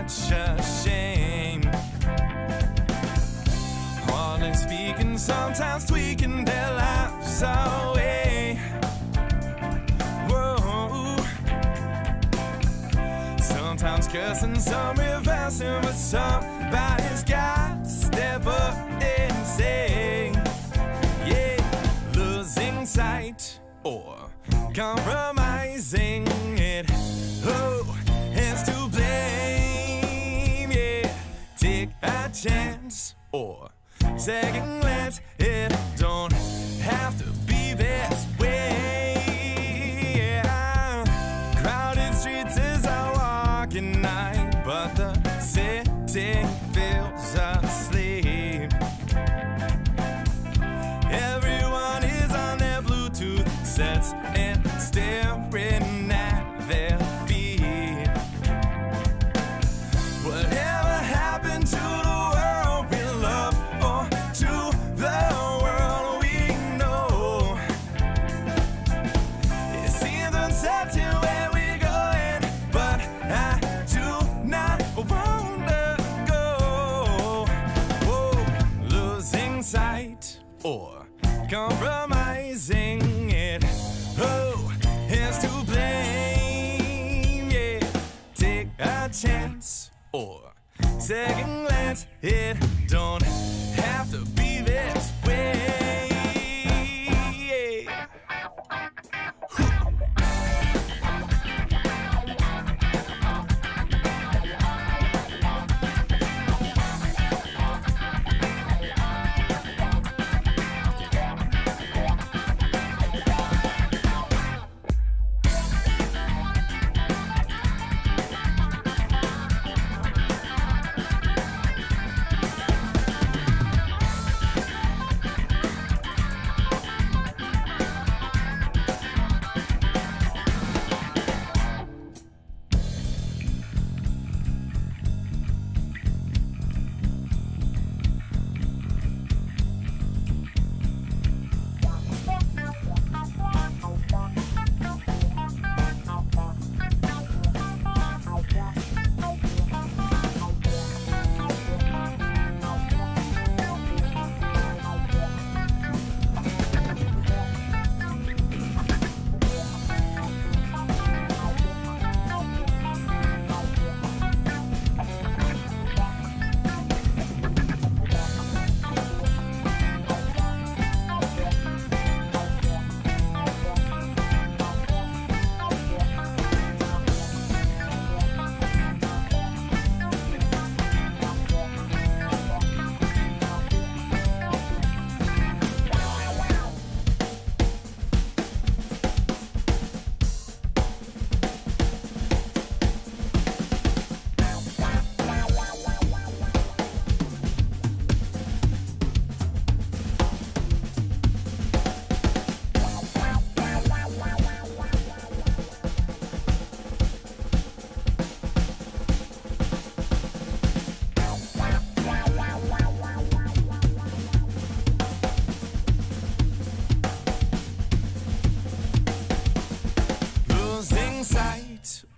such a shame. Hardly speaking, sometimes tweaking their lives away. Whoa. Sometimes cursing, some reversing, but somebody's got to step up and say, yeah, losing sight or compromising it. Oh, it's to blame, yeah. Take a chance or second glance. It don't have to be this way, yeah. Crowded streets as I walk at night, but the city feels asleep. Everyone is on their Bluetooth sets and staring at their feet. Whatever happened to the world we love, or to the world we know? It seems uncertain where we're going, but I do not want to go. Whoa, losing sight or compromising it. Oh, it's to blame, yeah. Take a chance or second glance. It don't have to be this way, yeah.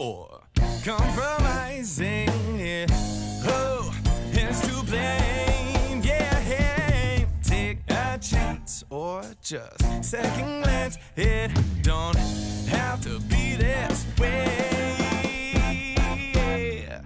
Or compromising it. Oh, it's to blame, yeah, hey. Take a chance or just second glance. It don't have to be this way, yeah.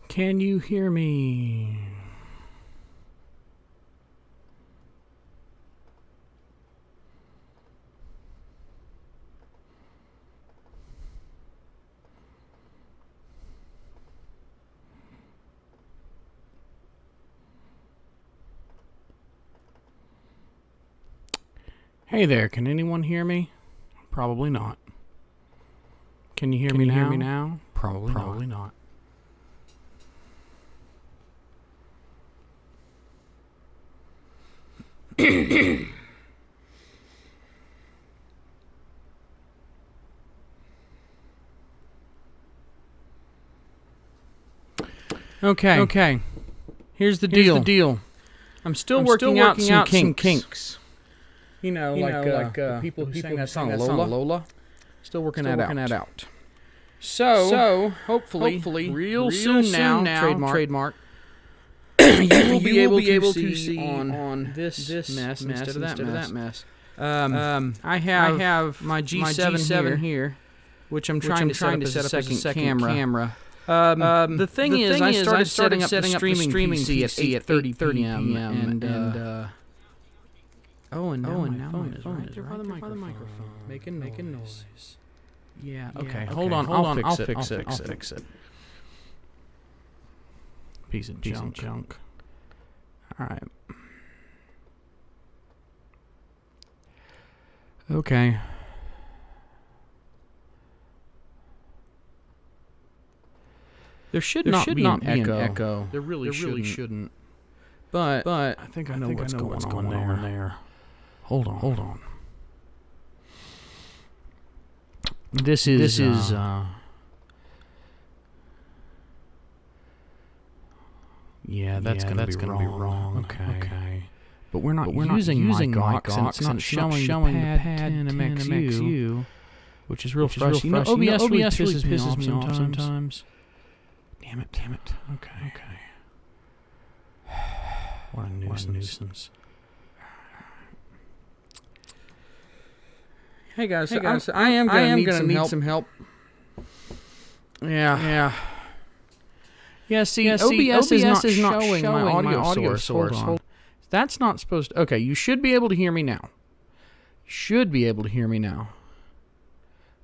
Can you hear me? Hey there, can anyone hear me? Probably not. Can you hear me now? Probably not. Okay. Here's the deal. I'm still working out some kinks. You know, like the people who sang that song Lola. Still working that out. So hopefully, real soon now, trademark. you will be able to see on this mess instead of that mess. I have my G7 here, which I'm trying to set up as a second camera. The thing is, I started setting up the streaming PC at 8:30 p.m. and now my phone is right there by the microphone, making noise. Yeah. Okay. Hold on. I'll fix it. Piece of junk. All right. Okay. There should not be an echo. There really shouldn't. But I think I know what's going on there. Hold on. This is yeah, that's gonna be wrong. Okay. But we're not using mic aux, and it's not showing the pad 10 MXU, which is real frustrating. You know, OBS really pisses me off sometimes. Damn it. Okay. What a nuisance. Hey guys, I am gonna need some help. Yeah. See, OBS is not showing my audio source. That's not supposed to... Okay, you should be able to hear me now.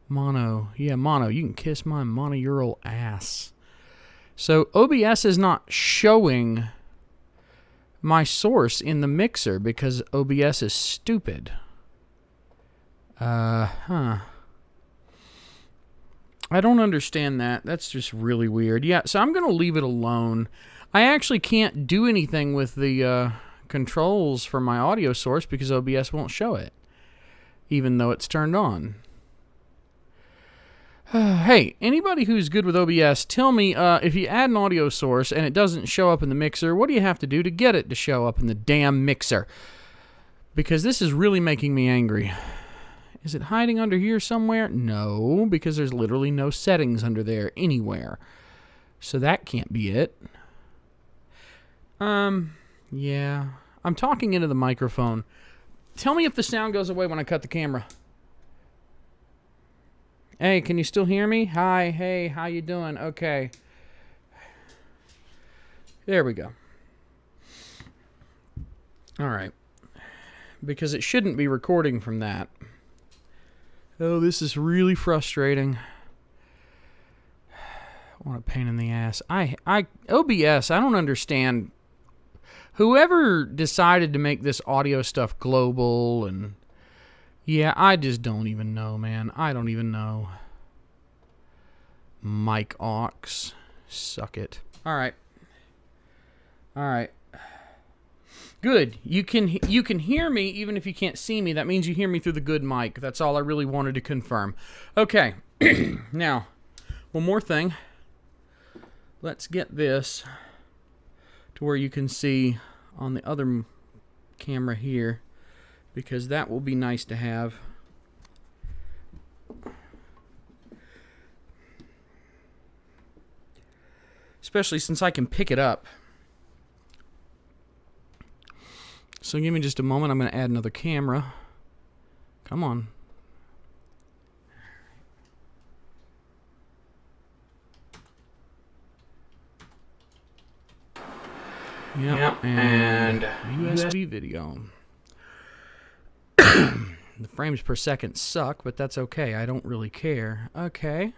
Mono. Yeah, mono. You can kiss my monaural ass. So, OBS is not showing my source in the mixer because OBS is stupid. I don't understand that. That's just really weird. Yeah, so I'm going to leave it alone. I actually can't do anything with the controls for my audio source because OBS won't show it, even though it's turned on. Hey, anybody who's good with OBS, tell me if you add an audio source and it doesn't show up in the mixer, what do you have to do to get it to show up in the damn mixer? Because this is really making me angry. Is it hiding under here somewhere? No, because there's literally no settings under there anywhere. So that can't be it. Yeah. I'm talking into the microphone. Tell me if the sound goes away when I cut the camera. Hey, can you still hear me? Hi, hey, how you doing? Okay. There we go. All right. Because it shouldn't be recording from that. Oh, this is really frustrating. What a pain in the ass. OBS, I don't understand. Whoever decided to make this audio stuff global and... Yeah, I just don't even know, man. I don't even know. Mic aux. Suck it. All right. Good. You can hear me even if you can't see me. That means you hear me through the good mic. That's all I really wanted to confirm. Okay. Now, one more thing. Let's get this to where you can see on the other camera here, because that will be nice to have. Especially since I can pick it up. So give me just a moment. I'm going to add another camera. Come on. Yep. And USB video. The frames per second suck, but that's okay. I don't really care. Okay.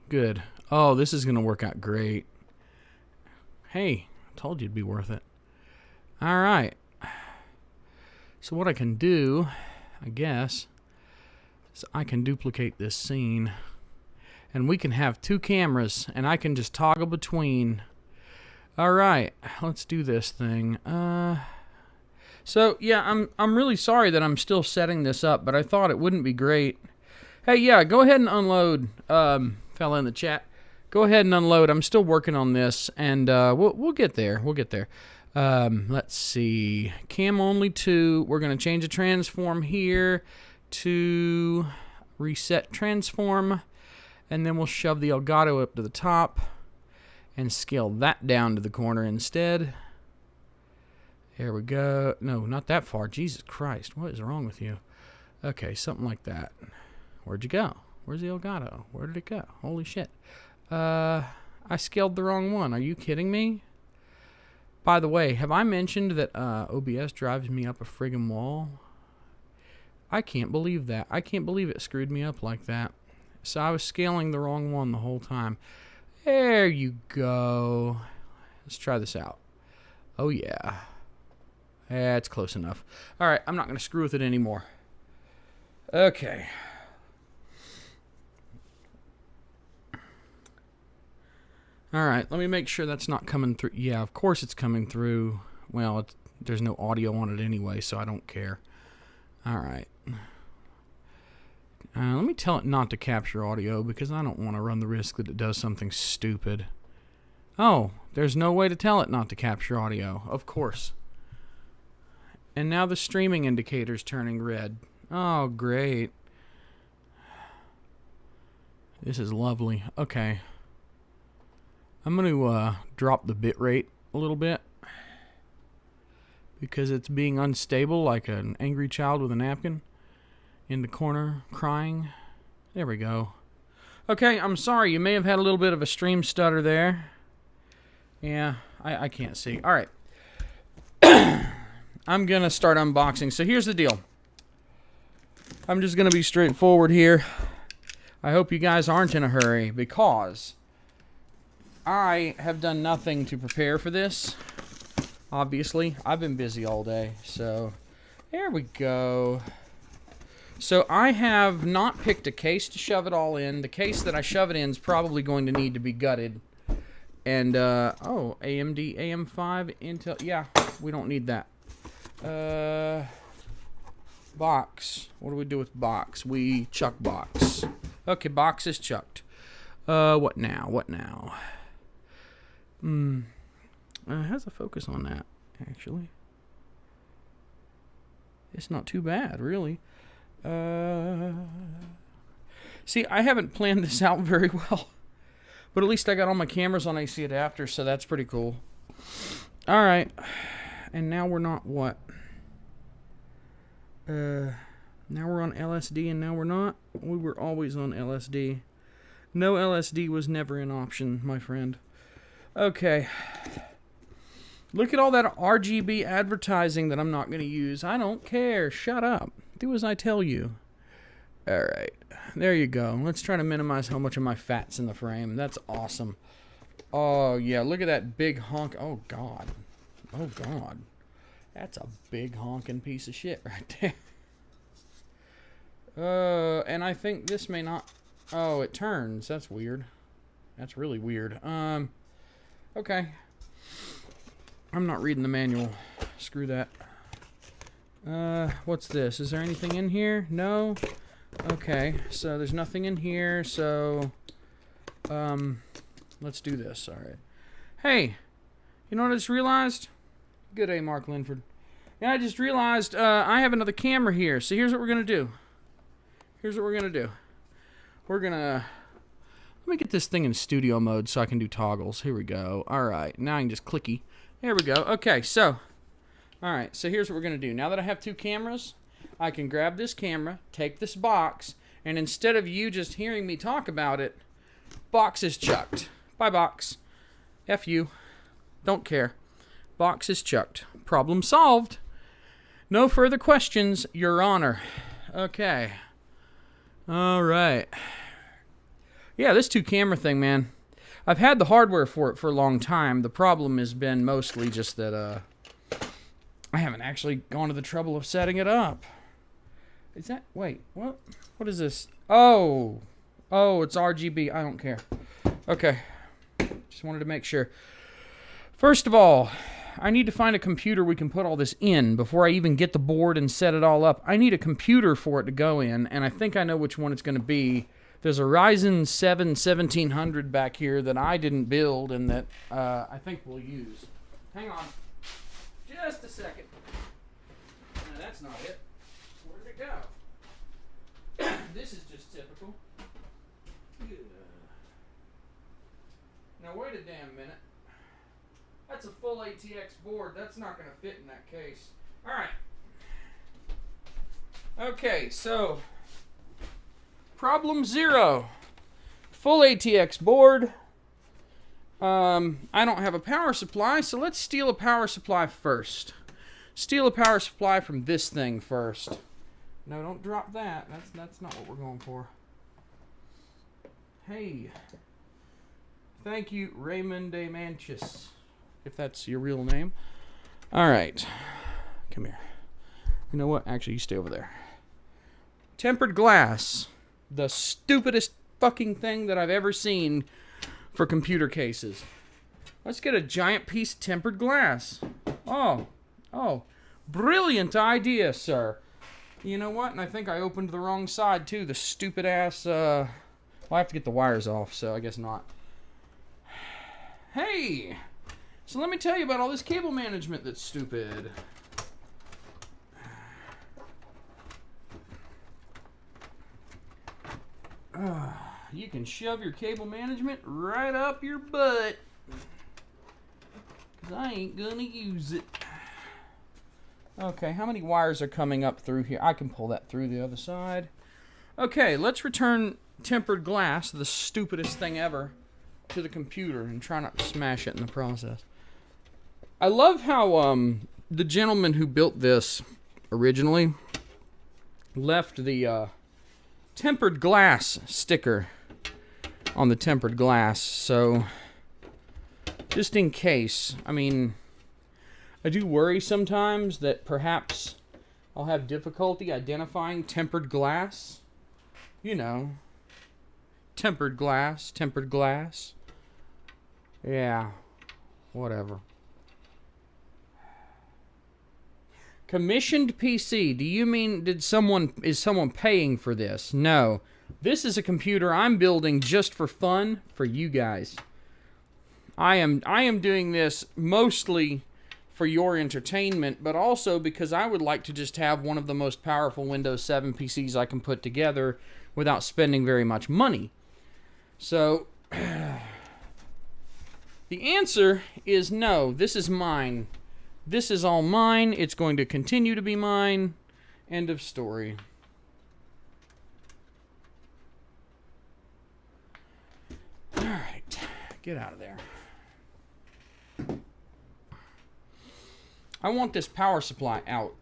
Good. Oh, this is going to work out great. Hey, I told you it'd be worth it. All right. So what I can do, I guess, is I can duplicate this scene. And we can have 2 cameras, and I can just toggle between. Alright, let's do this thing. So, yeah, I'm really sorry that I'm still setting this up, but I thought it wouldn't be great. Hey, yeah, go ahead and unload, fella in the chat. Go ahead and unload. I'm still working on this, and we'll get there. We'll get there. Let's see. Cam only 2. We're going to change the transform here to reset transform, and then we'll shove the Elgato up to the top and scale that down to the corner instead. There we go. No, not that far. Jesus Christ, what is wrong with you? Okay, something like that. Where'd you go? Where's the Elgato? Where did it go? Holy shit. I scaled the wrong one. Are you kidding me? By the way, have I mentioned that OBS drives me up a friggin' wall? I can't believe that. I can't believe it screwed me up like that. So I was scaling the wrong one the whole time. There you go. Let's try this out. Oh, yeah. Yeah, it's close enough. All right, I'm not going to screw with it anymore. Okay. All right, let me make sure that's not coming through. Yeah, of course it's coming through. Well, there's no audio on it anyway, so I don't care. All right. Let me tell it not to capture audio because I don't want to run the risk that it does something stupid. Oh, there's no way to tell it not to capture audio. Of course. And now the streaming indicator's turning red. Oh, great. This is lovely. Okay. I'm going to drop the bitrate a little bit because it's being unstable like an angry child with a napkin in the corner crying. There we go. Okay, I'm sorry. You may have had a little bit of a stream stutter there. Yeah, I can't see. All right. I'm going to start unboxing. So here's the deal. I'm just going to be straightforward here. I hope you guys aren't in a hurry because I have done nothing to prepare for this. Obviously, I've been busy all day. So there we go. So I have not picked a case to shove it all in. The case that I shove it in is probably going to need to be gutted. And, oh, AMD AM5 Intel. Yeah, we don't need that. Box. What do we do with box? We chuck box. Okay, box is chucked. What now? What now? How's the focus on that, actually? It's not too bad, really. See, I haven't planned this out very well. But at least I got all my cameras on AC adapters, so that's pretty cool. Alright. And now we're not what? Now we're on LSD and now we're not? We were always on LSD. No LSD was never an option, my friend. Okay. Look at all that RGB advertising that I'm not going to use. I don't care. Shut up. Do as I tell you. Alright. There you go. Let's try to minimize how much of my fat's in the frame. That's awesome. Oh, yeah. Look at that big honk. Oh, God. Oh, God. That's a big honking piece of shit right there. And I think this may not... Oh, it turns. That's weird. That's really weird. Okay. I'm not reading the manual. Screw that. What's this? Is there anything in here? No? Okay, so there's nothing in here, so... let's do this, alright. Hey! You know what I just realized? Good day, Mark Linford. Yeah, I just realized I have another camera here, so here's what we're going to do. Here's what we're going to do. We're going to... Let me get this thing in studio mode so I can do toggles. Here we go. Alright, now I can just clicky. There we go. Okay, so... Alright, so here's what we're going to do. Now that I have two cameras, I can grab this camera, take this box, and instead of you just hearing me talk about it, box is chucked. Bye, box. F you. Don't care. Box is chucked. Problem solved. No further questions, Your Honor. Okay. Alright. Yeah, this two-camera thing, man. I've had the hardware for it for a long time. The problem has been mostly just that, I haven't actually gone to the trouble of setting it up. Is that... Wait, what? What is this? Oh! Oh, it's RGB. I don't care. Okay. Just wanted to make sure. First of all, I need to find a computer we can put all this in before I even get the board and set it all up. I need a computer for it to go in, and I think I know which one it's going to be. There's a Ryzen 7 1700 back here that I didn't build and that I think we'll use. Hang on. Just a second. No, that's not it. Where did it go? This is just typical. Now wait a damn minute. That's a full ATX board. That's not going to fit in that case. Alright. Okay, so problem 0. Full ATX board. I don't have a power supply, so let's steal a power supply first. Steal a power supply from this thing first. No, don't drop that. That's not what we're going for. Hey. Thank you, Raymond de Manchis, if that's your real name. Alright. Come here. You know what? Actually, you stay over there. Tempered glass. The stupidest fucking thing that I've ever seen for computer cases. Let's get a giant piece of tempered glass. Oh. Brilliant idea, sir. You know what? And I think I opened the wrong side, too. The stupid ass, well, I have to get the wires off, so I guess not. Hey! So let me tell you about all this cable management that's stupid. You can shove your cable management right up your butt. 'Cause I ain't gonna use it. Okay, how many wires are coming up through here? I can pull that through the other side. Okay, let's return tempered glass, the stupidest thing ever, to the computer and try not to smash it in the process. I love how the gentleman who built this originally left the tempered glass sticker on the tempered glass, so just in case. I mean, I do worry sometimes that perhaps I'll have difficulty identifying tempered glass. You know, tempered glass. Yeah, whatever. Commissioned PC. Do you mean is someone paying for this? No. This is a computer I'm building just for fun for you guys. I am doing this mostly for your entertainment, but also because I would like to just have one of the most powerful Windows 7 PCs I can put together without spending very much money. So the answer is no. This is mine. This is all mine. It's going to continue to be mine. End of story. Alright. Get out of there. I want this power supply out.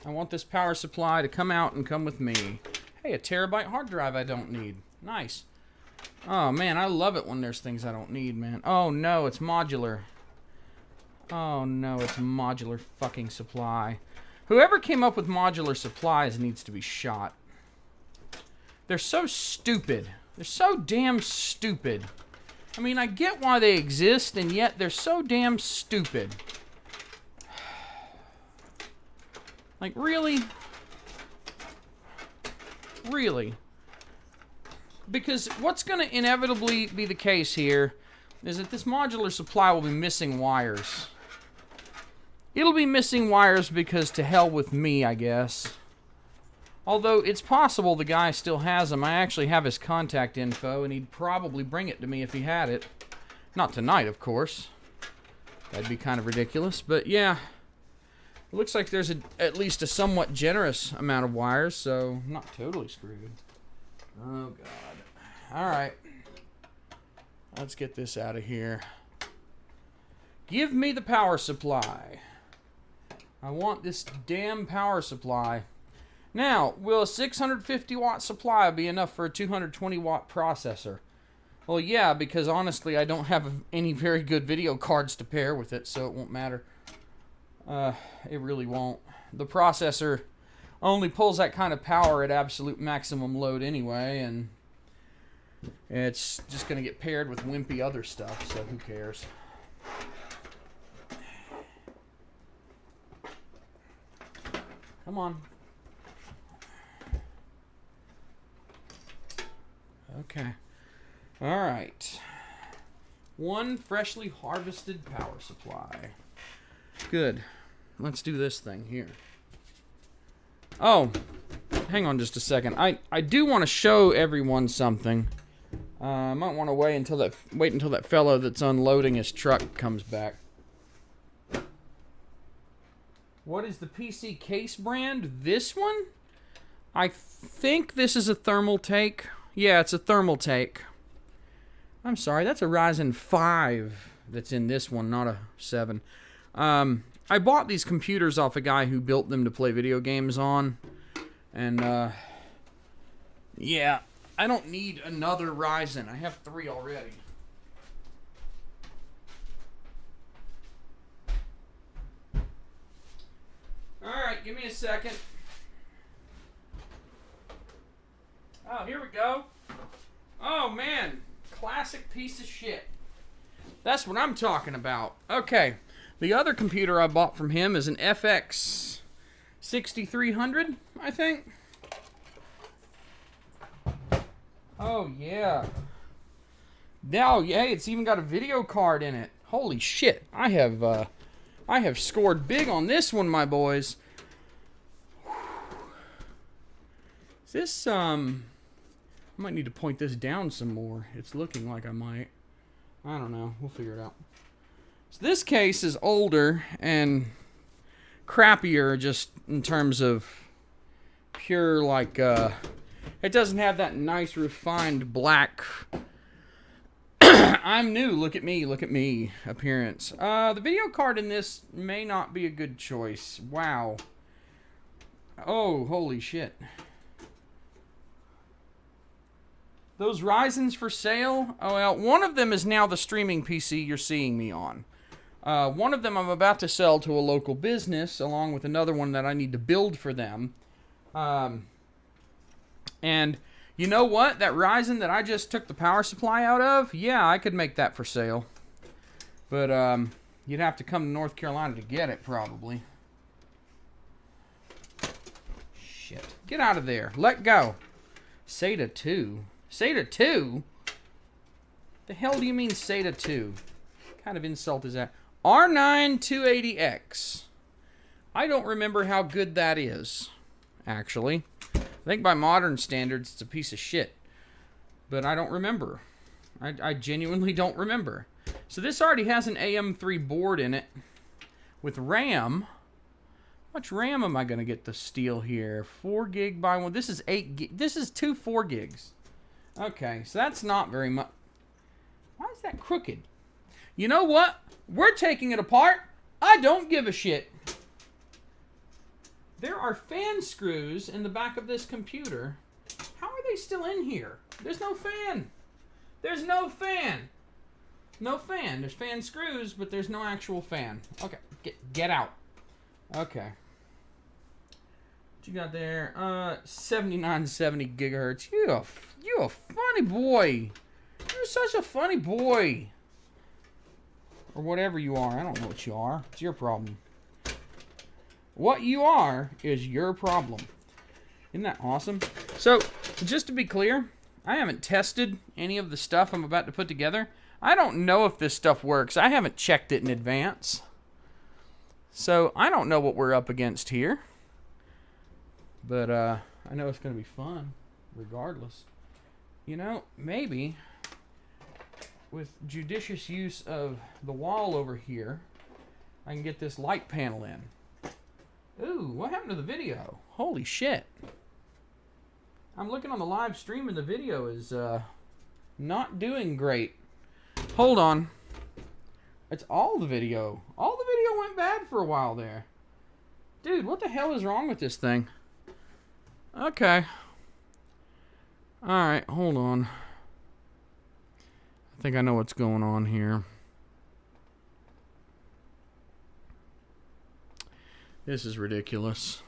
I want this power supply to come out and come with me. Hey, a terabyte hard drive I don't need. Nice. Oh, man, I love it when there's things I don't need, man. Oh, no, it's modular. Oh, no, it's modular fucking supply. Whoever came up with modular supplies needs to be shot. They're so stupid. They're so damn stupid. I mean, I get why they exist, and yet they're so damn stupid. Like, really? Really? Because what's going to inevitably be the case here is that this modular supply will be missing wires. It'll be missing wires because to hell with me, I guess. Although it's possible the guy still has them. I actually have his contact info, and he'd probably bring it to me if he had it. Not tonight, of course. That'd be kind of ridiculous, but yeah. It looks like there's at least a somewhat generous amount of wires, so I'm not totally screwed. Oh, God. Alright. Let's get this out of here. Give me the power supply. I want this damn power supply. Now, will a 650 watt supply be enough for a 220 watt processor? Well, yeah, because honestly, I don't have any very good video cards to pair with it, so it won't matter. It really won't. The processor only pulls that kind of power at absolute maximum load anyway, and it's just going to get paired with wimpy other stuff, so who cares? Come on. Okay. All right. One freshly harvested power supply. Good. Let's do this thing here. Oh, hang on just a second. I do want to show everyone something. I might want to wait until that fellow that's unloading his truck comes back. What is the PC case brand? This one? I think this is a thermal take. Yeah, it's a thermal take. I'm sorry, that's a Ryzen 5 that's in this one, not a 7. I bought these computers off a guy who built them to play video games on. And, yeah, I don't need another Ryzen. I have 3 already. Alright, give me a second. Oh, here we go. Oh, man. Classic piece of shit. That's what I'm talking about. Okay. The other computer I bought from him is an FX-9590, I think. Oh, yeah. Now, yeah, it's even got a video card in it. Holy shit. I have scored big on this one, my boys. Is this, I might need to point this down some more. It's looking like I might. I don't know. We'll figure it out. So this case is older and crappier just in terms of pure, like, it doesn't have that nice refined black I'm new, look at me appearance. The video card in this may not be a good choice. Wow. Oh, holy shit. Those Ryzens for sale? Oh, well, one of them is now the streaming PC you're seeing me on. One of them I'm about to sell to a local business, along with another one that I need to build for them. And you know what? That Ryzen that I just took the power supply out of, yeah, I could make that for sale. But you'd have to come to North Carolina to get it, probably. Shit. Get out of there. Let go. SATA 2. SATA 2? The hell do you mean SATA 2? What kind of insult is that? R9 280X. I don't remember how good that is, actually. I think by modern standards, it's a piece of shit. But I don't remember. I genuinely don't remember. So this already has an AM3 board in it with RAM. How much RAM am I going to get to steal here? 4 gig by 1. This is 8 gig. This is 2 4 gigs. Okay, so that's not very much. Why is that crooked? You know what? We're taking it apart. I don't give a shit. There are fan screws in the back of this computer. How are they still in here? There's no fan. There's no fan. No fan. There's fan screws, but there's no actual fan. Okay, get out. Okay. What you got there? 7970 gigahertz. You a funny boy. You're such a funny boy. Or whatever you are. I don't know what you are. It's your problem. What you are is your problem. Isn't that awesome? So, just to be clear, I haven't tested any of the stuff I'm about to put together. I don't know if this stuff works. I haven't checked it in advance. So, I don't know what we're up against here. But, I know it's going to be fun, regardless. You know, maybe, with judicious use of the wall over here, I can get this light panel in. Ooh, what happened to the video? Holy shit. I'm looking on the live stream and the video is not doing great. Hold on. It's all the video. All the video went bad for a while there. Dude, what the hell is wrong with this thing? Okay. Alright, hold on. I think I know what's going on here. This is ridiculous.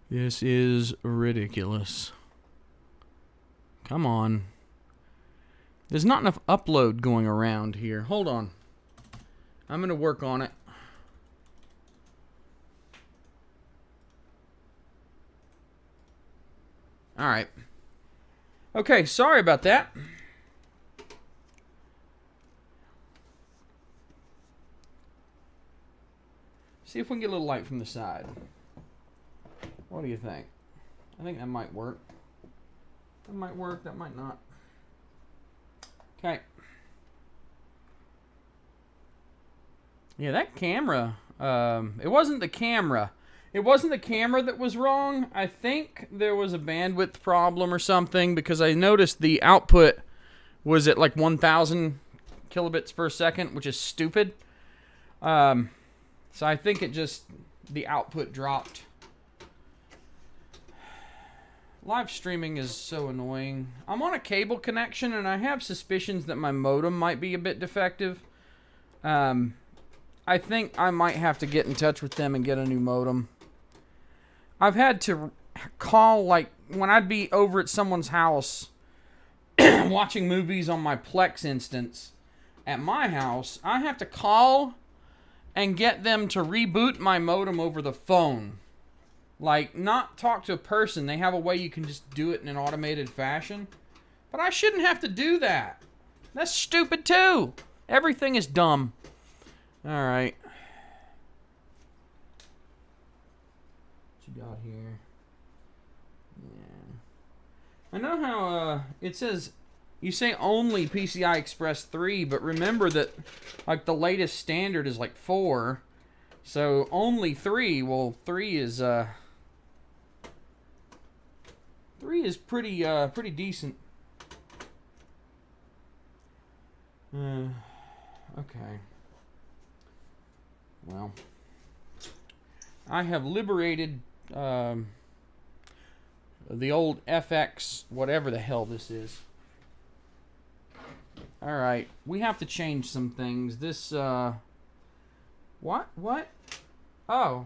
This is ridiculous. Come on. There's not enough upload going around here. Hold on. I'm going to work on it. All right. Okay, sorry about that. See if we can get a little light from the side. What do you think? I think that might work. That might work, that might not. Okay. Yeah, that camera, it wasn't the camera. It wasn't the camera that was wrong. I think there was a bandwidth problem or something, because I noticed the output was at like 1,000 kilobits per second, which is stupid. So I think it just, the output dropped. Live streaming is so annoying. I'm on a cable connection, and I have suspicions that my modem might be a bit defective. I think I might have to get in touch with them and get a new modem. I've had to call, like, when I'd be over at someone's house watching movies on my Plex instance at my house, I have to call and get them to reboot my modem over the phone. Like, not talk to a person. They have a way you can just do it in an automated fashion. But I shouldn't have to do that. That's stupid too. Everything is dumb. Alright. What you got here? Yeah. I know how it says, you say only PCI Express 3, but remember that like the latest standard is like 4. So only 3, well 3 is pretty decent. Okay. Well, I have liberated the old FX, whatever the hell this is. Alright, we have to change some things. This, what? Oh,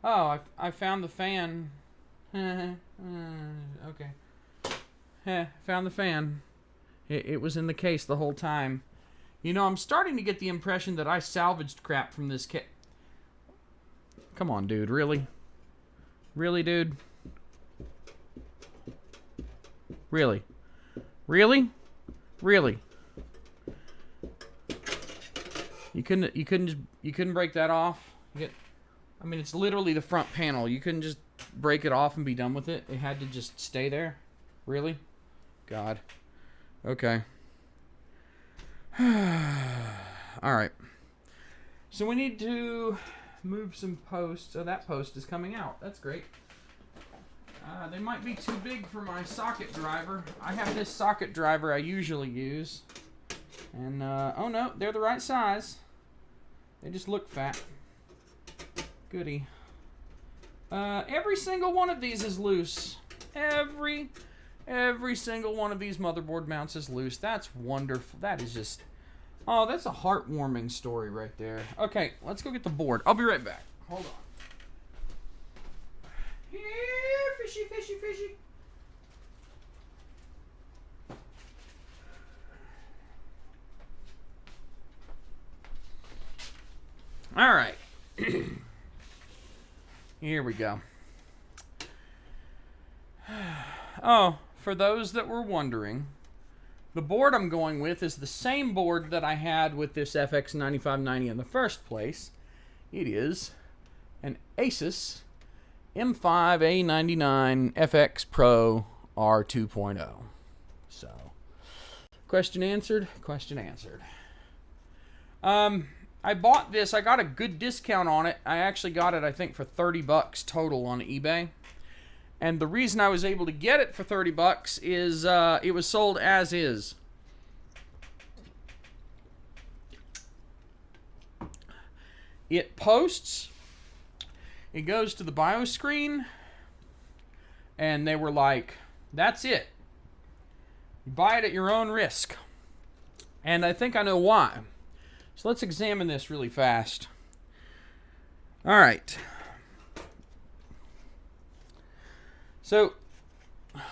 I found the fan. Okay. Found the fan. It was in the case the whole time. You know, I'm starting to get the impression that I salvaged crap from this kit. Come on, dude. Really? Really, dude? Really? Really? Really? You couldn't break that off? I mean, it's literally the front panel. You couldn't just break it off and be done with it? It had to just stay there? Really? God. Okay. Alright. So we need to move some posts. Oh, that post is coming out. That's great. They might be too big for my socket driver. I have this socket driver I usually use. And, oh no, they're the right size. They just look fat. Goody. Every single one of these is loose. Every single one of these motherboard mounts is loose. That's wonderful. That is just... Oh, that's a heartwarming story right there. Okay, let's go get the board. I'll be right back. Hold on. Here, fishy, fishy, fishy. All right. Here we go. Oh, for those that were wondering, the board I'm going with is the same board that I had with this FX-9590 in the first place. It is an Asus M5A99 FX Pro R2.0. So, question answered, question answered. I bought this. I got a good discount on it. I actually got it, I think, for $30 total on eBay. And the reason I was able to get it for $30 is it was sold as is. It posts. It goes to the BIOS screen. And they were like, that's it. You buy it at your own risk. And I think I know why. So let's examine this really fast. All right. So,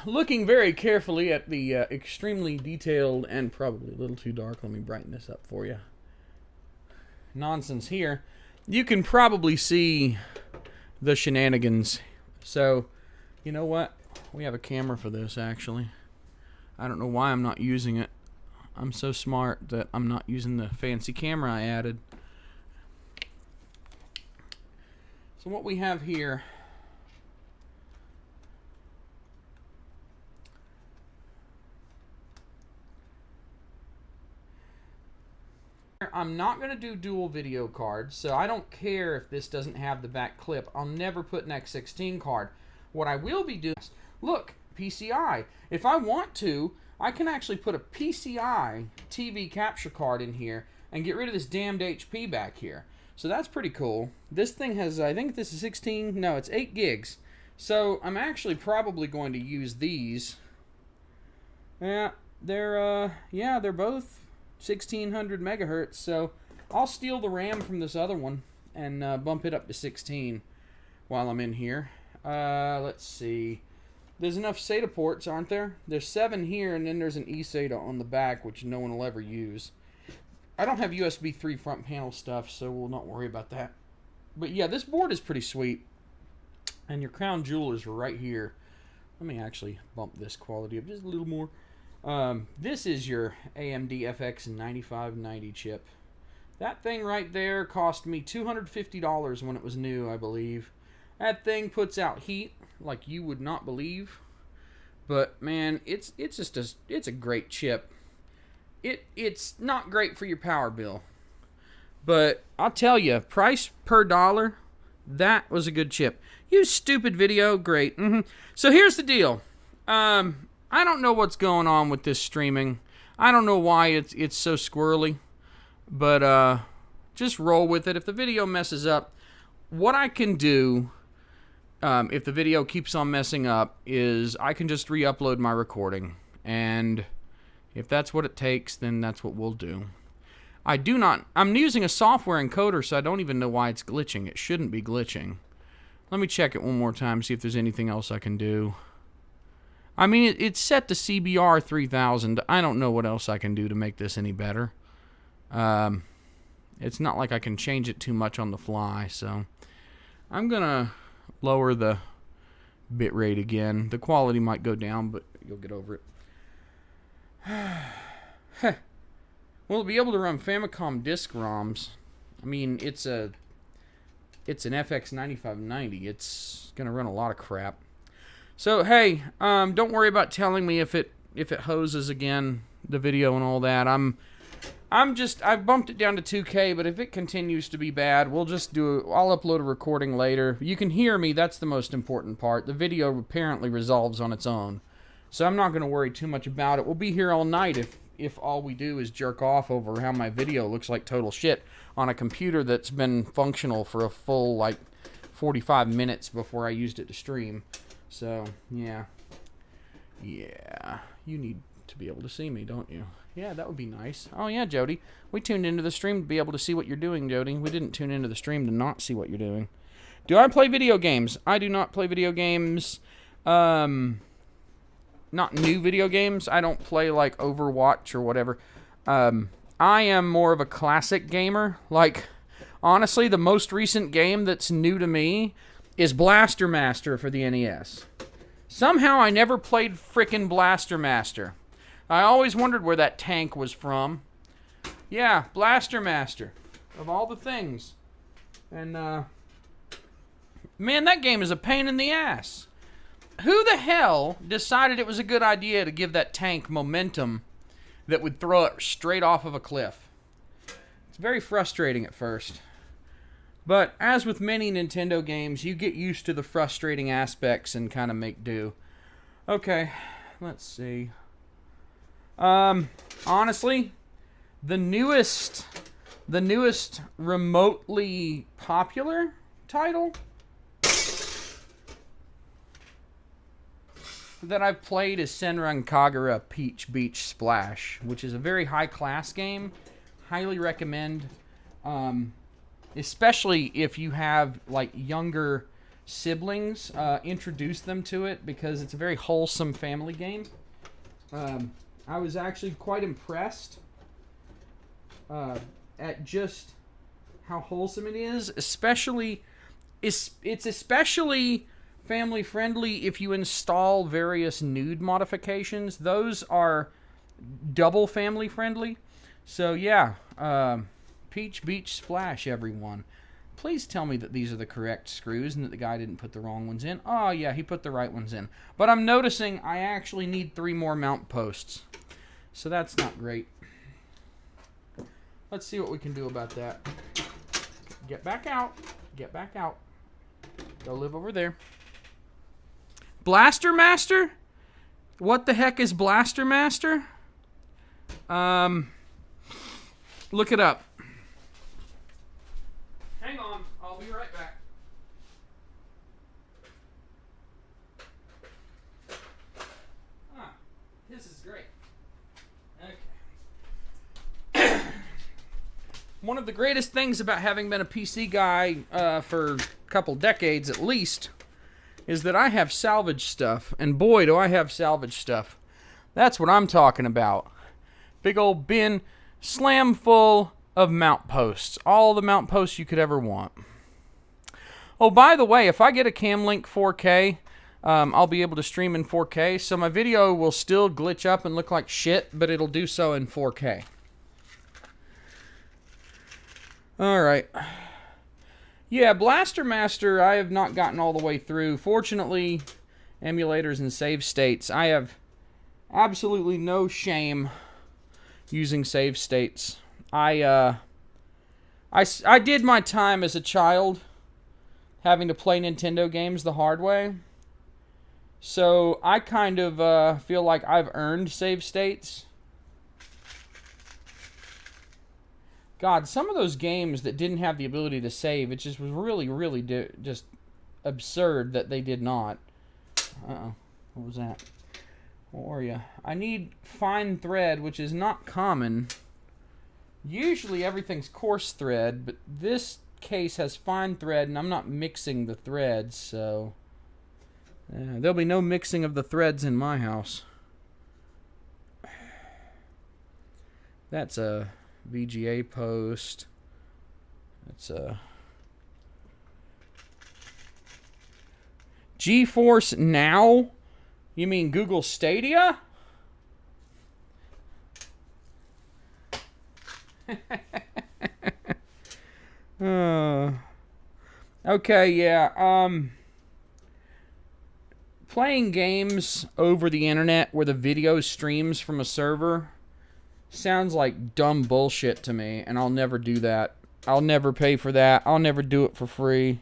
looking very carefully at the extremely detailed and probably a little too dark, let me brighten this up for you, nonsense here, you can probably see the shenanigans. So, you know what? We have a camera for this, actually. I don't know why I'm not using it. I'm so smart that I'm not using the fancy camera I added. So what we have here, I'm not going to do dual video cards, so I don't care if this doesn't have the back clip. I'll never put an X16 card. What I will be doing is, look, PCI. If I want to, I can actually put a PCI TV capture card in here and get rid of this damned HP back here. So that's pretty cool. This thing has, I think this is 16, no, it's 8 gigs. So I'm actually probably going to use these. Yeah, they're both 1600 megahertz, so I'll steal the RAM from this other one and bump it up to 16 while I'm in here. Let's see. There's enough SATA ports, aren't there? There's 7 here, and then there's an eSATA on the back, which no one will ever use. I don't have USB 3 front panel stuff, so we'll not worry about that. But yeah, this board is pretty sweet. And your crown jewel is right here. Let me actually bump this quality up just a little more. This is your AMD FX-9590 chip. That thing right there cost me $250 when it was new, I believe. That thing puts out heat like you would not believe. But man, it's a great chip. It's not great for your power bill. But I'll tell you, price per dollar, that was a good chip. You stupid video, great. So here's the deal. I don't know what's going on with this streaming. I don't know why it's so squirrely. But just roll with it. If the video messes up, what I can do, if the video keeps on messing up, is I can just re-upload my recording. And if that's what it takes, then that's what we'll do. I'm using a software encoder, so I don't even know why it's glitching. It shouldn't be glitching. Let me check it one more time, see if there's anything else I can do. I mean, it's set to CBR 3000. I don't know what else I can do to make this any better. It's not like I can change it too much on the fly, so I'm going to lower the bitrate again. The quality might go down, but you'll get over it. Will it be able to run Famicom disk ROMs? I mean, it's an FX-9590. It's going to run a lot of crap. So, hey, don't worry about telling me if it hoses again, the video and all that. I've bumped it down to 2K, but if it continues to be bad, I'll upload a recording later. You can hear me, that's the most important part. The video apparently resolves on its own. So I'm not going to worry too much about it. We'll be here all night if all we do is jerk off over how my video looks like total shit on a computer that's been functional for a full, 45 minutes before I used it to stream. So, yeah. Yeah. You need to be able to see me, don't you? Yeah, that would be nice. Oh, yeah, Jody. We tuned into the stream to be able to see what you're doing, Jody. We didn't tune into the stream to not see what you're doing. Do I play video games? I do not play video games. Not new video games. I don't play like Overwatch or whatever. I am more of a classic gamer. Honestly, the most recent game that's new to me is Blaster Master for the NES. Somehow I never played frickin' Blaster Master. I always wondered where that tank was from. Yeah, Blaster Master. Of all the things. And, man, that game is a pain in the ass. Who the hell decided it was a good idea to give that tank momentum that would throw it straight off of a cliff? It's very frustrating at first. But as with many Nintendo games, you get used to the frustrating aspects and kind of make do. Okay, let's see. Honestly, the newest remotely popular title that I've played is Senran Kagura Peach Beach Splash, which is a very high-class game. Highly recommend. especially if you have like younger siblings, introduce them to it because it's a very wholesome family game. I was actually quite impressed at just how wholesome it is. Especially, it's especially family friendly if you install various nude modifications. Those are double family friendly. So yeah, Peach Beach Splash, everyone. Please tell me that these are the correct screws and that the guy didn't put the wrong ones in. Oh yeah, he put the right ones in. But I'm noticing I actually need 3 more mount posts. So that's not great. Let's see what we can do about that. Get back out. Get back out. Go live over there. Blaster Master? What the heck is Blaster Master? Look it up. Hang on, I'll be right back. This is great. Okay. One of the greatest things about having been a PC guy for a couple decades at least is that I have salvage stuff, and boy do I have salvage stuff. That's what I'm talking about. Big old bin slam full of mount posts. All the mount posts you could ever want. Oh, by the way, if I get a Camlink 4K, I'll be able to stream in 4K, so my video will still glitch up and look like shit, but it'll do so in 4K. Alright. Yeah, Blaster Master, I have not gotten all the way through. Fortunately, emulators and save states, I have absolutely no shame using save states. I did my time as a child having to play Nintendo games the hard way. So I kind of feel like I've earned save states. God, some of those games that didn't have the ability to save, it just was really, really just absurd that they did not. Uh-oh. What was that? What were you? I need fine thread, which is not common. Usually everything's coarse thread, but this case has fine thread, and I'm not mixing the threads, so there'll be no mixing of the threads in my house. That's a VGA post. That's a GeForce Now? You mean Google Stadia? Okay, yeah. Playing games over the internet where the video streams from a server sounds like dumb bullshit to me, and I'll never do that. I'll never pay for that. I'll never do it for free.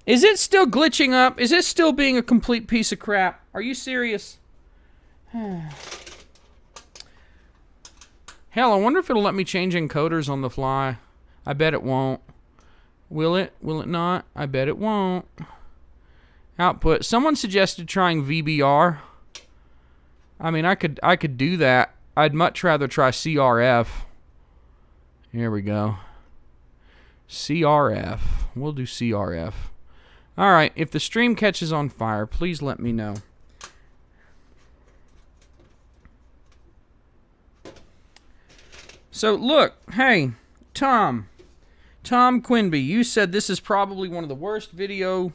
Is it still glitching up? Is it still being a complete piece of crap? Are you serious? Hell, I wonder if it'll let me change encoders on the fly. I bet it won't. Will it? Will it not? I bet it won't. Output. Someone suggested trying VBR. I mean, I could do that. I'd much rather try CRF. Here we go. CRF. We'll do CRF. Alright, if the stream catches on fire, please let me know. So, look, hey, Tom Quinby, you said this is probably one of the worst video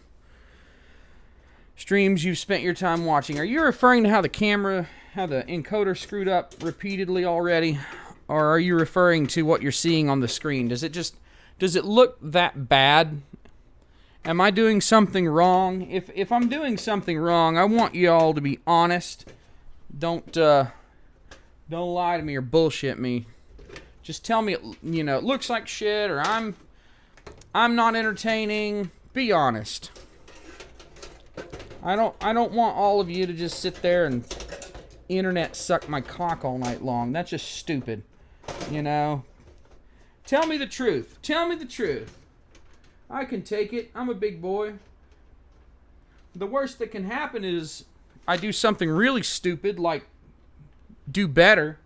streams you've spent your time watching. Are you referring to how the encoder screwed up repeatedly already? Or are you referring to what you're seeing on the screen? Does it look that bad? Am I doing something wrong? If I'm doing something wrong, I want you all to be honest. Don't lie to me or bullshit me. Just tell me, it looks like shit, or I'm not entertaining. Be honest. I don't want all of you to just sit there and internet suck my cock all night long. That's just stupid. Tell me the truth. Tell me the truth. I can take it. I'm a big boy. The worst that can happen is I do something really stupid, like do better.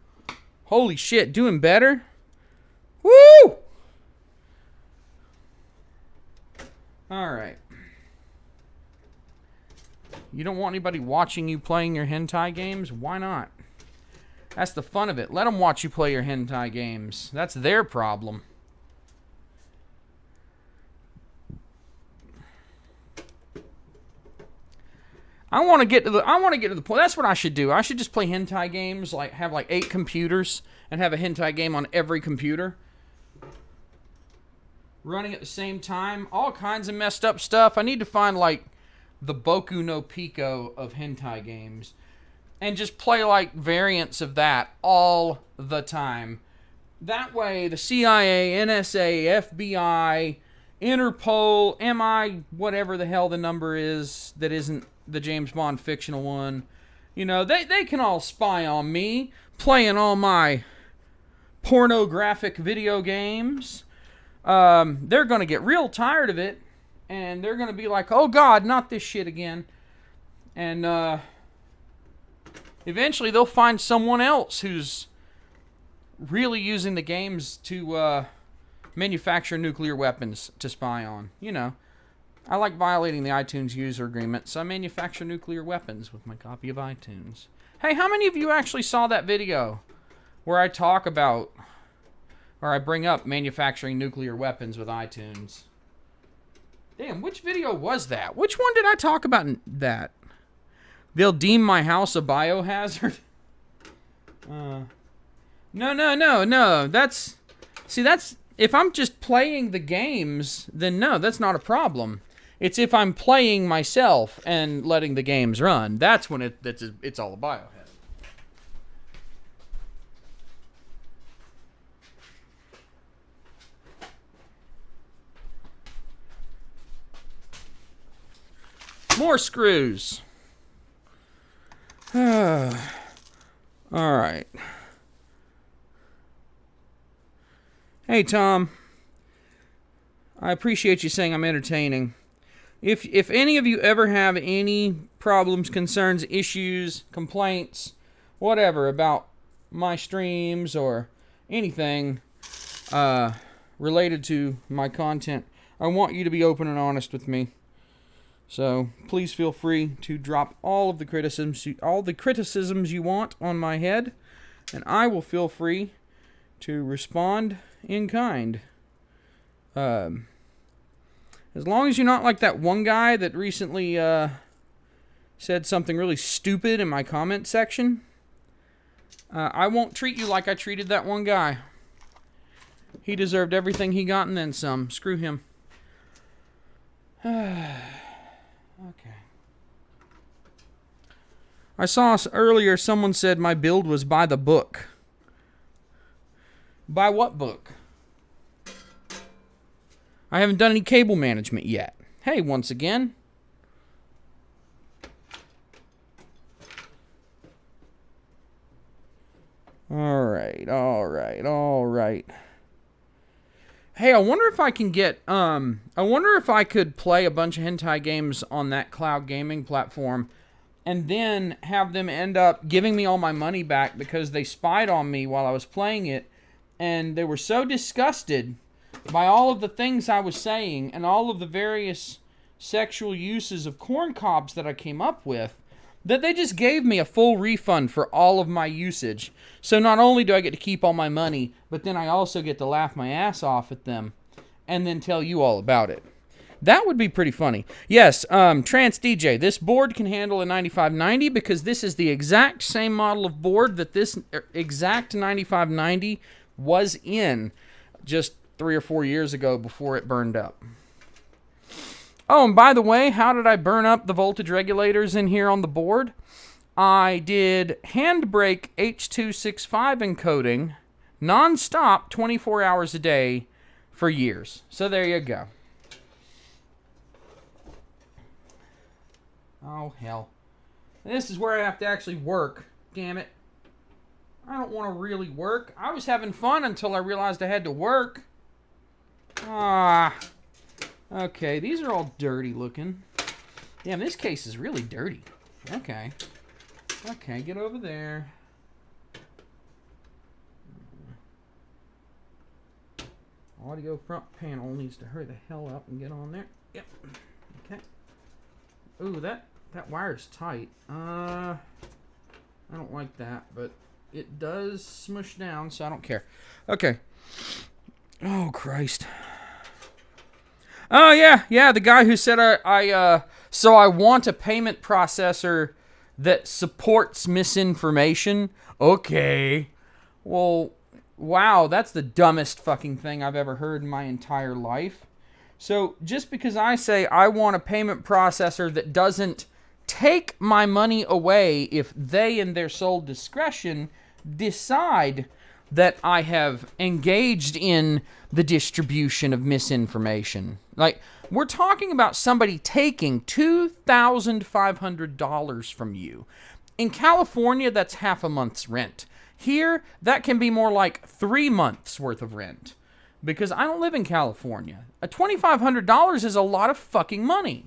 Holy shit, doing better? Woo! Alright. You don't want anybody watching you playing your hentai games? Why not? That's the fun of it. Let them watch you play your hentai games. That's their problem. I want to get to the point. That's what I should do. I should just play hentai games, like have like 8 computers and have a hentai game on every computer, running at the same time. All kinds of messed up stuff. I need to find like the Boku no Pico of hentai games and just play like variants of that all the time. That way the CIA, NSA, FBI, Interpol, MI, whatever the hell the number is that isn't the James Bond fictional one, you know, they can all spy on me, playing all my pornographic video games. They're going to get real tired of it, and they're going to be like, oh God, not this shit again. And eventually they'll find someone else who's really using the games to manufacture nuclear weapons to spy on. You know, I like violating the iTunes user agreement, so I manufacture nuclear weapons with my copy of iTunes. Hey, how many of you actually saw that video where I talk about, or I bring up manufacturing nuclear weapons with iTunes? Damn, which video was that? Which one did I talk about that? They'll deem my house a biohazard? No. That's, if I'm just playing the games, then no, that's not a problem. It's if I'm playing myself and letting the games run. That's when it's all a biohazard. More screws. All right. Hey, Tom. I appreciate you saying I'm entertaining. If any of you ever have any problems, concerns, issues, complaints, whatever about my streams or anything related to my content, I want you to be open and honest with me. So please feel free to drop all the criticisms you want on my head, and I will feel free to respond in kind. As long as you're not like that one guy that recently said something really stupid in my comment section, I won't treat you like I treated that one guy. He deserved everything he got and then some. Screw him. Okay. I saw earlier someone said my build was by the book. By what book? I haven't done any cable management yet. Hey, once again. All right. Hey, I wonder if I can get, I wonder if I could play a bunch of hentai games on that cloud gaming platform and then have them end up giving me all my money back because they spied on me while I was playing it, and they were so disgusted by all of the things I was saying and all of the various sexual uses of corn cobs that I came up with, that they just gave me a full refund for all of my usage. So not only do I get to keep all my money, but then I also get to laugh my ass off at them and then tell you all about it. That would be pretty funny. Yes, Trance DJ, this board can handle a 9590 because this is the exact same model of board that this exact 9590 was in just 3 or 4 years ago before it burned up. Oh, and by the way, how did I burn up the voltage regulators in here on the board? I did handbrake H.265 encoding non-stop 24 hours a day for years. So there you go. Oh, hell. This is where I have to actually work. Damn it. I don't want to really work. I was having fun until I realized I had to work. Okay, these are all dirty looking. Damn, this case is really dirty. Okay. Okay, get over there. audio front panel needs to hurry the hell up and get on there. Yep. Okay. Ooh, that wire's tight. I don't like that, but it does smush down, so I don't care. Okay. Oh, Christ. Oh, yeah, the guy who said so I want a payment processor that supports misinformation. Okay. Well, wow, that's the dumbest fucking thing I've ever heard in my entire life. So just because I say I want a payment processor that doesn't take my money away if they, in their sole discretion, decide that I have engaged in the distribution of misinformation. Like, we're talking about somebody taking $2,500 from you. In California, that's half a month's rent. Here, that can be more like 3 months worth of rent. Because I don't live in California. $2,500 is a lot of fucking money.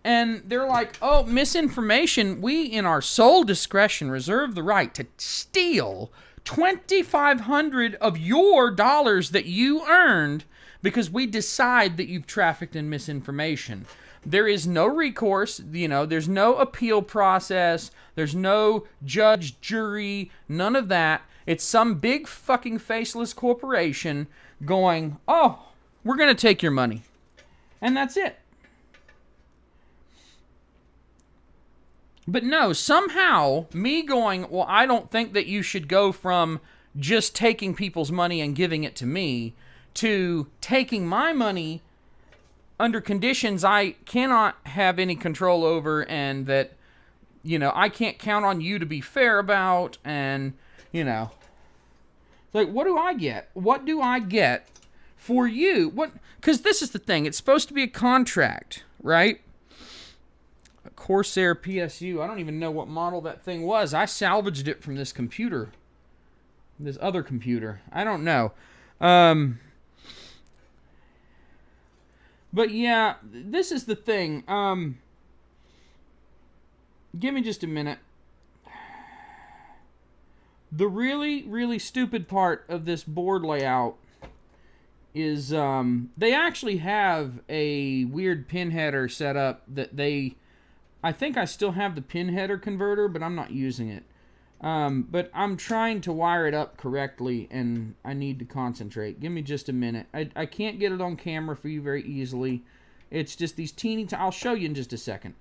And they're like, oh, misinformation, we in our sole discretion reserve the right to steal $2,500 of your dollars that you earned because we decide that you've trafficked in misinformation. There is no recourse, there's no appeal process, there's no judge, jury, none of that. It's some big fucking faceless corporation going, oh, we're going to take your money. And that's it. But no, somehow, me going, well, I don't think that you should go from just taking people's money and giving it to me to taking my money under conditions I cannot have any control over and that, I can't count on you to be fair about and, Like, what do I get? What do I get for you? Because this is the thing. It's supposed to be a contract, right? Corsair PSU. I don't even know what model that thing was. I salvaged it from this computer. This other computer. I don't know. But yeah, this is the thing. Give me just a minute. The really, really stupid part of this board layout is they actually have a weird pin header set up that I think I still have the pin header converter, but I'm not using it. But I'm trying to wire it up correctly, and I need to concentrate. Give me just a minute. I can't get it on camera for you very easily. It's just these teeny... I'll show you in just a second.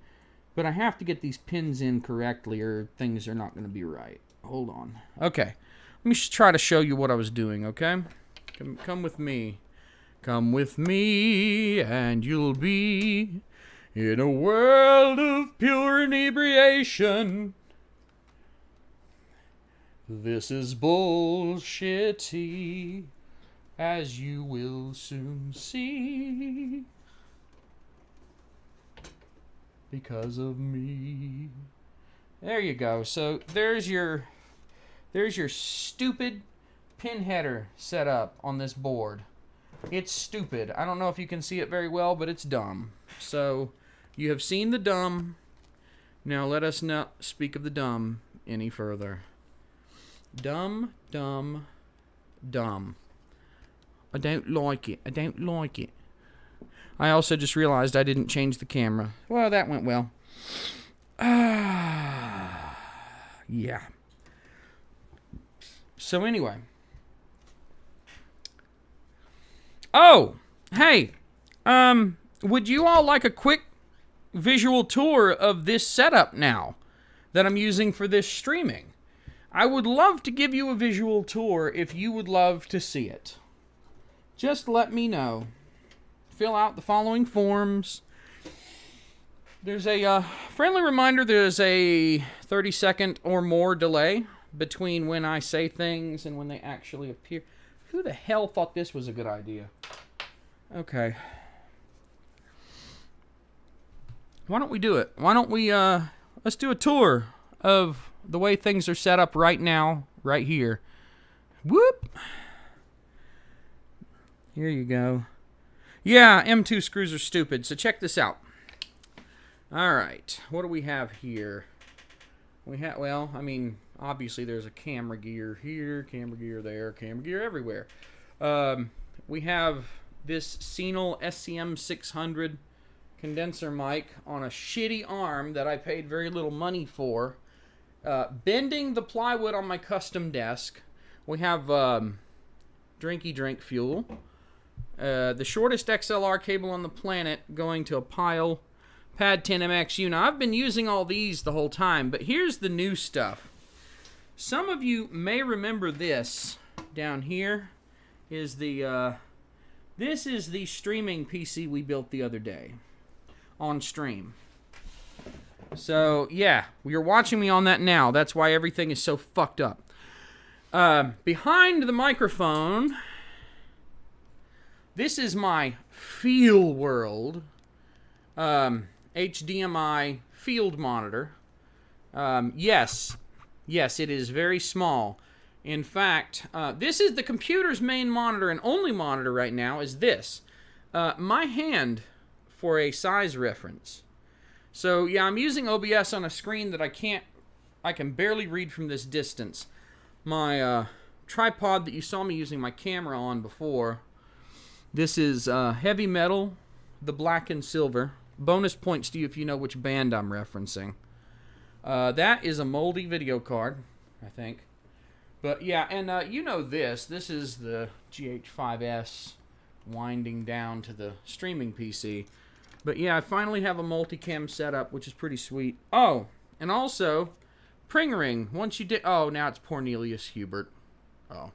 But I have to get these pins in correctly, or things are not going to be right. Hold on. Okay. Let me try to show you what I was doing, okay? Come with me. Come with me, and you'll be in a world of pure inebriation. This is bullshitty, as you will soon see, because of me. There you go. So there's your stupid pin header set up on this board. It's stupid. I don't know if you can see it very well, but it's dumb. So you have seen the dumb. Now let us not speak of the dumb any further. Dumb, dumb, dumb. I don't like it. I don't like it. I also just realized I didn't change the camera. Well, that went well. Yeah. So anyway. Oh, hey. Would you all like a quick visual tour of this setup now that I'm using for this streaming? I would love to give you a visual tour if you would love to see it. Just let me know. Fill out the following forms. There's a friendly reminder, there's a 30-second or more delay between when I say things and when they actually appear. Who the hell thought this was a good idea? Okay. Why don't we do it? Why don't we, let's do a tour of the way things are set up right now, right here. Whoop! Here you go. Yeah, M2 screws are stupid, so check this out. Alright, what do we have here? Well, I mean, obviously there's a camera gear here, camera gear there, camera gear everywhere. we have this Senal SCM600 condenser mic on a shitty arm that I paid very little money for. Bending the plywood on my custom desk. We have drinky drink fuel. The shortest XLR cable on the planet going to a pile. Pad 10MXU. Now, I've been using all these the whole time, but here's the new stuff. Some of you may remember this down here is the, this is the streaming PC we built the other day on stream. So, yeah, you're watching me on that now. That's why everything is so fucked up. Behind the microphone, this is my Feel World HDMI field monitor. Yes, it is very small. In fact, this is the computer's main monitor and only monitor right now is this. My hand for a size reference. So, yeah, I'm using OBS on a screen that I can barely read from this distance. My tripod that you saw me using my camera on before, this is heavy metal, the black and silver. Bonus points to you if you know which band I'm referencing. That is a moldy video card, I think. But yeah, and you know this. This is the GH5S winding down to the streaming PC. But yeah, I finally have a multicam setup, which is pretty sweet. Oh, and also, Pringering. Once you did... Oh, now it's Cornelius Hubert. Oh.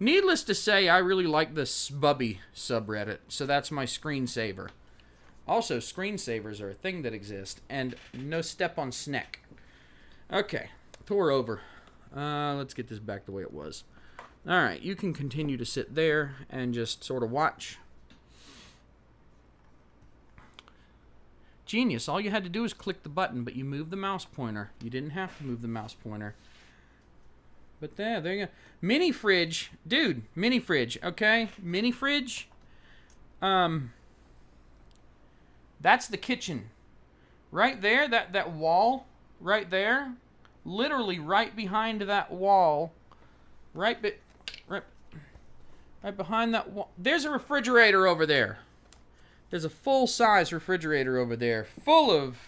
Needless to say, I really like the Sbubby subreddit, so that's my screensaver. Also, screensavers are a thing that exist, and no step on Sneck. Okay, tour over. Let's get this back the way it was. Alright, you can continue to sit there and just sort of watch. Genius, all you had to do was click the button, but you moved the mouse pointer. You didn't have to move the mouse pointer. But there you go. Mini fridge. Dude, mini fridge, okay? Mini fridge. That's the kitchen. Right there, that wall, right there. Literally right behind that wall. Right behind that wall. There's a refrigerator over there. There's a full-size refrigerator over there. Full of,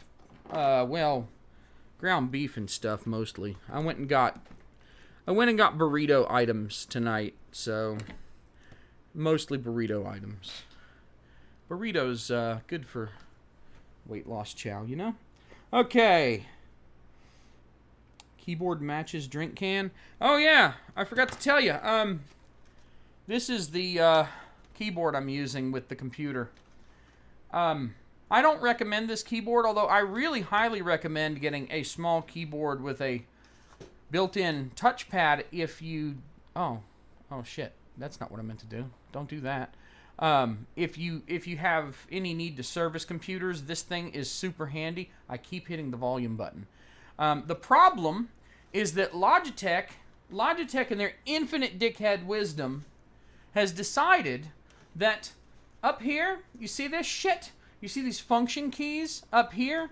well, ground beef and stuff, mostly. I went and got burrito items tonight, so mostly burrito items. Burritos, good for weight loss chow, you know? Okay. Keyboard matches drink can. Oh, yeah, I forgot to tell you. This is the keyboard I'm using with the computer. I don't recommend this keyboard, although I really highly recommend getting a small keyboard with a built-in touchpad if you... Oh, shit. That's not what I meant to do. Don't do that. If you have any need to service computers, this thing is super handy. I keep hitting the volume button. The problem is that Logitech in their infinite dickhead wisdom has decided that up here, you see this shit? You see these function keys up here?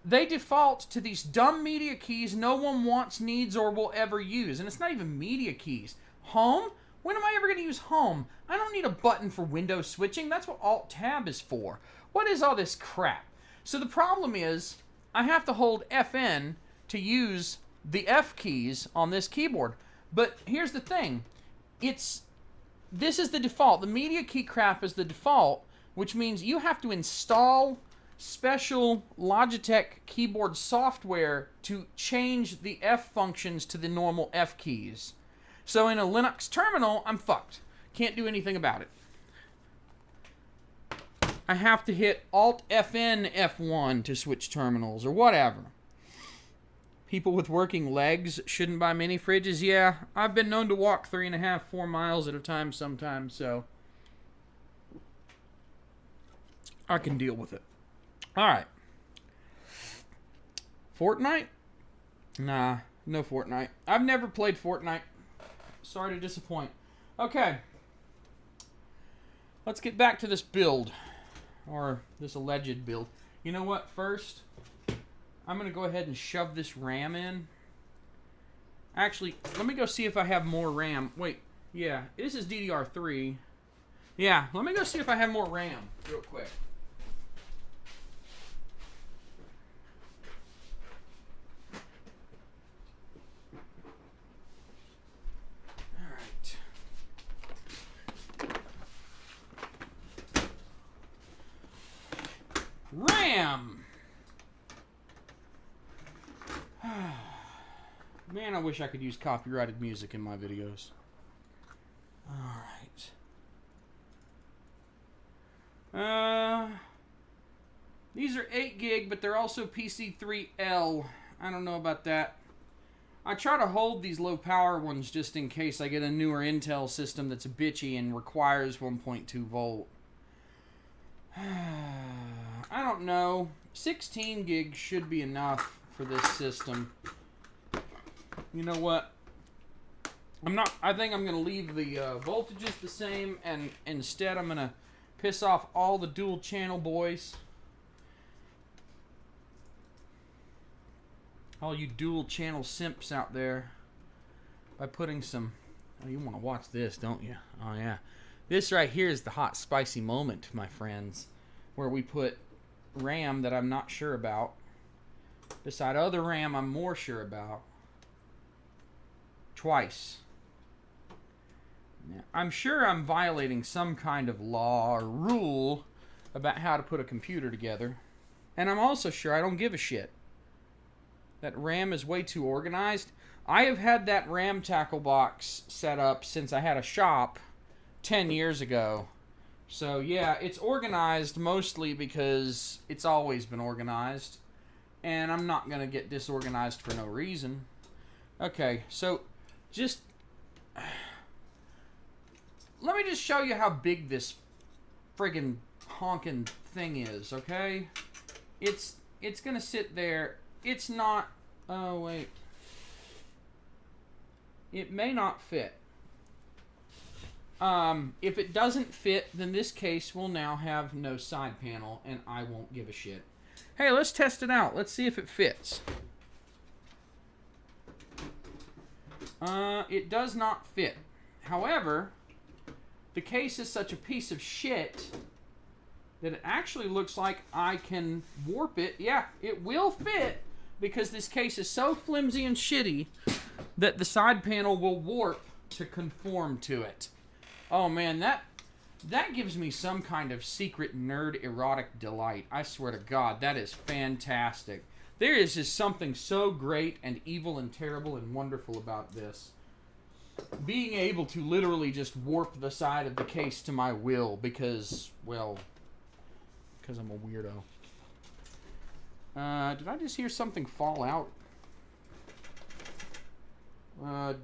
They default to these dumb media keys no one wants, needs, or will ever use. And it's not even media keys. Home? When am I ever going to use home? I don't need a button for window switching. That's what Alt-Tab is for. What is all this crap? So the problem is, I have to hold FN to use the F keys on this keyboard. But here's the thing. This is the default. The media key crap is the default, which means you have to install special Logitech keyboard software to change the F functions to the normal F keys. So in a Linux terminal, I'm fucked. Can't do anything about it. I have to hit Alt-FN F1 to switch terminals or whatever. People with working legs shouldn't buy mini fridges. Yeah, I've been known to walk 3.5, 4 miles at a time sometimes, so I can deal with it. All right. Fortnite? Nah, no Fortnite. I've never played Fortnite. Sorry to disappoint. Okay. Let's get back to this build. Or this alleged build. You know what? First, I'm going to go ahead and shove this RAM in. Actually, let me go see if I have more RAM. Wait, yeah, this is DDR3. Yeah, let me go see if I have more RAM real quick. RAM! Man, I wish I could use copyrighted music in my videos. Alright. These are 8 gig, but they're also PC3L. I don't know about that. I try to hold these low power ones just in case I get a newer Intel system that's bitchy and requires 1.2 volt. I don't know. 16 gigs should be enough for this system. You know what? I think I'm going to leave the voltages the same, and instead I'm going to piss off all the dual channel boys. All you dual channel simps out there, by putting some... Oh, you want to watch this, don't you? Oh, yeah. This right here is the hot, spicy moment, my friends, where we put RAM that I'm not sure about beside other RAM I'm more sure about. Twice. Now, I'm sure I'm violating some kind of law or rule about how to put a computer together. And I'm also sure I don't give a shit. That RAM is way too organized. I have had that RAM tackle box set up since I had a shop 10 years ago. So yeah, it's organized mostly because it's always been organized. And I'm not going to get disorganized for no reason. Okay, so just... Let me just show you how big this friggin' honkin' thing is, okay? It's going to sit there. It's not... Oh, wait. It may not fit. If it doesn't fit, then this case will now have no side panel, and I won't give a shit. Hey, let's test it out. Let's see if it fits. It does not fit. However, the case is such a piece of shit that it actually looks like I can warp it. Yeah, it will fit because this case is so flimsy and shitty that the side panel will warp to conform to it. Oh man, that gives me some kind of secret nerd erotic delight. I swear to God, that is fantastic. There is just something so great and evil and terrible and wonderful about this. Being able to literally just warp the side of the case to my will because, well, because I'm a weirdo. Did I just hear something fall out?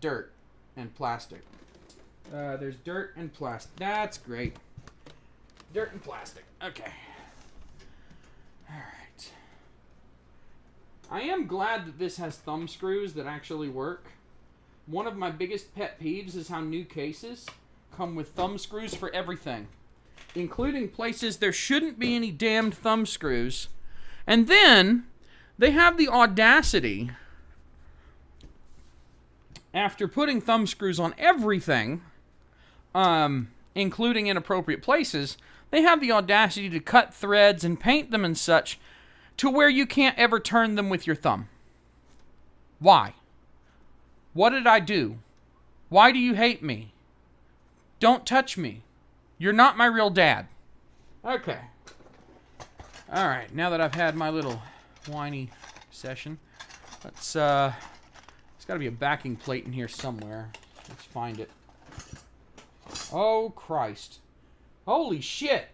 Dirt and plastic. There's dirt and plastic. That's great. Dirt and plastic. Okay. Alright. I am glad that this has thumb screws that actually work. One of my biggest pet peeves is how new cases come with thumb screws for everything, including places there shouldn't be any damned thumb screws. And then they have the audacity, after putting thumb screws on everything, including inappropriate places, they have the audacity to cut threads and paint them and such to where you can't ever turn them with your thumb. Why? What did I do? Why do you hate me? Don't touch me. You're not my real dad. Okay. Alright, now that I've had my little whiny session, let's, there's got to be a backing plate in here somewhere. Let's find it. Oh, Christ. Holy shit.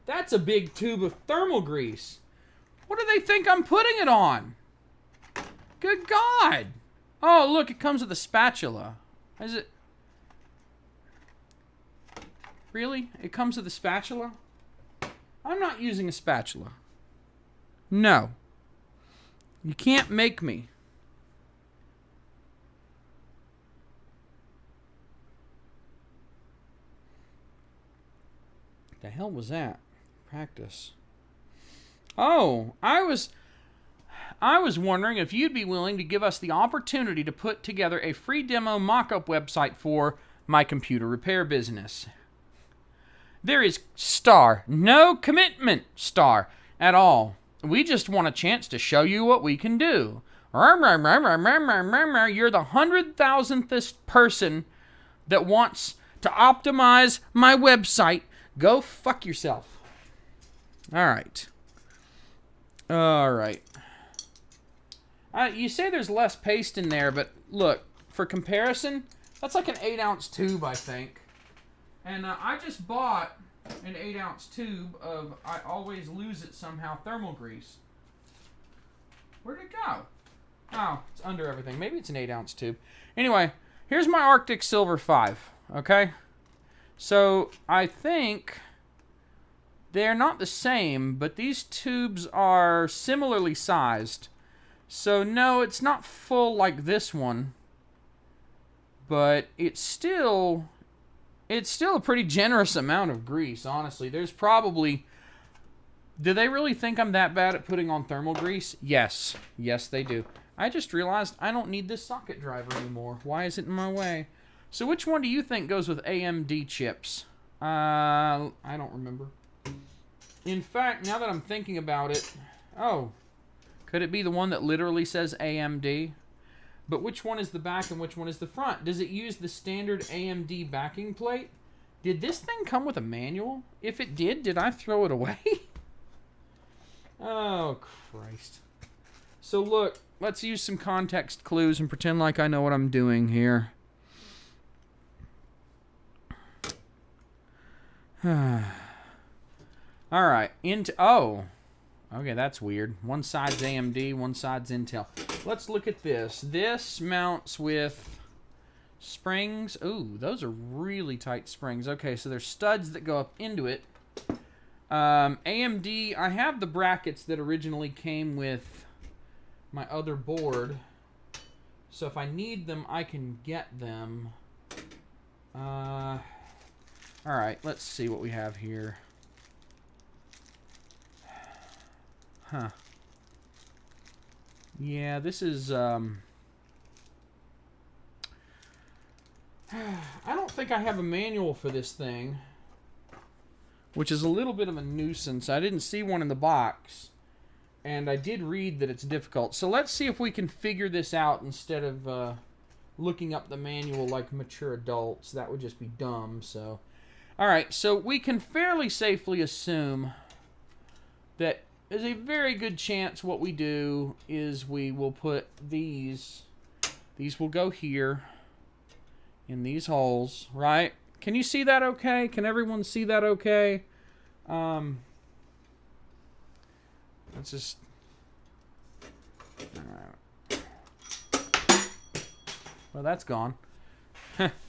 That's a big tube of thermal grease. What do they think I'm putting it on? Good God. Oh, look, it comes with a spatula. Is it? Really? It comes with a spatula? I'm not using a spatula. No. You can't make me. The hell was that? Practice. Oh, I was wondering if you'd be willing to give us the opportunity to put together a free demo mock-up website for my computer repair business. There is no commitment at all. We just want a chance to show you what we can do. You're the 100,000th person that wants to optimize my website. Go fuck yourself. Alright. You say there's less paste in there, but look, for comparison, that's like an 8-ounce tube, I think. And I just bought an 8-ounce tube of, I always lose it somehow, thermal grease. Where'd it go? Oh, it's under everything. Maybe it's an 8-ounce tube. Anyway, here's my Arctic Silver 5, okay? So, I think they're not the same, but these tubes are similarly sized. So, no, it's not full like this one, but it's still a pretty generous amount of grease, honestly. There's probably... Do they really think I'm that bad at putting on thermal grease? Yes. Yes, they do. I just realized I don't need this socket driver anymore. Why is it in my way? So which one do you think goes with AMD chips? I don't remember. In fact, now that I'm thinking about it... Oh. Could it be the one that literally says AMD? But which one is the back and which one is the front? Does it use the standard AMD backing plate? Did this thing come with a manual? If it did I throw it away? Oh, Christ. So look, let's use some context clues and pretend like I know what I'm doing here. Alright, oh. Okay, that's weird. One side's AMD, one side's Intel. Let's look at this. This mounts with springs. Ooh, those are really tight springs. Okay, so there's studs that go up into it. AMD, I have the brackets that originally came with my other board. So if I need them, I can get them. Alright, let's see what we have here. Huh. Yeah, this is, I don't think I have a manual for this thing, which is a little bit of a nuisance. I didn't see one in the box, and I did read that it's difficult. So let's see if we can figure this out instead of looking up the manual like mature adults. That would just be dumb, so. Alright, so we can fairly safely assume that there's a very good chance what we do is we will put these will go here in these holes, right? Can you see that okay? Can everyone see that okay? Let's just... Alright. Well, that's gone.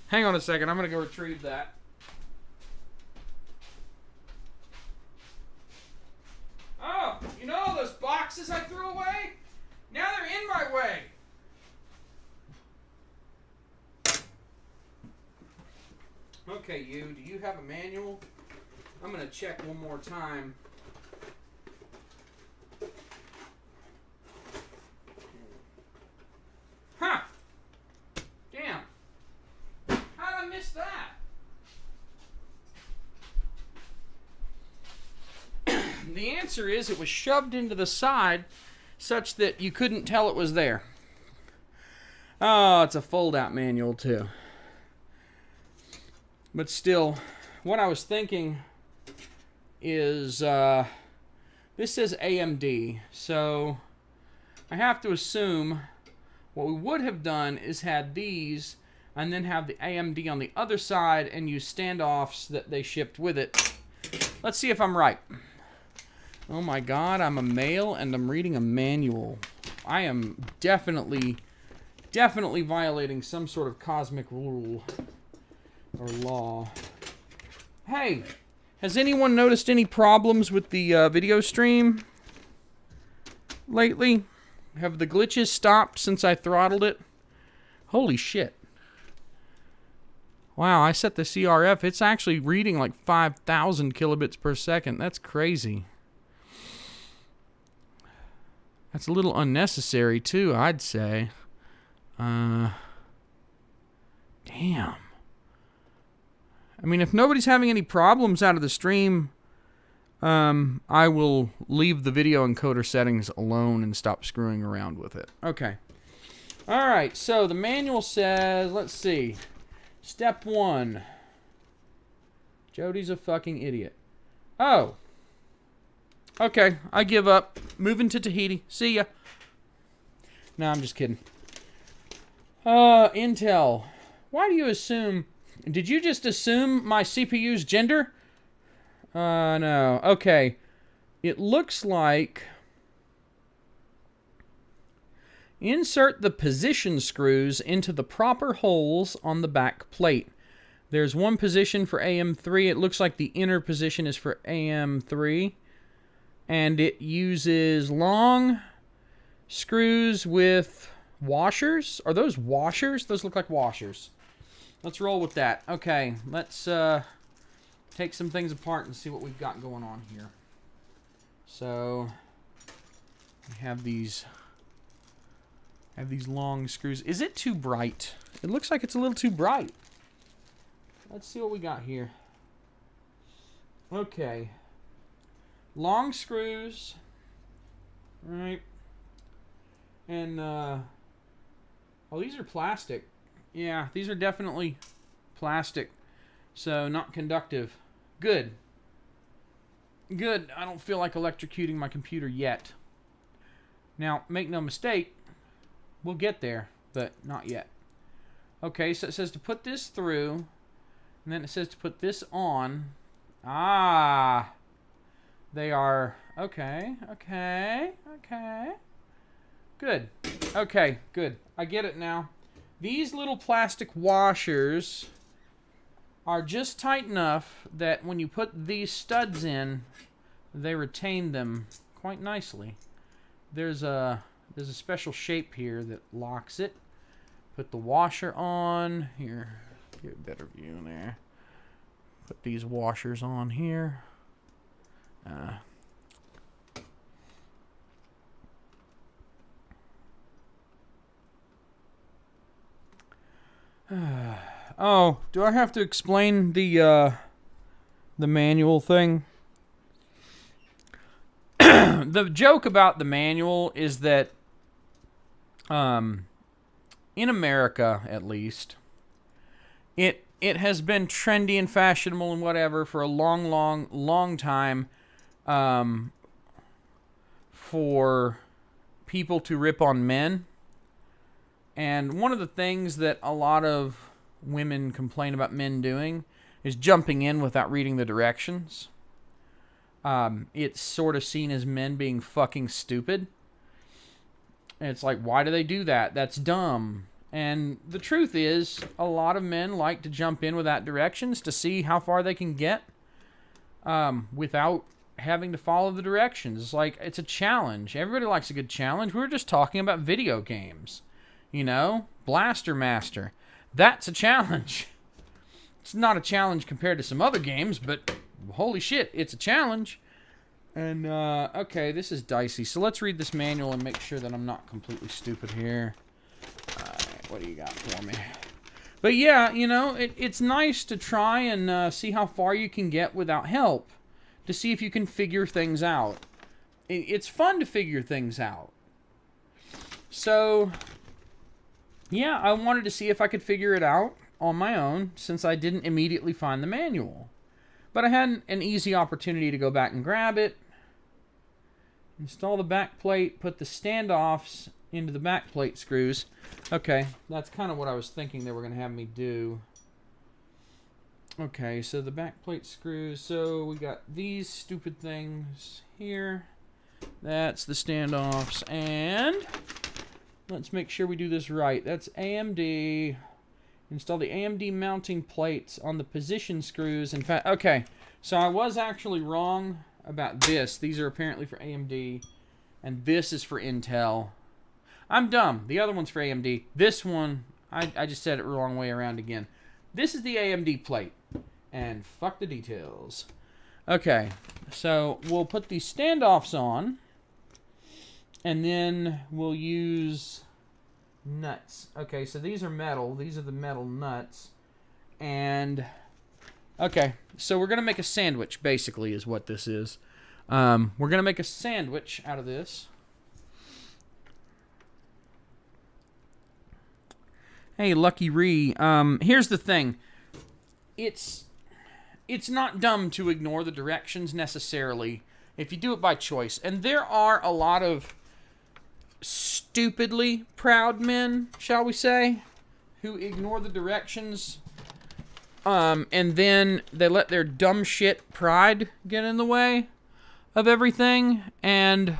Hang on a second. I'm going to go retrieve that. Oh, you know all those boxes I threw away? Now they're in my way. Okay, do you have a manual? I'm going to check one more time. Huh. Damn. How'd I miss that? The answer is it was shoved into the side such that you couldn't tell it was there. Oh, it's a fold-out manual too. But still, what I was thinking is this says AMD, so I have to assume what we would have done is had these and then have the AMD on the other side and use standoffs that they shipped with it. Let's see if I'm right. Oh my God, I'm a male and I'm reading a manual. I am definitely violating some sort of cosmic rule or law. Hey, has anyone noticed any problems with the video stream lately? Have the glitches stopped since I throttled it? Holy shit. Wow, I set the CRF. It's actually reading like 5,000 kilobits per second. That's crazy. That's a little unnecessary, too, I'd say. Damn. I mean, if nobody's having any problems out of the stream, I will leave the video encoder settings alone and stop screwing around with it. Okay. All right, so the manual says, let's see. Step 1. Jody's a fucking idiot. Oh. Okay, I give up. Moving to Tahiti. See ya. No, I'm just kidding. Intel. Why do you assume... Did you just assume my CPU's gender? No. Okay. It looks like... Insert the position screws into the proper holes on the back plate. There's one position for AM3. It looks like the inner position is for AM3. And it uses long screws with washers. Are those washers? Those look like washers. Let's roll with that. Okay, let's take some things apart and see what we've got going on here. So, we have these long screws. Is it too bright? It looks like it's a little too bright. Let's see what we got here. Okay. Long screws. Right. And, oh, these are plastic. Yeah, these are definitely plastic. So, not conductive. Good. Good. I don't feel like electrocuting my computer yet. Now, make no mistake, we'll get there, but not yet. Okay, so it says to put this through, and then it says to put this on. Ah! They are... Okay, okay, okay. Good. Okay, good. I get it now. These little plastic washers are just tight enough that when you put these studs in, they retain them quite nicely. There's a special shape here that locks it. Put the washer on. Here, get a better view in there. Put these washers on here. Oh, do I have to explain the manual thing? The joke about the manual is that, in America at least, it has been trendy and fashionable and whatever for a long time, for people to rip on men. And one of the things that a lot of women complain about men doing is jumping in without reading the directions. It's sort of seen as men being fucking stupid. And it's like, why do they do that? That's dumb. And the truth is, a lot of men like to jump in without directions to see how far they can get without having to follow the directions. It's like, it's a challenge. Everybody likes a good challenge. We were just talking about video games. You know? Blaster Master. That's a challenge. It's not a challenge compared to some other games, but holy shit, it's a challenge. And, okay, this is dicey. So let's read this manual and make sure that I'm not completely stupid here. Alright, what do you got for me? But yeah, you know, it's nice to try and see how far you can get without help. To see if you can figure things out. It's fun to figure things out. So, yeah, I wanted to see if I could figure it out on my own, since I didn't immediately find the manual. But I had an easy opportunity to go back and grab it, install the back plate, put the standoffs into the back plate screws. Okay, that's kind of what I was thinking they were going to have me do. Okay, so the back plate screws, so we got these stupid things here. That's the standoffs, and let's make sure we do this right. That's AMD. Install the AMD mounting plates on the position screws. In fact, okay, so I was actually wrong about this. These are apparently for AMD, and this is for Intel. I'm dumb. The other one's for AMD. This one, I just said it the wrong way around again. This is the AMD plate, and fuck the details. Okay, so we'll put these standoffs on, and then we'll use nuts. Okay, so these are metal. These are the metal nuts. And Okay, so we're going to make a sandwich, basically, is what this is. We're going to make a sandwich out of this. Hey, Lucky Ree. Here's the thing. It's not dumb to ignore the directions necessarily if you do it by choice. And there are a lot of stupidly proud men, shall we say, who ignore the directions. And then they let their dumb shit pride get in the way of everything, and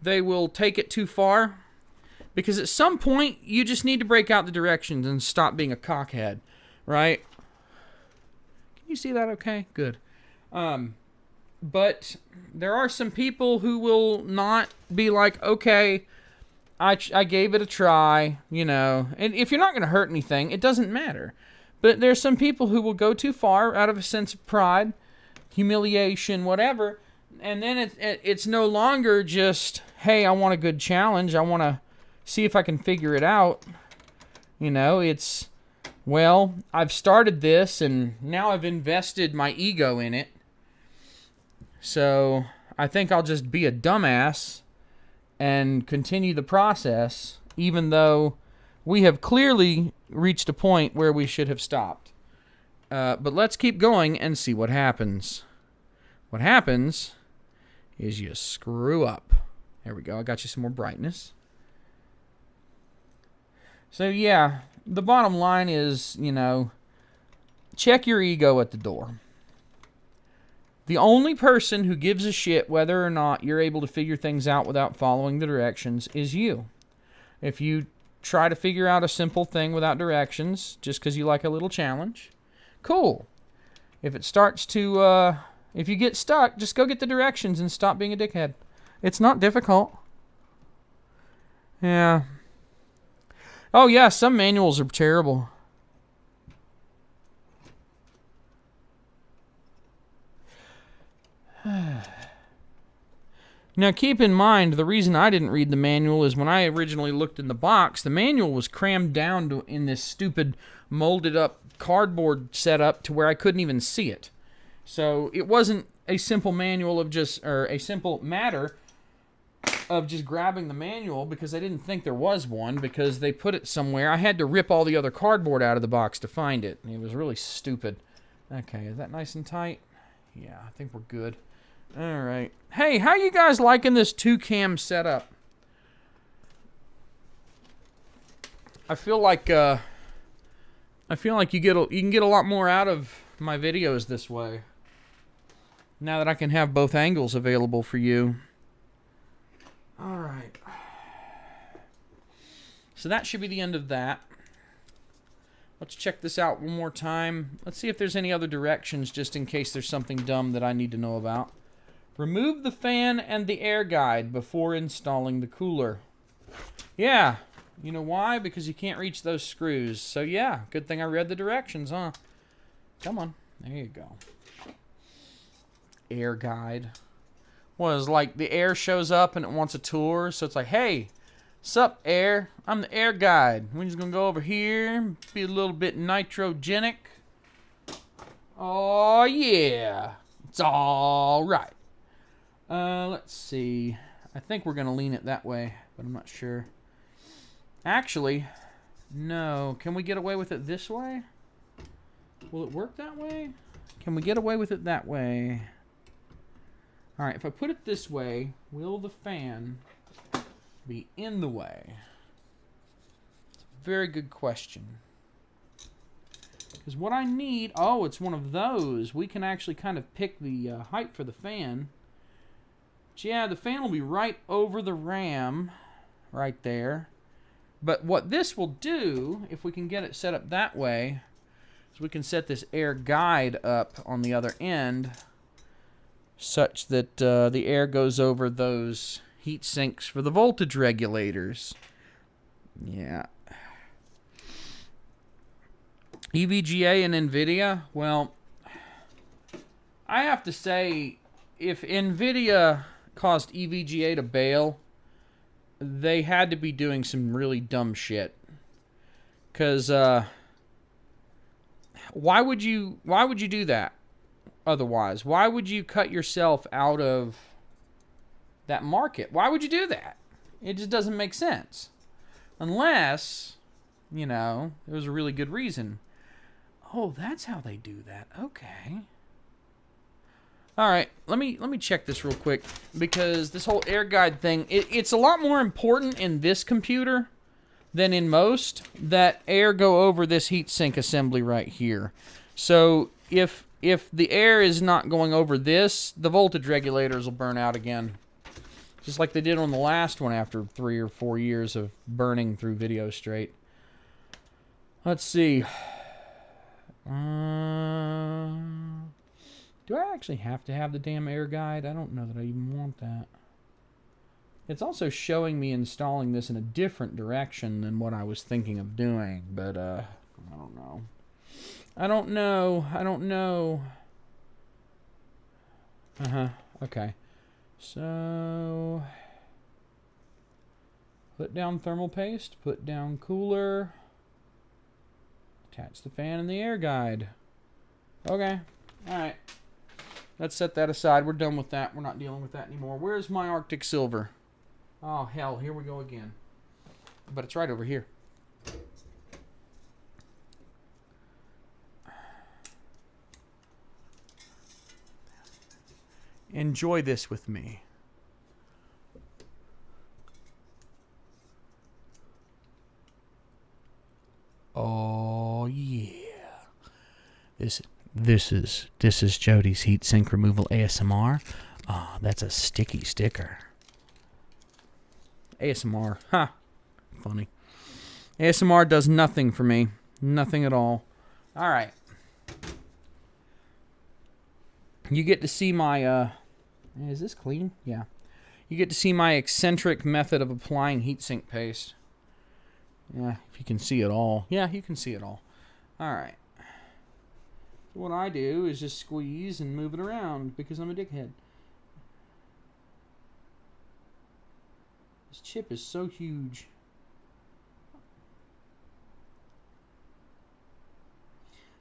they will take it too far. Because at some point, you just need to break out the directions and stop being a cockhead, right? Can you see that okay? Good. But there are some people who will not be like, okay, I gave it a try, you know. And if you're not going to hurt anything, it doesn't matter. But there's some people who will go too far out of a sense of pride, humiliation, whatever, and then it's no longer just, hey, I want a good challenge, I want to see if I can figure it out. You know, it's, well, I've started this, and now I've invested my ego in it, so I think I'll just be a dumbass and continue the process, even though we have clearly reached a point where we should have stopped. But let's keep going and see what happens. What happens is you screw up. There we go. I got you some more brightness. So yeah, the bottom line is, you know, check your ego at the door. The only person who gives a shit whether or not you're able to figure things out without following the directions is you. If you try to figure out a simple thing without directions, just because you like a little challenge, cool. If it starts to, if you get stuck, just go get the directions and stop being a dickhead. It's not difficult. Yeah. Oh yeah, some manuals are terrible. Now, keep in mind, the reason I didn't read the manual is when I originally looked in the box, the manual was crammed down in this stupid molded-up cardboard setup to where I couldn't even see it. So it wasn't a simple manual of just, or a simple matter of just grabbing the manual, because I didn't think there was one, because they put it somewhere. I had to rip all the other cardboard out of the box to find it. It was really stupid. Okay, is that nice and tight? Yeah, I think we're good. All right. Hey, how you guys liking this 2-cam setup? I feel like you can get a lot more out of my videos this way. Now that I can have both angles available for you. All right. So that should be the end of that. Let's check this out one more time. Let's see if there's any other directions, just in case there's something dumb that I need to know about. Remove the fan and the air guide before installing the cooler. Yeah. You know why? Because you can't reach those screws. So yeah, good thing I read the directions, huh? Come on. There you go. Air guide. Was like the air shows up and it wants a tour. So it's like, hey, sup air? I'm the air guide. We're just going to go over here. Be a little bit nitrogenic. Oh yeah. It's all right. Let's see. I think we're going to lean it that way, but I'm not sure. Actually, no. Can we get away with it this way? Will it work that way? Can we get away with it that way? Alright, if I put it this way, will the fan be in the way? It's a very good question. Because what I need... Oh, it's one of those. We can actually kind of pick the height for the fan. But yeah, the fan will be right over the RAM. Right there. But what this will do, if we can get it set up that way, is we can set this air guide up on the other end, such that the air goes over those heat sinks for the voltage regulators. Yeah. EVGA and NVIDIA, well, I have to say, if NVIDIA caused EVGA to bail, they had to be doing some really dumb shit. Because, Why would you do that otherwise? Why would you cut yourself out of that market? Why would you do that? It just doesn't make sense. Unless, you know, there was a really good reason. Oh, that's how they do that. Okay. All right, let me check this real quick, because this whole air guide thing, it's a lot more important in this computer than in most that air go over this heatsink assembly right here. So if the air is not going over this, the voltage regulators will burn out again. Just like they did on the last one after 3 or 4 years of burning through video straight. Let's see. Do I actually have to have the damn air guide? I don't know that I even want that. It's also showing me installing this in a different direction than what I was thinking of doing, but I don't know. I don't know. Okay. So, put down thermal paste, put down cooler, attach the fan and the air guide. Okay. Alright. Let's set that aside. We're done with that. We're not dealing with that anymore. Where's my Arctic Silver? Oh, hell. Here we go again. But it's right over here. Enjoy this with me. Oh, yeah. This is Jody's heatsink removal ASMR. Ah, that's a sticky sticker. ASMR. Ha. Funny. ASMR does nothing for me. Nothing at all. All right. You get to see my, is this clean? Yeah. You get to see my eccentric method of applying heatsink paste. Yeah, if you can see it all. Yeah, you can see it all. All right. What I do is just squeeze and move it around because I'm a dickhead. This chip is so huge.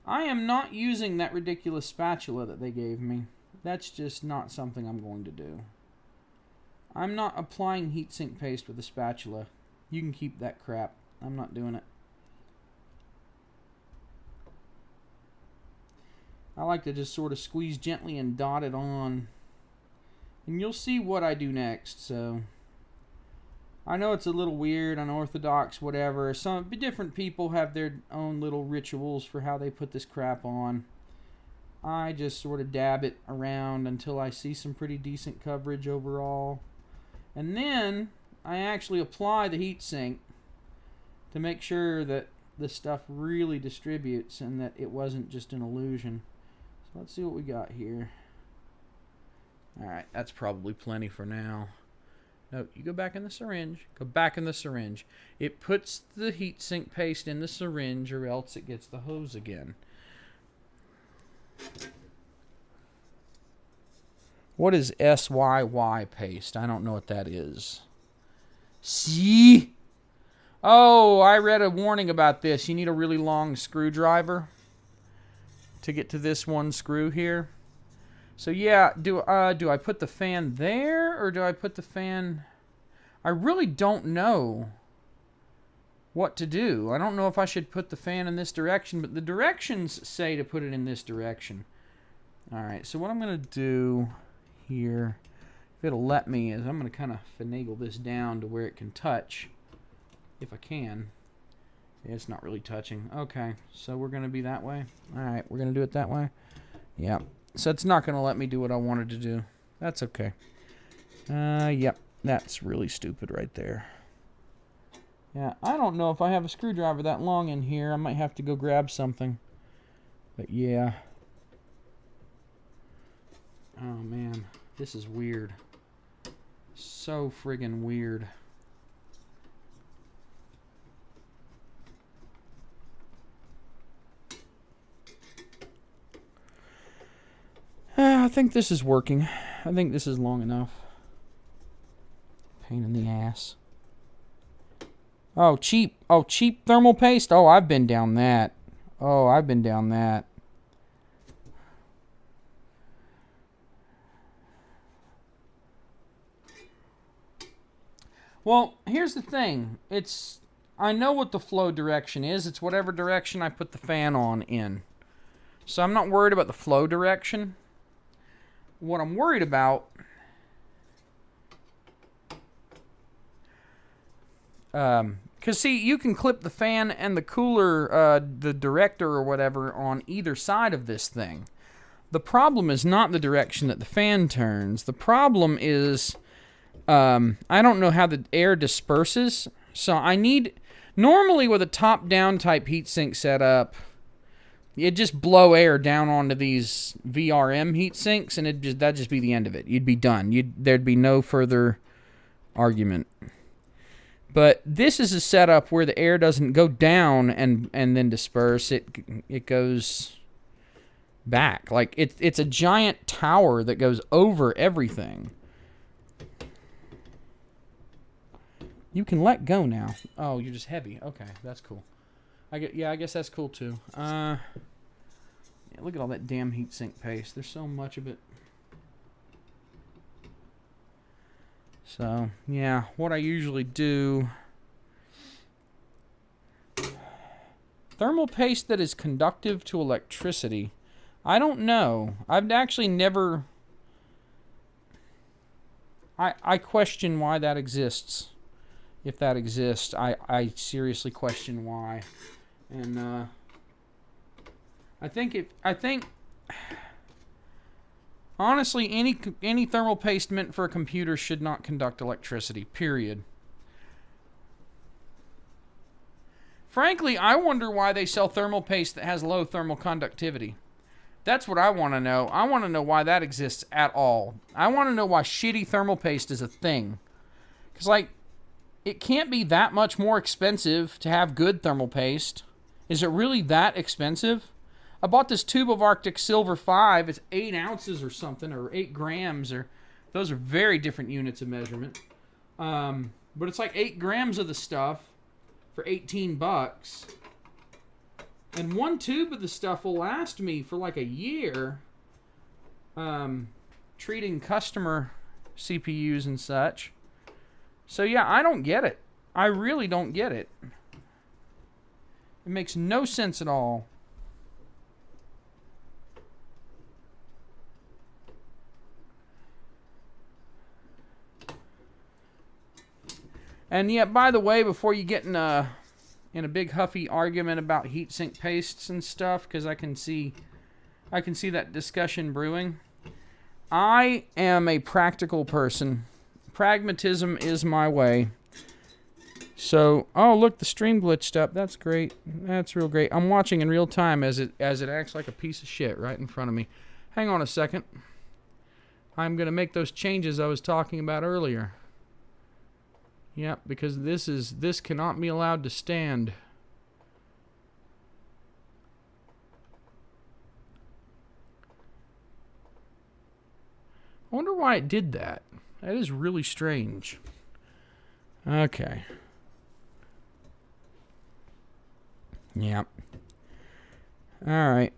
I am not using that ridiculous spatula that they gave me. That's just not something I'm going to do. I'm not applying heatsink paste with a spatula. You can keep that crap. I'm not doing it. I like to just sort of squeeze gently and dot it on. And you'll see what I do next. So I know it's a little weird, unorthodox, whatever. Some different people have their own little rituals for how they put this crap on. I just sort of dab it around until I see some pretty decent coverage overall. And then I actually apply the heatsink to make sure that the stuff really distributes and that it wasn't just an illusion. So let's see what we got here. Alright, that's probably plenty for now. No, you go back in the syringe. Go back in the syringe. It puts the heatsink paste in the syringe or else it gets the hose again. What is SYY paste? I don't know what that is. See? Oh, I read a warning about this. You need a really long screwdriver to get to this one screw here. So yeah, do I put the fan there or do I put the fan... I really don't know what to do. I don't know if I should put the fan in this direction, but the directions say to put it in this direction. Alright, so what I'm going to do here, if it'll let me, is I'm going to kind of finagle this down to where it can touch, if I can. Yeah, it's not really touching. Okay, so we're going to be that way. Alright, we're going to do it that way. Yeah, so it's not going to let me do what I wanted to do. That's okay. Yep, that's really stupid right there. Yeah, I don't know if I have a screwdriver that long in here. I might have to go grab something. But yeah. Oh man, this is weird. So friggin' weird. I think this is working. I think this is long enough. Pain in the ass. Oh, cheap. Oh, cheap thermal paste. Oh, I've been down that. Oh, I've been down that. Well, here's the thing. I know what the flow direction is. It's whatever direction I put the fan on in. So I'm not worried about the flow direction. What I'm worried about because see, you can clip the fan and the cooler, the director or whatever, on either side of this thing. The problem is not the direction that the fan turns. The problem is I don't know how the air disperses. So I need, normally with a top-down type heatsink setup, it'd just blow air down onto these VRM heatsinks, and that'd just be the end of it. You'd be done. There'd be no further argument. But this is a setup where the air doesn't go down and then disperse. It goes back. Like it's a giant tower that goes over everything. You can let go now. Oh, you're just heavy. Okay, that's cool. I guess that's cool too. Yeah, look at all that damn heatsink paste. There's so much of it. So, yeah, what I usually do... Thermal paste that is conductive to electricity. I don't know. I've actually never... I question why that exists. If that exists, I seriously question why. And, I think... Honestly, any thermal paste meant for a computer should not conduct electricity, period. Frankly, I wonder why they sell thermal paste that has low thermal conductivity. That's what I want to know. I want to know why that exists at all. I want to know why shitty thermal paste is a thing. Because, like, it can't be that much more expensive to have good thermal paste. Is it really that expensive? I bought this tube of Arctic Silver 5. It's 8 ounces or something, or 8 grams. Those are very different units of measurement. But it's like 8 grams of the stuff for $18. And one tube of the stuff will last me for like a year. Treating customer CPUs and such. So yeah, I don't get it. I really don't get it. It makes no sense at all. And yeah, by the way, before you get in a big huffy argument about heatsink pastes and stuff, because I can see that discussion brewing. I am a practical person. Pragmatism is my way. So, oh look, the stream glitched up. That's great. That's real great. I'm watching in real time as it acts like a piece of shit right in front of me. Hang on a second. I'm gonna make those changes I was talking about earlier. Yep, because this cannot be allowed to stand. I wonder why it did that. That is really strange. Okay. Yep. Alright.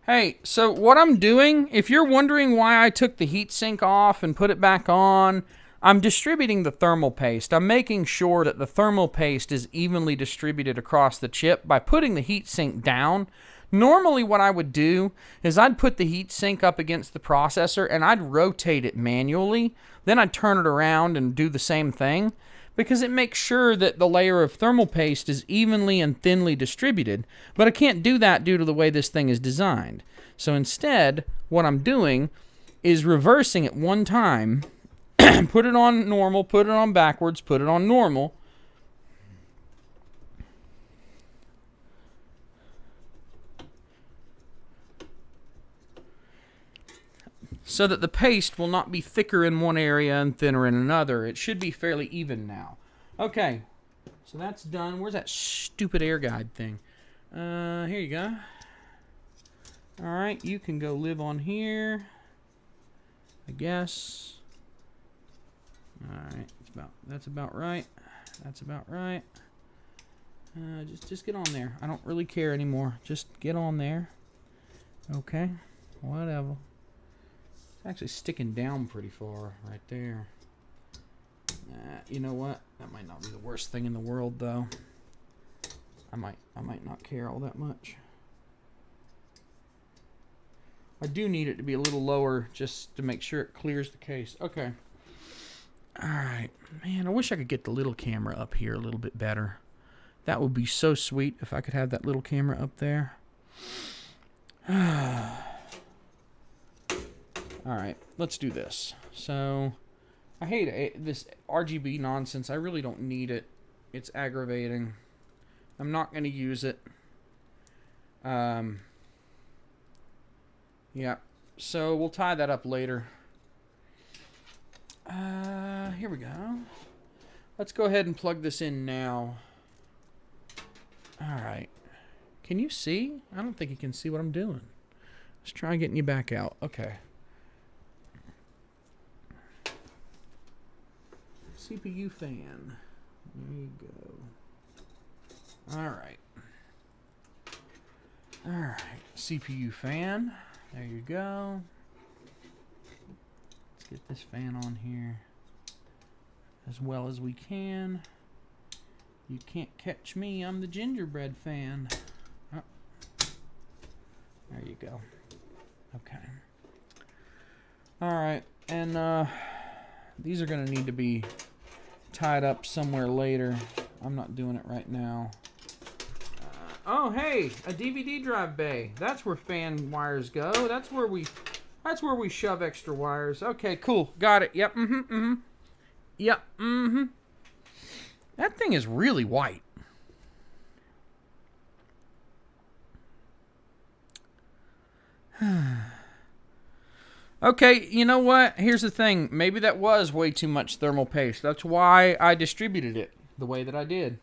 Hey, so what I'm doing, if you're wondering why I took the heatsink off and put it back on, I'm distributing the thermal paste. I'm making sure that the thermal paste is evenly distributed across the chip by putting the heatsink down. Normally what I would do is I'd put the heatsink up against the processor and I'd rotate it manually. Then I'd turn it around and do the same thing because it makes sure that the layer of thermal paste is evenly and thinly distributed. But I can't do that due to the way this thing is designed. So instead, what I'm doing is reversing it one time. Put it on normal, put it on backwards, put it on normal. So that the paste will not be thicker in one area and thinner in another. It should be fairly even now. Okay, so that's done. Where's that stupid air guide thing? Here you go. Alright, you can go live on here, I guess. Alright, that's about right. That's about right. Just get on there. I don't really care anymore. Just get on there. Okay, whatever. It's actually sticking down pretty far right there. You know what? That might not be the worst thing in the world, though. I might not care all that much. I do need it to be a little lower just to make sure it clears the case. Okay. Alright. Man, I wish I could get the little camera up here a little bit better. That would be so sweet if I could have that little camera up there. Alright, let's do this. So, I hate this RGB nonsense. I really don't need it. It's aggravating. I'm not going to use it. Yeah, so we'll tie that up later. Here we go. Let's go ahead and plug this in now. Alright. Can you see? I don't think you can see what I'm doing. Let's try getting you back out. Okay. CPU fan. There you go. Alright. Alright. CPU fan. There you go. Let's get this fan on here as well as we can. You can't catch me. I'm the gingerbread fan. Oh. There you go. Okay. Alright. And these are going to need to be tied up somewhere later. I'm not doing it right now. Oh, hey, a DVD drive bay. That's where fan wires go. That's where we shove extra wires. Okay, cool. Got it. Yep. Yep. That thing is really white. Okay, you know what? Here's the thing. Maybe that was way too much thermal paste. That's why I distributed it the way that I did.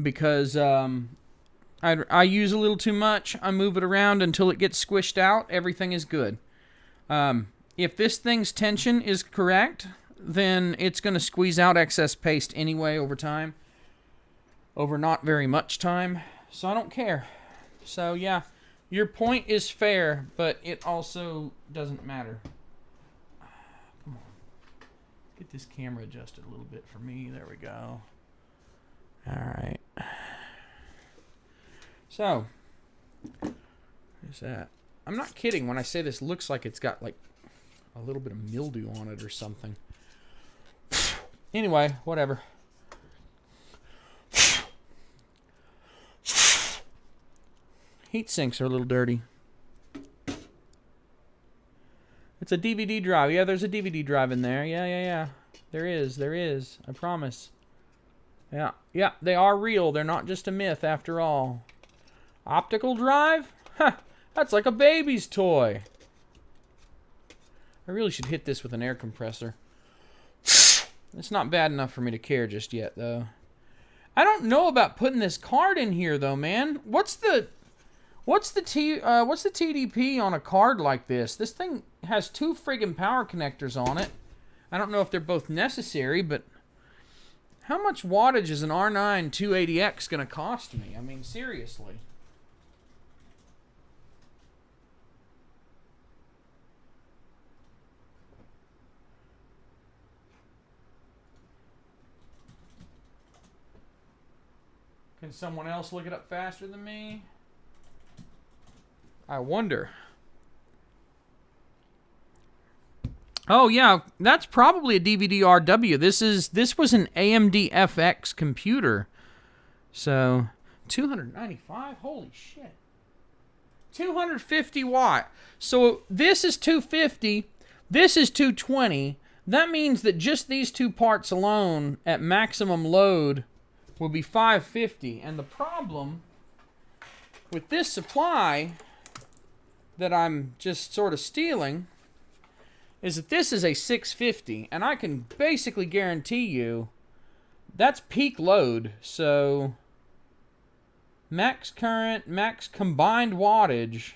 Because I use a little too much. I move it around until it gets squished out. Everything is good. If this thing's tension is correct, then it's going to squeeze out excess paste anyway over time. Over not very much time. So I don't care. So yeah, your point is fair, but it also doesn't matter. Come on. Get this camera adjusted a little bit for me. There we go. Alright. So, there's that. I'm not kidding when I say this looks like it's got like a little bit of mildew on it or something. Anyway, whatever. Heat sinks are a little dirty. It's a DVD drive. Yeah, there's a DVD drive in there. Yeah. There is. I promise. Yeah, they are real. They're not just a myth after all. Optical drive? Huh, that's like a baby's toy. I really should hit this with an air compressor. It's not bad enough for me to care just yet, though. I don't know about putting this card in here, though, man. What's the TDP on a card like this? This thing has 2 friggin' power connectors on it. I don't know if they're both necessary, but how much wattage is an R9 280X going to cost me? I mean, seriously. Can someone else look it up faster than me? I wonder. Oh yeah, that's probably a DVD-RW. This was an AMD FX computer. So, 295? Holy shit. 250 watt. So, this is 250. This is 220. That means that just these 2 parts alone at maximum load will be 550. And the problem with this supply that I'm just sort of stealing is that this is a 650, and I can basically guarantee you that's peak load. So max current, max combined wattage.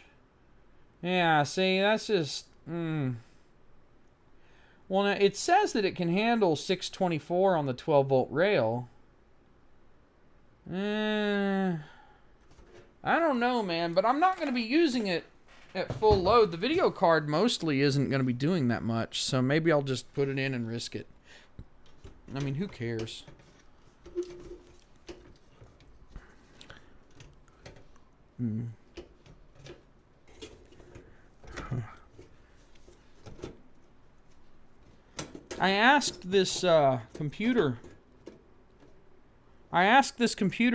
Yeah, see, that's just well, now it says that it can handle 624 on the 12 volt rail. I don't know, man, but I'm not going to be using it at full load. The video card mostly isn't going to be doing that much, so maybe I'll just put it in and risk it. I mean, who cares? I asked this computer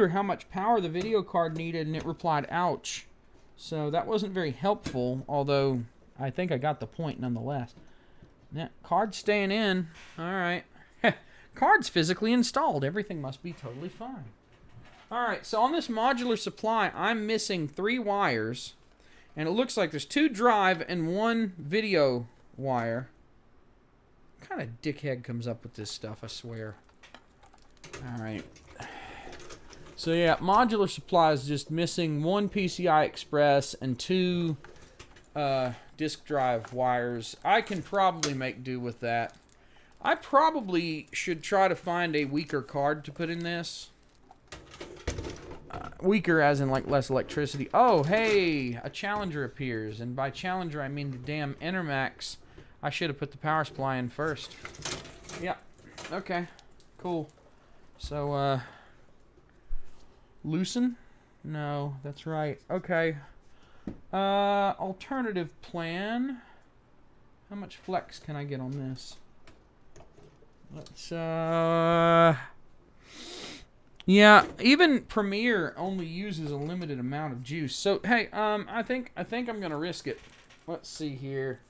how much power the video card needed, and it replied, ouch. So that wasn't very helpful, although I think I got the point nonetheless. Yeah, card's staying in. Alright. Card's physically installed. Everything must be totally fine. Alright, so on this modular supply, I'm missing 3 wires. And it looks like there's 2 drive and 1 video wire. What kind of dickhead comes up with this stuff, I swear. Alright. So yeah, modular supply is just missing 1 PCI Express and 2 disk drive wires. I can probably make do with that. I probably should try to find a weaker card to put in this. Weaker as in like less electricity. Oh, hey, a Challenger appears. And by Challenger, I mean the damn Enermax. I should have put the power supply in first. Yeah, okay, cool. So, loosen? No, that's right. Okay. Alternative plan. How much flex can I get on this? Let's, yeah, even Premiere only uses a limited amount of juice. So, hey, I think I'm gonna risk it. Let's see here.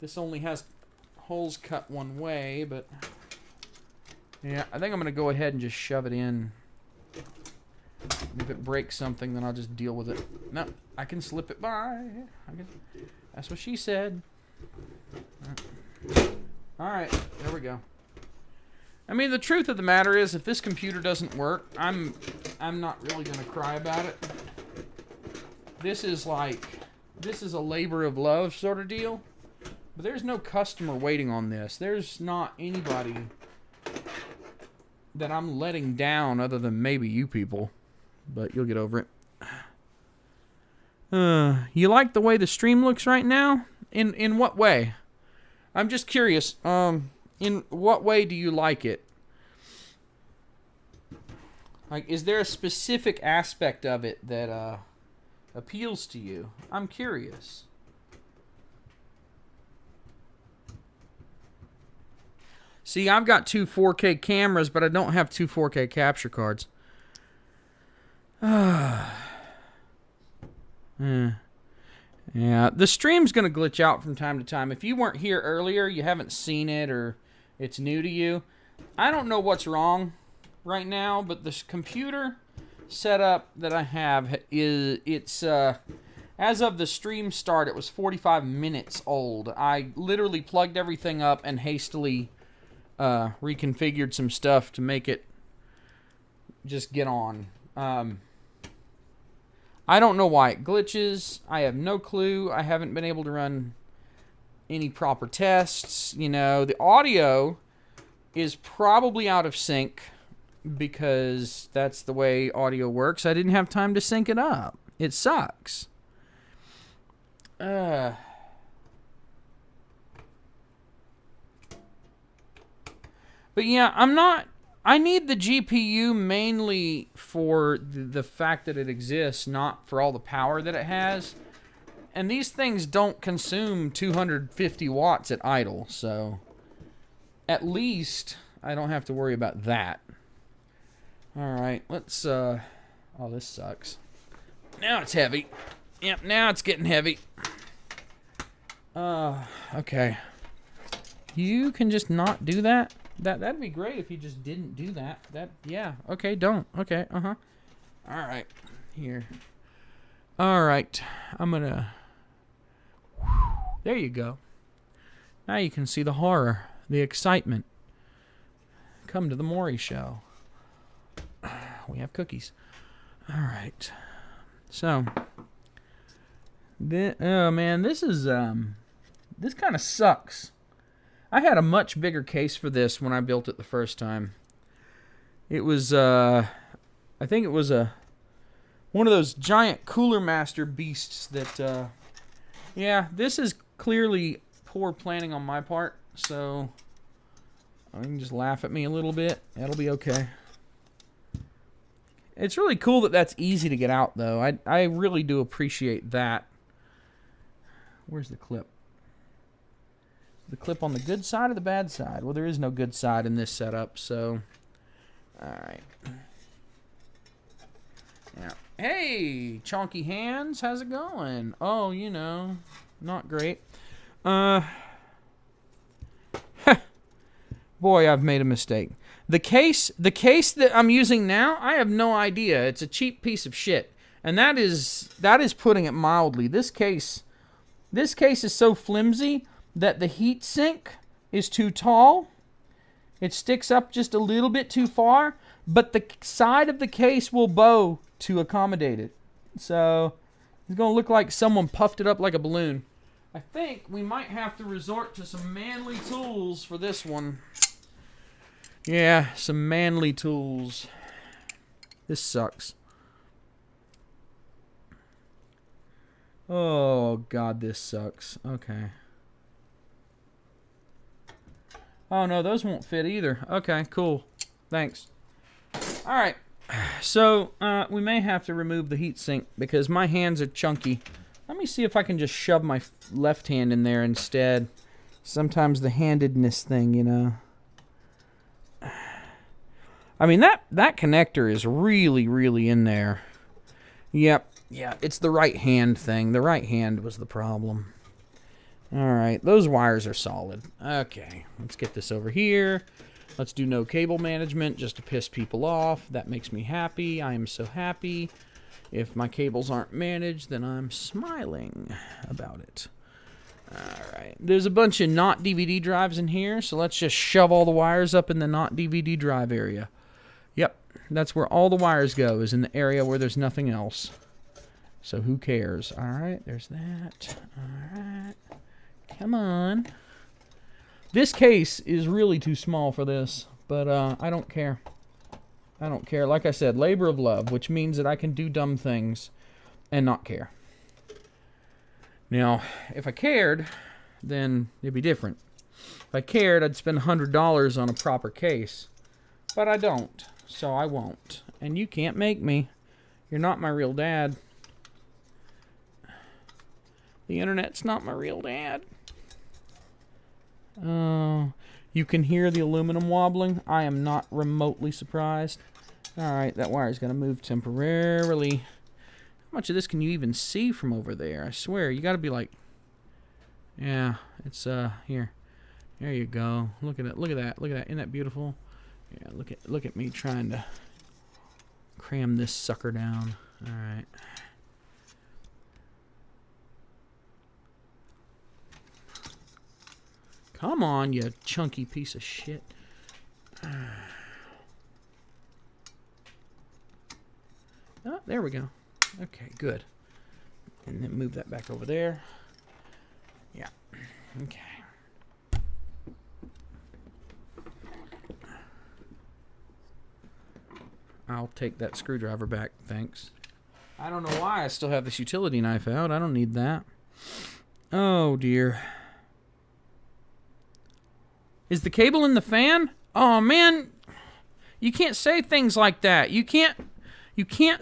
This only has holes cut one way, but yeah, I think I'm gonna go ahead and just shove it in. If it breaks something, then I'll just deal with it. No, I can slip it by. That's what she said. All right, there we go. I mean, the truth of the matter is, if this computer doesn't work, I'm not really gonna cry about it. This is a labor of love sort of deal. But there's no customer waiting on this. There's not anybody that I'm letting down other than maybe you people. But you'll get over it. You like the way the stream looks right now? In what way? I'm just curious. In what way do you like it? Like, is there a specific aspect of it that appeals to you? I'm curious. See, I've got 2 4K cameras, but I don't have 2 4K capture cards. Yeah, the stream's going to glitch out from time to time. If you weren't here earlier, you haven't seen it, or it's new to you, I don't know what's wrong right now, but this computer setup that I have it's as of the stream start, it was 45 minutes old. I literally plugged everything up and hastily reconfigured some stuff to make it just get on. I don't know why it glitches. I have no clue. I haven't been able to run any proper tests. You know, the audio is probably out of sync because that's the way audio works. I didn't have time to sync it up. It sucks. But yeah, I need the GPU mainly for the fact that it exists, not for all the power that it has. And these things don't consume 250 watts at idle, so at least I don't have to worry about that. Alright, let's, oh, this sucks. Now it's heavy. Yep, now it's getting heavy. Okay. You can just not do that? That'd be great if you just didn't do that. Yeah, okay, don't. Okay, Alright, here. Alright, I'm gonna... There you go. Now you can see the horror, the excitement. Come to the Maury show. We have cookies. Alright. So... oh man, this is, this kind of sucks. I had a much bigger case for this when I built it the first time. It was, I think it was one of those giant Cooler Master beasts that, yeah, this is clearly poor planning on my part, so you can just laugh at me a little bit. That'll be okay. It's really cool that that's easy to get out, though. I really do appreciate that. Where's the clip? The clip on the good side or the bad side? Well, there is no good side in this setup, so... Alright. Yeah. Hey, Chonky Hands, how's it going? Oh, you know, not great. Boy, I've made a mistake. The case that I'm using now, I have no idea. It's a cheap piece of shit. And that is putting it mildly. This case is so flimsy that the heat sink is too tall. It sticks up just a little bit too far, but the side of the case will bow to accommodate it. So it's going to look like someone puffed it up like a balloon. I think we might have to resort to some manly tools for this one. Yeah, some manly tools. This sucks. Oh, God, this sucks. Okay. Oh, no, those won't fit either. Okay, cool. Thanks. All right. So, we may have to remove the heatsink because my hands are chunky. Let me see if I can just shove my left hand in there instead. Sometimes the handedness thing, you know. I mean, that connector is really, really in there. Yep. Yeah, it's the right hand thing. The right hand was the problem. All right, those wires are solid. Okay, let's get this over here. Let's do no cable management just to piss people off. That makes me happy. I am so happy. If my cables aren't managed, then I'm smiling about it. All right, there's a bunch of not DVD drives in here, so let's just shove all the wires up in the not DVD drive area. Yep, that's where all the wires go, is in the area where there's nothing else. So who cares? All right, there's that. All right. Come on. This case is really too small for this, but I don't care. I don't care. Like I said, labor of love, which means that I can do dumb things and not care. Now, if I cared, then it'd be different. If I cared, I'd spend $100 on a proper case. But I don't, so I won't. And you can't make me. You're not my real dad. The internet's not my real dad. Oh, you can hear the aluminum wobbling. I am not remotely surprised. Alright, that wire's going to move temporarily. How much of this can you even see from over there? I swear, you got to be like... Yeah, it's, here. There you go. Look at it. Look at that. Look at that. Isn't that beautiful? Yeah, look at me trying to cram this sucker down. Alright. Come on, you chunky piece of shit. Oh, there we go. Okay, good. And then move that back over there. Yeah. Okay. I'll take that screwdriver back, thanks. I don't know why I still have this utility knife out. I don't need that. Oh, dear. Is the cable in the fan? Oh, man. You can't say things like that. You can't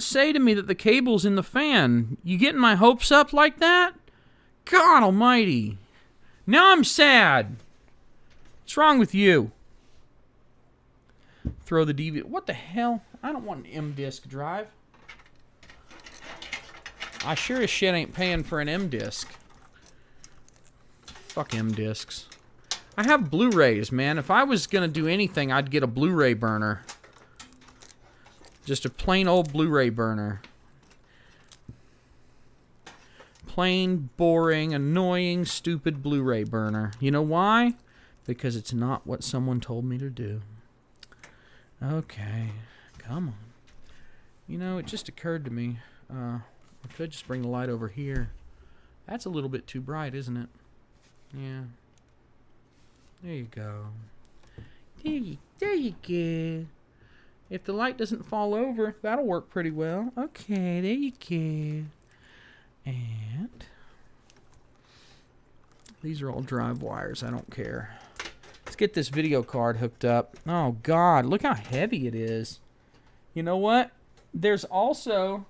say to me that the cable's in the fan. You getting my hopes up like that? God almighty. Now I'm sad. What's wrong with you? Throw the DVD. What the hell? I don't want an M-disc drive. I sure as shit ain't paying for an M-disc. Fuck M-discs. I have Blu-rays, man. If I was going to do anything, I'd get a Blu-ray burner. Just a plain old Blu-ray burner. Plain, boring, annoying, stupid Blu-ray burner. You know why? Because it's not what someone told me to do. Okay. Come on. You know, it just occurred to me. I could just bring the light over here. That's a little bit too bright, isn't it? Yeah. There you go. There you go. If the light doesn't fall over, that'll work pretty well. Okay, there you go. And these are all drive wires. I don't care. Let's get this video card hooked up. Oh, God. Look how heavy it is. You know what? There's also...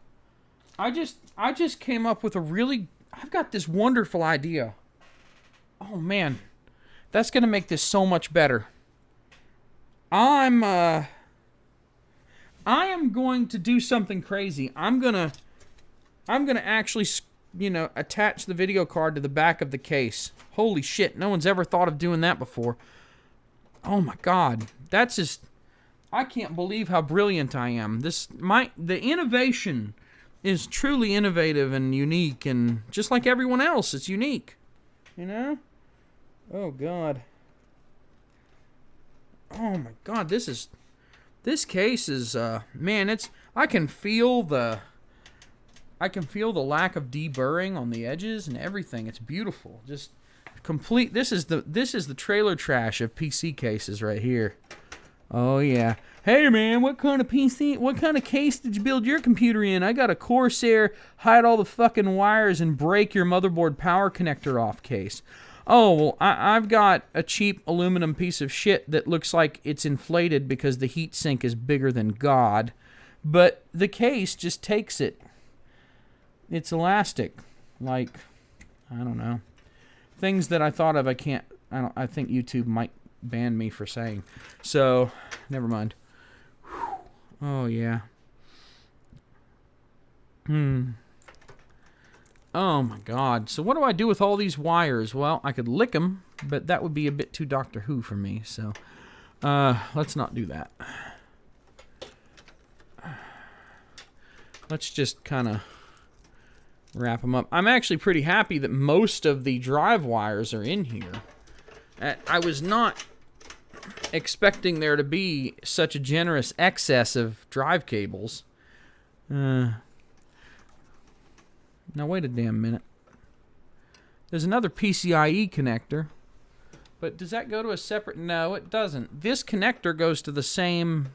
I just came up with a really... I've got this wonderful idea. Oh, man. That's going to make this so much better. I am going to do something crazy. I'm gonna actually, you know, attach the video card to the back of the case. Holy shit, no one's ever thought of doing that before. Oh my God, that's just, I can't believe how brilliant I am. The innovation is truly innovative and unique, and just like everyone else, it's unique. You know? Oh God. Oh my God, this case is, man, I can feel the lack of deburring on the edges and everything. It's beautiful. Just complete. This is the trailer trash of PC cases right here. Oh yeah. Hey man, what kind of case did you build your computer in? I got a Corsair hide all the fucking wires and break your motherboard power connector off case. Oh, well, I've got a cheap aluminum piece of shit that looks like it's inflated because the heatsink is bigger than God. But the case just takes it. It's elastic. Like, I don't know. Things that I thought of, I think YouTube might ban me for saying. So, never mind. Oh, yeah. Oh my God. So what do I do with all these wires? Well, I could lick them, but that would be a bit too Doctor Who for me. So let's not do that. Let's just kind of wrap them up. I'm actually pretty happy that most of the drive wires are in here. I was not expecting there to be such a generous excess of drive cables. Now, wait a damn minute. There's another PCIe connector. But does that go to a separate... No, it doesn't. This connector goes to the same...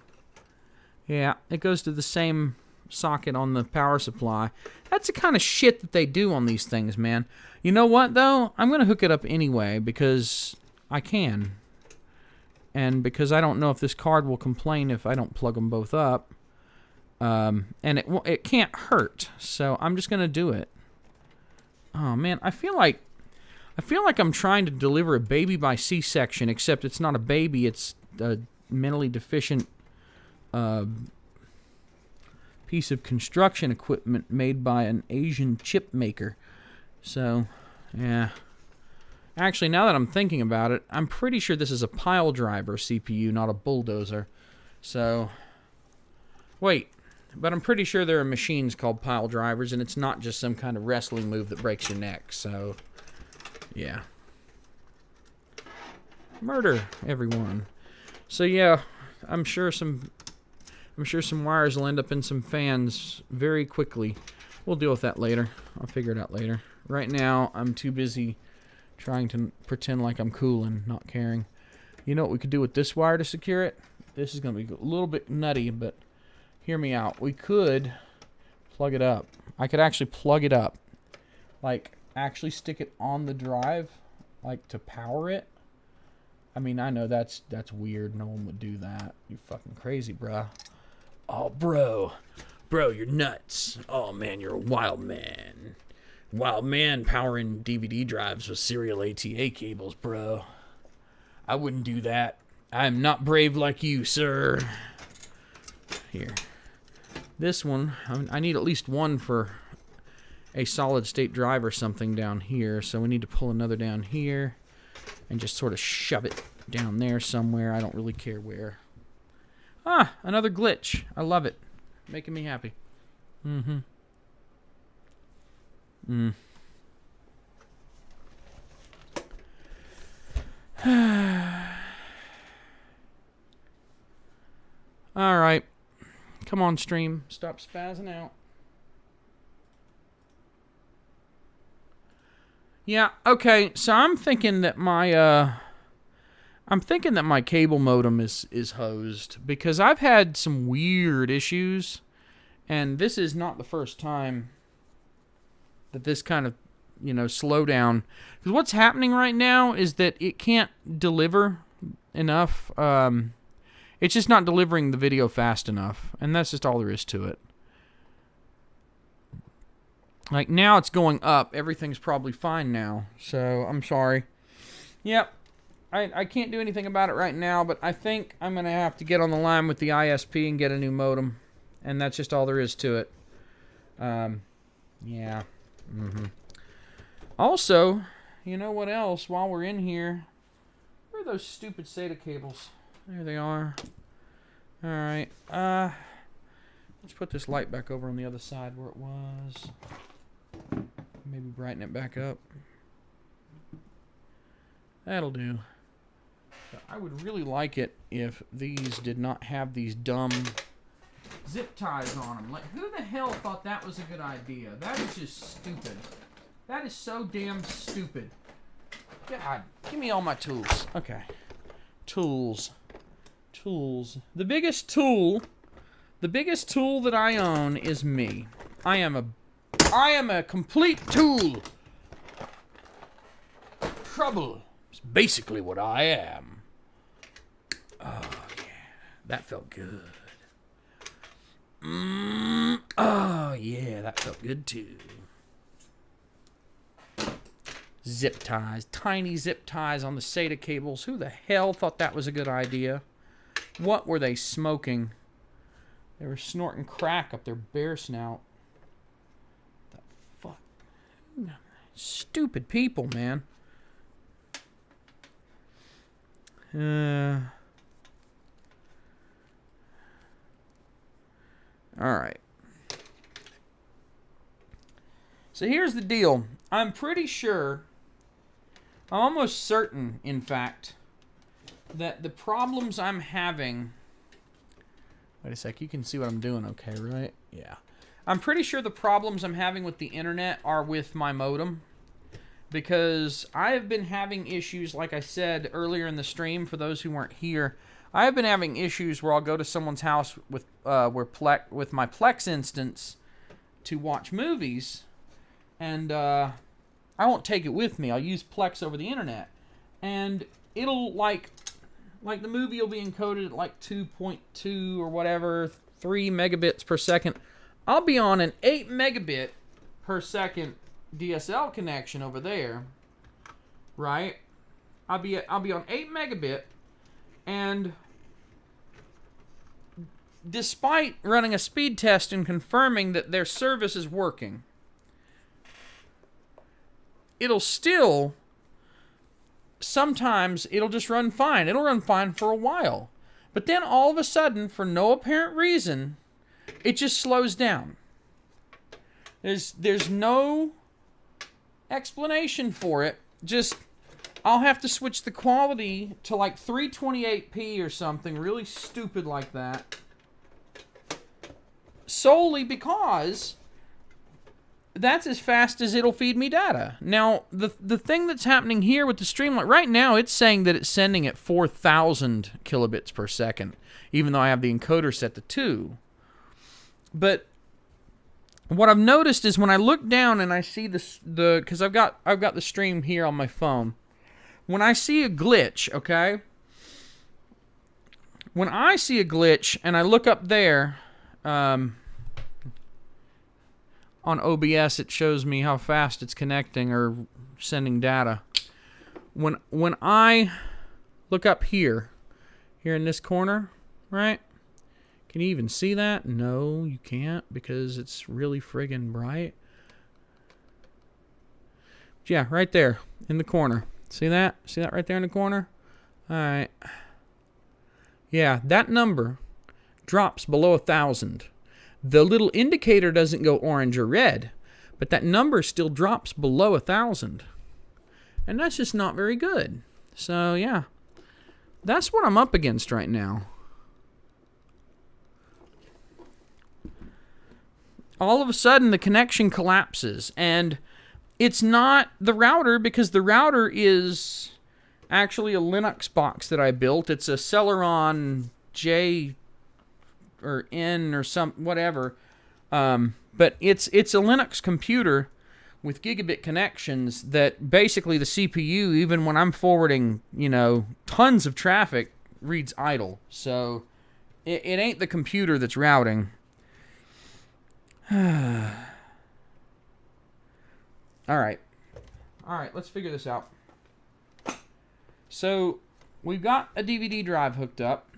Yeah, it goes to the same socket on the power supply. That's the kind of shit that they do on these things, man. You know what, though? I'm going to hook it up anyway because I can. And because I don't know if this card will complain if I don't plug them both up. And it can't hurt, so I'm just gonna do it. Oh man, I feel like I'm trying to deliver a baby by C-section, except it's not a baby; it's a mentally deficient piece of construction equipment made by an Asian chip maker. So, yeah. Actually, now that I'm thinking about it, I'm pretty sure this is a pile driver CPU, not a bulldozer. So, wait. But I'm pretty sure there are machines called pile drivers, and it's not just some kind of wrestling move that breaks your neck. So, yeah. Murder everyone. So yeah, I'm sure some wires will end up in some fans very quickly. We'll deal with that later. I'll figure it out later. Right now, I'm too busy trying to pretend like I'm cool and not caring. You know what we could do with this wire to secure it? This is going to be a little bit nutty, but hear me out. We could plug it up. I could actually plug it up. Like, actually stick it on the drive, like, to power it. I mean, I know that's weird. No one would do that. You fucking crazy, bruh. Oh, bro. Bro, you're nuts. Oh, man, you're a wild man. Wild man powering DVD drives with serial ATA cables, bro. I wouldn't do that. I'm not brave like you, sir. Here. This one, I need at least one for a solid-state drive or something down here, so we need to pull another down here and just sort of shove it down there somewhere. I don't really care where. Ah, another glitch. I love it. Making me happy. All right. Come on, stream. Stop spazzing out. Yeah, okay. So I'm thinking that my I'm thinking that my cable modem is hosed because I've had some weird issues, and this is not the first time that this kind of, slow down. Because what's happening right now is that it can't deliver enough. It's just not delivering the video fast enough, and that's just all there is to it. Like, now it's going up. Everything's probably fine now, so I'm sorry. Yep. I can't do anything about it right now, but I think I'm going to have to get on the line with the ISP and get a new modem. And that's just all there is to it. Yeah. Also, you know what else? While we're in here, where are those stupid SATA cables? There they are. Alright. Let's put this light back over on the other side where it was. Maybe brighten it back up. That'll do. I would really like it if these did not have these dumb zip ties on them. Like, who the hell thought that was a good idea? That is just stupid. That is so damn stupid. God, give me all my tools. Okay. Tools. The biggest tool that I own is me. I am a complete tool. Trouble is basically what I am. Oh, yeah. That felt good. Oh, yeah. That felt good, too. Zip ties. Tiny zip ties on the SATA cables. Who the hell thought that was a good idea? What were they smoking? They were snorting crack up their bear snout. The fuck? Stupid people, man. Alright. So here's the deal. I'm pretty sure, I'm almost certain, in fact, that the problems I'm having... Wait a sec, you can see what I'm doing okay, right? Yeah. I'm pretty sure the problems I'm having with the internet are with my modem. Because I have been having issues, like I said earlier in the stream, for those who weren't here. I have been having issues where I'll go to someone's house with with my Plex instance to watch movies, and I won't take it with me. I'll use Plex over the internet, and it'll like the movie will be encoded at like 2.2 or whatever, 3 megabits per second. I'll be on an 8 megabit per second DSL connection over there, right? I'll be on 8 megabit, and despite running a speed test and confirming that their service is working, it'll still, sometimes it'll just run fine. It'll run fine for a while. But then all of a sudden, for no apparent reason, it just slows down. There's no explanation for it. Just, I'll have to switch the quality to like 328p or something really stupid like that. Solely because that's as fast as it'll feed me data. Now, the thing that's happening here with the Streamlight, right now it's saying that it's sending at 4,000 kilobits per second, even though I have the encoder set to 2. But what I've noticed is when I look down and I see because I've got the stream here on my phone. When I see a glitch, okay? When I see a glitch and I look up there, on OBS, it shows me how fast it's connecting or sending data. When I look up here in this corner, right? Can you even see that? No, you can't because it's really friggin' bright. Yeah, right there in the corner. See that? See that right there in the corner? All right. Yeah, that number drops below 1,000. The little indicator doesn't go orange or red, but that number still drops below 1,000. And that's just not very good. So, yeah. That's what I'm up against right now. All of a sudden, the connection collapses. And it's not the router, because the router is actually a Linux box that I built. It's a Celeron J or N or some whatever. But it's a Linux computer with gigabit connections that basically the CPU, even when I'm forwarding, tons of traffic, reads idle. So it ain't the computer that's routing. All right, let's figure this out. So we've got a DVD drive hooked up.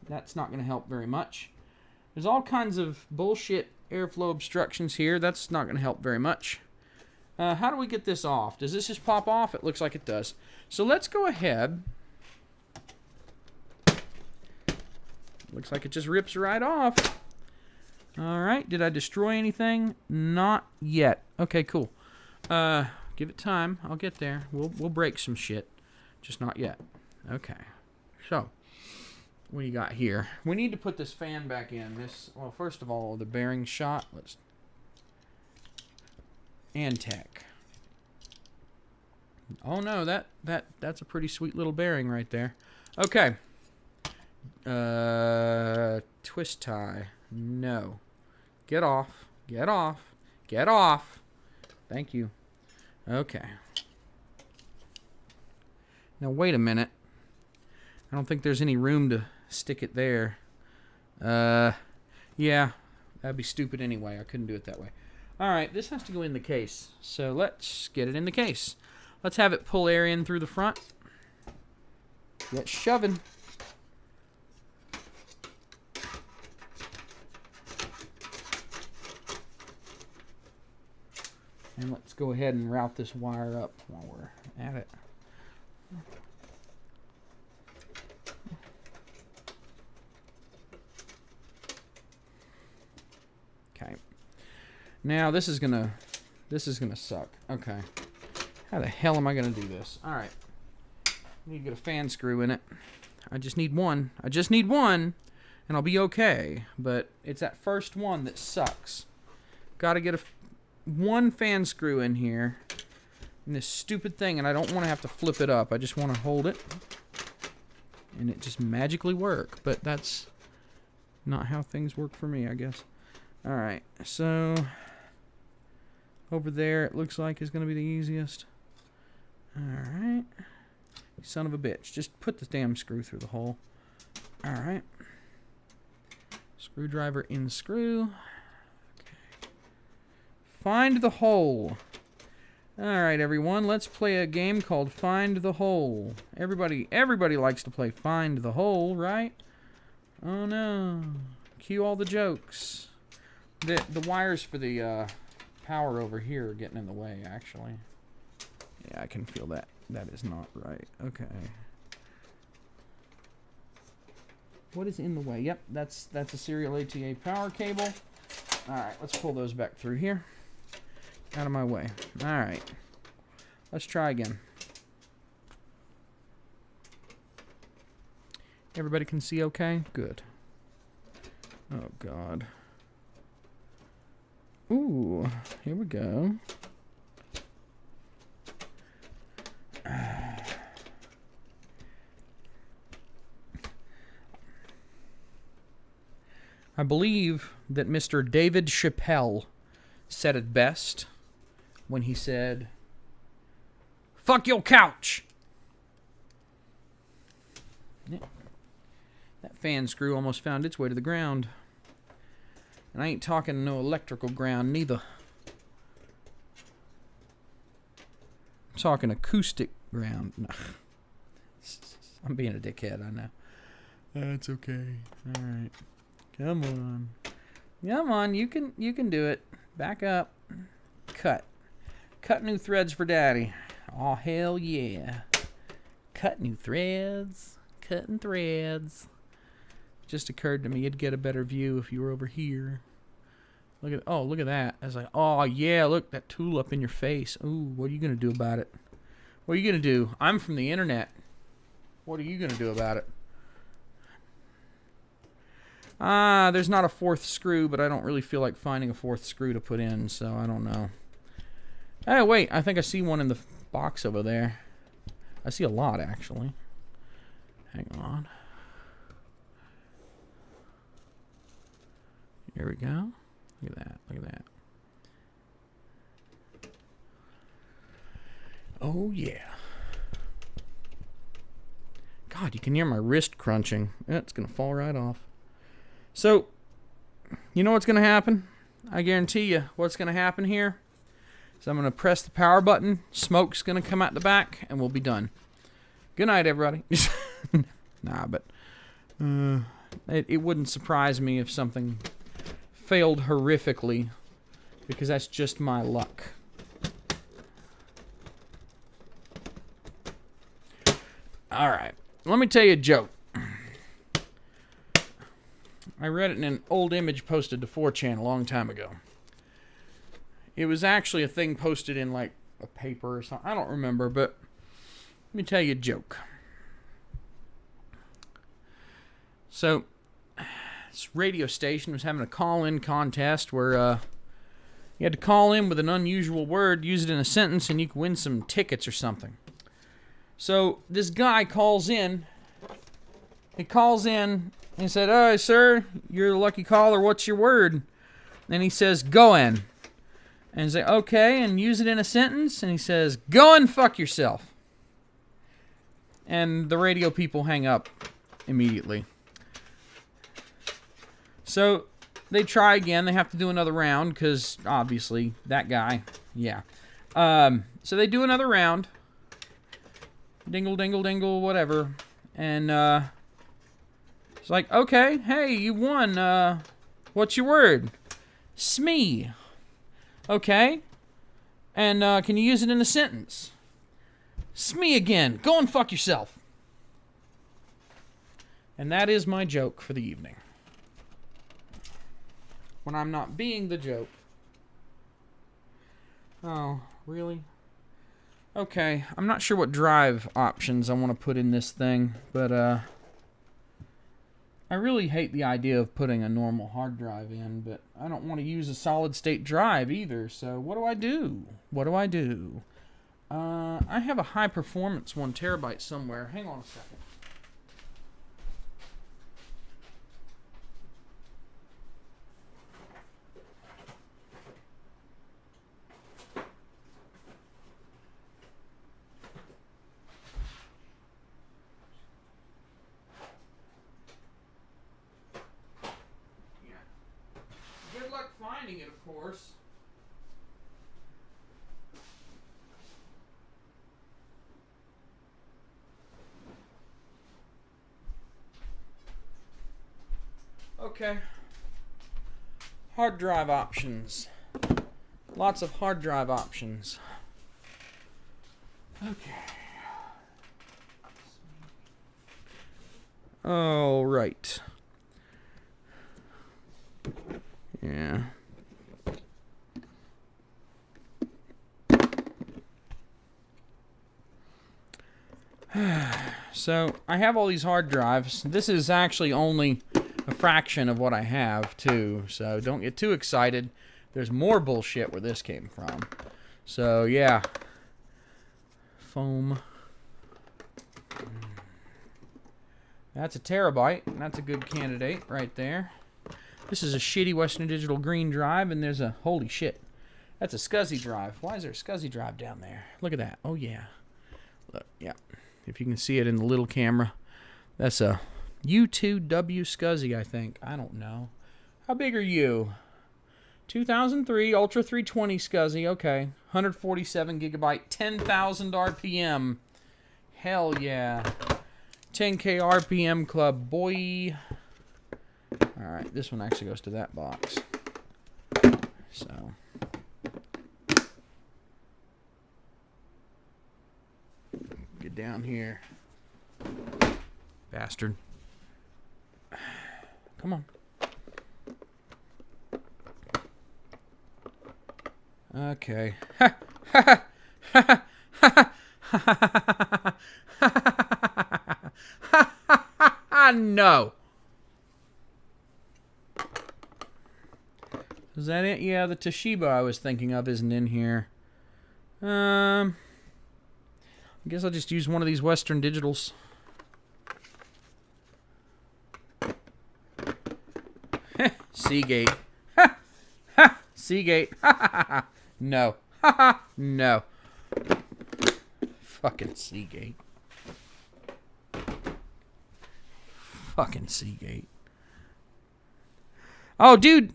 That's not going to help very much. There's all kinds of bullshit airflow obstructions here. That's not going to help very much. How do we get this off? Does this just pop off? It looks like it does. So let's go ahead. Looks like it just rips right off. All right. Did I destroy anything? Not yet. Okay, cool. Give it time. I'll get there. We'll break some shit. Just not yet. Okay. So, what do you got here? We need to put this fan back in. Well, first of all, the bearing shot. Antec. Oh no, that's a pretty sweet little bearing right there. Okay. Twist tie. No. Get off. Get off. Get off. Thank you. Okay. Now, wait a minute. I don't think there's any room to stick it there. Yeah, that'd be stupid anyway. I couldn't do it that way. All right, this has to go in the case. So let's get it in the case. Let's have it pull air in through the front. Get shoving. And let's go ahead and route this wire up while we're at it. Okay. Now this is gonna suck. Okay. How the hell am I gonna do this? All right. I need to get a fan screw in it. I just need one. And I'll be okay. But it's that first one that sucks. Got to get one fan screw in here. In this stupid thing, and I don't want to have to flip it up. I just want to hold it. And it just magically work. But that's not how things work for me, I guess. Alright, so over there it looks like is going to be the easiest. Alright. Son of a bitch. Just put the damn screw through the hole. Alright. Screwdriver in screw. Okay. Find the hole. Alright, everyone, let's play a game called Find the Hole. Everybody likes to play Find the Hole, right? Oh no. Cue all the jokes. The wires for the power over here are getting in the way, actually. Yeah, I can feel that. That is not right. Okay. What is in the way? Yep, that's a serial ATA power cable. Alright, let's pull those back through here. Out of my way. Alright. Let's try again. Everybody can see okay? Good. Oh, God. Ooh. Here we go. I believe that Mr. David Chappelle said it best when he said, "Fuck your couch!" Yeah. That fan screw almost found its way to the ground. And I ain't talking no electrical ground neither. I'm talking acoustic ground. No. I'm being a dickhead, I know. That's okay. Alright. Come on. Come on, you can do it. Back up. Cut. Cut new threads for daddy. Oh, hell yeah. Cut new threads. Cutting threads. Just occurred to me you'd get a better view if you were over here. Look at that. I was like, oh yeah, look, that tool up in your face. Ooh, what are you gonna do about it? What are you gonna do? I'm from the internet. What are you gonna do about it? There's not a fourth screw, but I don't really feel like finding a fourth screw to put in, so I don't know. Oh, wait, I think I see one in the box over there. I see a lot, actually. Hang on. Here we go. Look at that. Look at that. Oh, yeah. God, you can hear my wrist crunching. It's going to fall right off. So, you know what's going to happen? I guarantee you what's going to happen here. So I'm going to press the power button. Smoke's going to come out the back, and we'll be done. Good night, everybody. Nah, but it wouldn't surprise me if something failed horrifically, because that's just my luck. All right, let me tell you a joke. I read it in an old image posted to 4chan a long time ago. It was actually a thing posted in like a paper or something. I don't remember, but let me tell you a joke. So, this radio station was having a call-in contest where you had to call in with an unusual word, use it in a sentence, and you could win some tickets or something. So, this guy calls in. He calls in and he said, "Oh, sir, you're the lucky caller. What's your word?" And he says, "Go in." And he's like, "Okay," and use it in a sentence. And he says, "Go and fuck yourself." And the radio people hang up immediately. So they try again. They have to do another round because obviously that guy, yeah. So they do another round. Dingle, dingle, dingle, whatever. And it's like, "Okay, hey, you won. What's your word?" "Smee." "Okay. And can you use it in a sentence?" "Smee again. Go and fuck yourself." And that is my joke for the evening. When I'm not being the joke. Oh, really? Okay, I'm not sure what drive options I want to put in this thing, but I really hate the idea of putting a normal hard drive in, but I don't want to use a solid state drive either, so what do I do? What do I do? I have a high performance 1 terabyte somewhere. Hang on a second. Good luck finding it, of course. Okay. Hard drive options. Lots of hard drive options. Okay. All right. Yeah. So, I have all these hard drives. This is actually only a fraction of what I have, too. So, don't get too excited. There's more bullshit where this came from. So, yeah. Foam. That's a terabyte. That's a good candidate right there. This is a shitty Western Digital green drive, and there's a... Holy shit. That's a SCSI drive. Why is there a SCSI drive down there? Look at that. Oh, yeah. Look, yeah. If you can see it in the little camera. That's a U2W SCSI, I think. I don't know. How big are you? 2003 Ultra 320 SCSI. Okay. 147 gigabyte. 10,000 RPM. Hell yeah. 10K RPM club, boy. Alright, this one actually goes to that box. So. Get down here. Bastard. Come on. Okay. No. Is that it? Yeah, the Toshiba I was thinking of isn't in here. I guess I'll just use one of these Western Digitals. Seagate. Seagate. No. No. Fucking Seagate. Fucking Seagate. Oh, dude,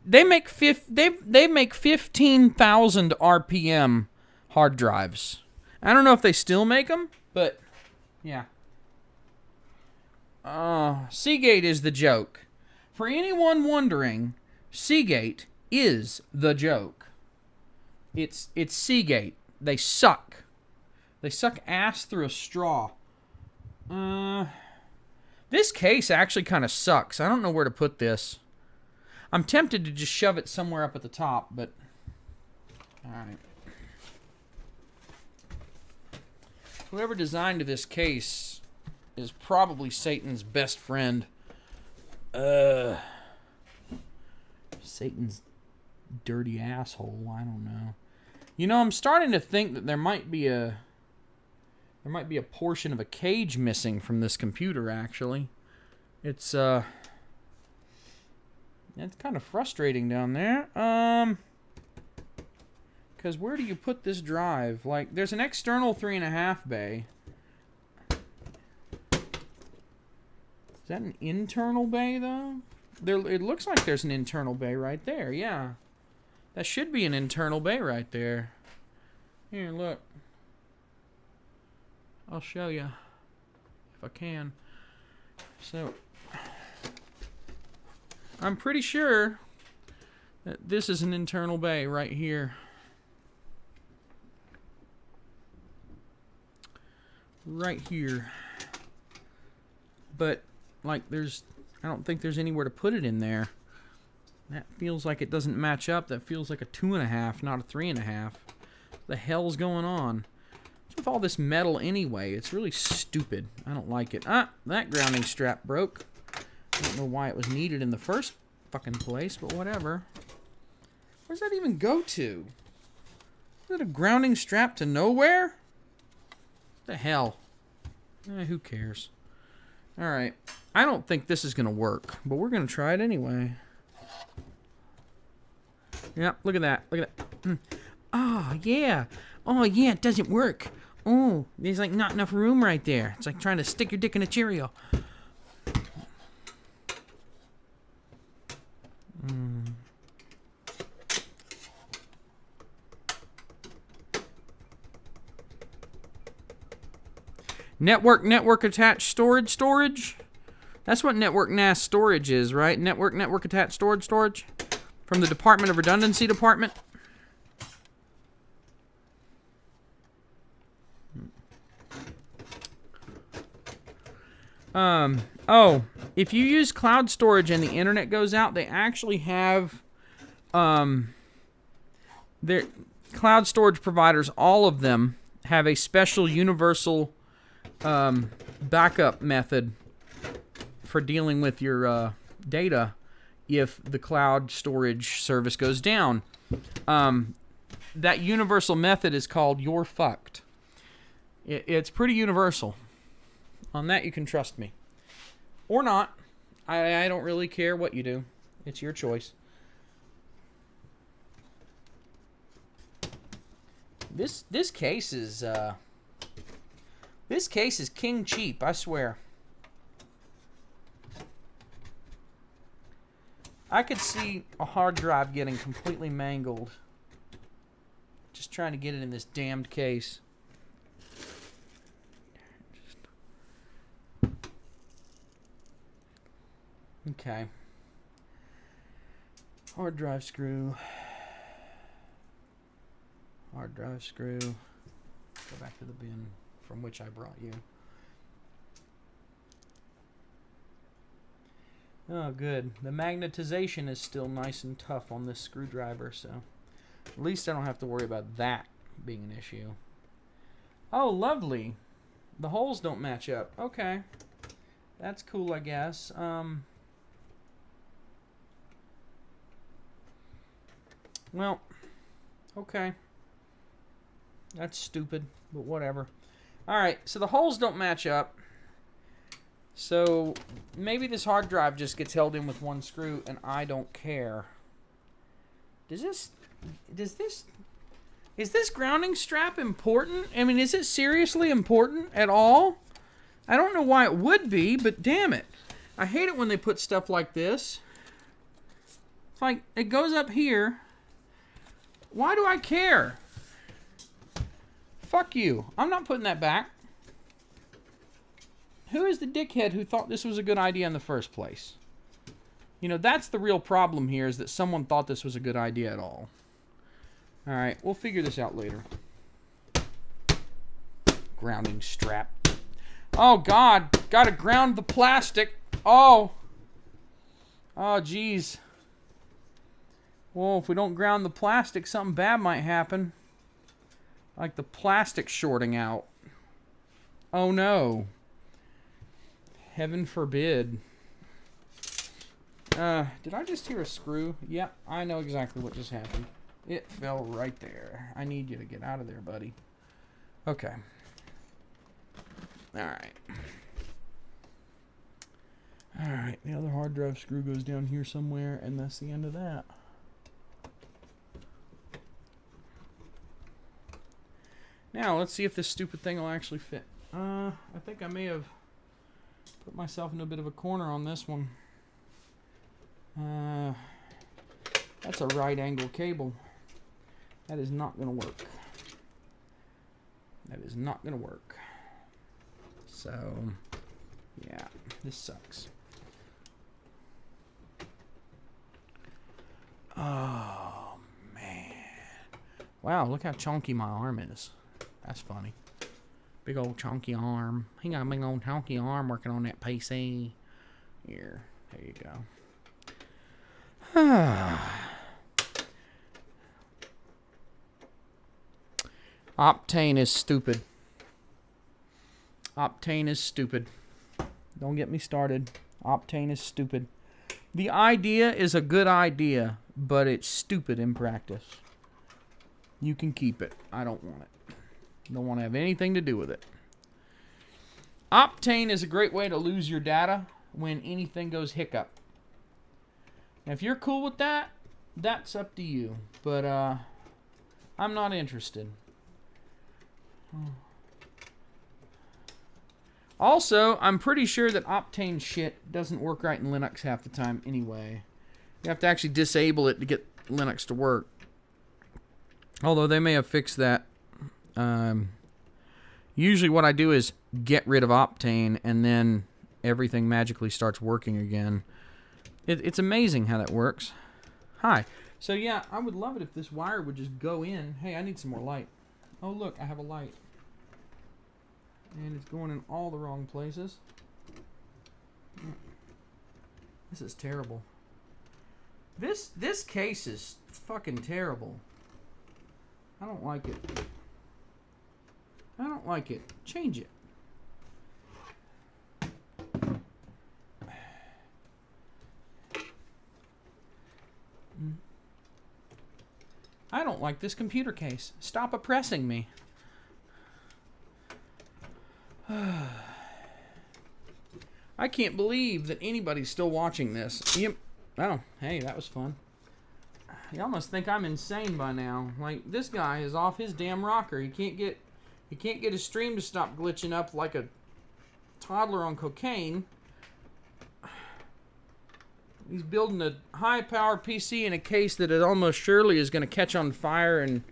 they make 15,000 RPM hard drives. I don't know if they still make them, but yeah. Seagate is the joke. For anyone wondering, Seagate is the joke. It's Seagate. They suck. They suck ass through a straw. This case actually kind of sucks. I don't know where to put this. I'm tempted to just shove it somewhere up at the top, but alright. Whoever designed this case is probably Satan's best friend. Satan's dirty asshole. I don't know. You know, I'm starting to think that there might be a portion of a cage missing from this computer, actually. It's kind of frustrating down there. Because where do you put this drive? Like, there's an external 3.5 bay. Is that an internal bay, though? It looks like there's an internal bay right there, yeah. That should be an internal bay right there. Here, look. I'll show you. If I can. So, I'm pretty sure that this is an internal bay right here. Right here. But, like, I don't think there's anywhere to put it in there. That feels like it doesn't match up. That feels like a 2.5, not a 3.5. What the hell's going on? What's with all this metal anyway? It's really stupid. I don't like it. Ah, that grounding strap broke. I don't know why it was needed in the first fucking place, but whatever. Where's that even go to? Is it a grounding strap to nowhere? What the hell? Who cares? Alright. I don't think this is going to work, but we're going to try it anyway. Yeah, look at that. Look at that. Oh, yeah. Oh, yeah, it doesn't work. Oh, there's like not enough room right there. It's like trying to stick your dick in a Cheerio. Network attached storage. That's what network NAS storage is, right? Network attached storage. From the Department of Redundancy Department. Oh, if you use cloud storage and the internet goes out, they actually have, their cloud storage providers, all of them have a special universal, backup method for dealing with your, data if the cloud storage service goes down. That universal method is called "you're fucked." It's pretty universal. On that, you can trust me. Or not. I don't really care what you do. It's your choice. This case is king cheap, I swear. I could see a hard drive getting completely mangled. Just trying to get it in this damned case. Okay. Hard drive screw. Hard drive screw. Go back to the bin from which I brought you. Oh, good. The magnetization is still nice and tough on this screwdriver, so at least I don't have to worry about that being an issue. Oh, lovely. The holes don't match up. Okay. That's cool, I guess. Well, okay. That's stupid, but whatever. Alright, so the holes don't match up. So maybe this hard drive just gets held in with one screw and I don't care. Is this grounding strap important? I mean, is it seriously important at all? I don't know why it would be, but damn it. I hate it when they put stuff like this. It's like, it goes up here. Why do I care? Fuck you. I'm not putting that back. Who is the dickhead who thought this was a good idea in the first place? You know, that's the real problem here, is that someone thought this was a good idea at all. Alright, we'll figure this out later. Grounding strap. Oh, God. Gotta ground the plastic. Oh. Oh, jeez. Well, if we don't ground the plastic, something bad might happen. Like the plastic shorting out. Oh, no. Heaven forbid. Did I just hear a screw? Yeah, I know exactly what just happened. It fell right there. I need you to get out of there, buddy. Okay. Alright. Alright, the other hard drive screw goes down here somewhere, and that's the end of that. Now, let's see if this stupid thing will actually fit. I think I may have put myself in a bit of a corner on this one. That's a right angle cable. That is not going to work. That is not going to work. So, yeah, this sucks. Oh, man. Wow, look how chunky my arm is. That's funny. Big old chunky arm. He got a big old chunky arm working on that PC. Here, there you go. Optane is stupid. Optane is stupid. Don't get me started. Optane is stupid. The idea is a good idea, but it's stupid in practice. You can keep it. I don't want it. Don't want to have anything to do with it. Optane is a great way to lose your data when anything goes hiccup. Now, if you're cool with that, that's up to you. But I'm not interested. Also, I'm pretty sure that Optane shit doesn't work right in Linux half the time anyway. You have to actually disable it to get Linux to work. Although they may have fixed that. Usually what I do is get rid of Optane and then everything magically starts working again. It's amazing how that works. Hi. So yeah, I would love it if this wire would just go in. Hey, I need some more light. Oh look, I have a light. And it's going in all the wrong places. This is terrible. This case is fucking terrible. I don't like it. I don't like it. Change it. I don't like this computer case. Stop oppressing me. I can't believe that anybody's still watching this. Oh, hey, that was fun. Y'all must think I'm insane by now. Like, this guy is off his damn rocker. He can't get his stream to stop glitching up like a toddler on cocaine. He's building a high-power PC in a case that it almost surely is going to catch on fire and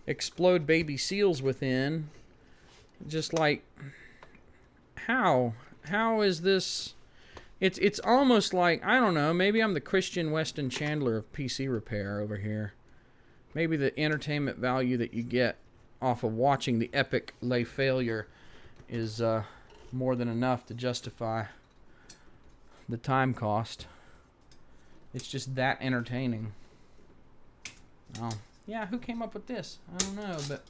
explode baby seals within. Just like, how? How is this? It's almost like, I don't know, maybe I'm the Christian Weston Chandler of PC repair over here. Maybe the entertainment value that you get off of watching the epic lay failure is more than enough to justify the time cost. It's just that entertaining. Oh, yeah, who came up with this? I don't know, but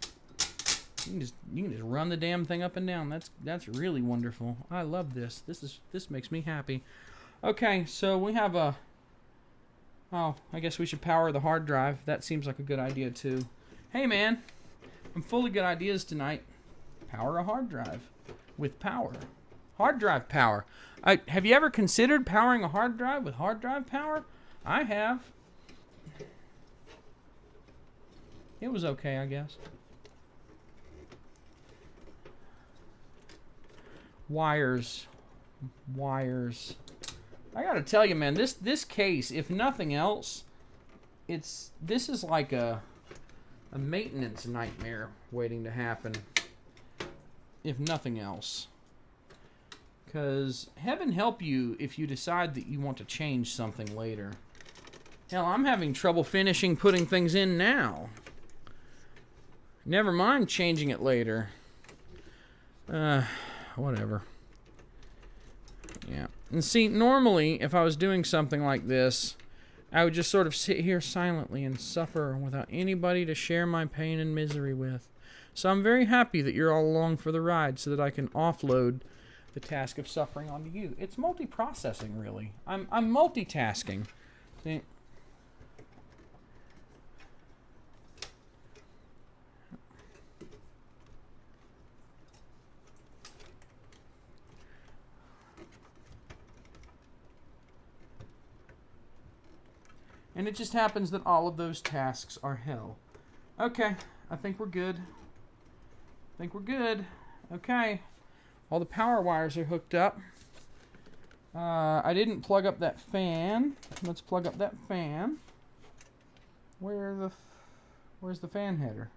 you can just run the damn thing up and down. That's really wonderful. I love this. This makes me happy. Okay, so we have a... Oh, I guess we should power the hard drive. That seems like a good idea too. Hey man, I'm full of good ideas tonight. Power a hard drive with power. Hard drive power. Have you ever considered powering a hard drive with hard drive power? I have. It was okay, I guess. Wires. I gotta tell you, man, this case, if nothing else, this is like a maintenance nightmare waiting to happen. If nothing else. Because heaven help you if you decide that you want to change something later. Hell, I'm having trouble finishing putting things in now. Never mind changing it later. Whatever. Yeah. And see, normally, if I was doing something like this, I would just sort of sit here silently and suffer without anybody to share my pain and misery with. So I'm very happy that you're all along for the ride so that I can offload the task of suffering onto you. It's multiprocessing, really. I'm multitasking. See? And it just happens that all of those tasks are hell. Okay, I think we're good. Okay. All the power wires are hooked up. I didn't plug up that fan. Let's plug up that fan. Where's the fan header?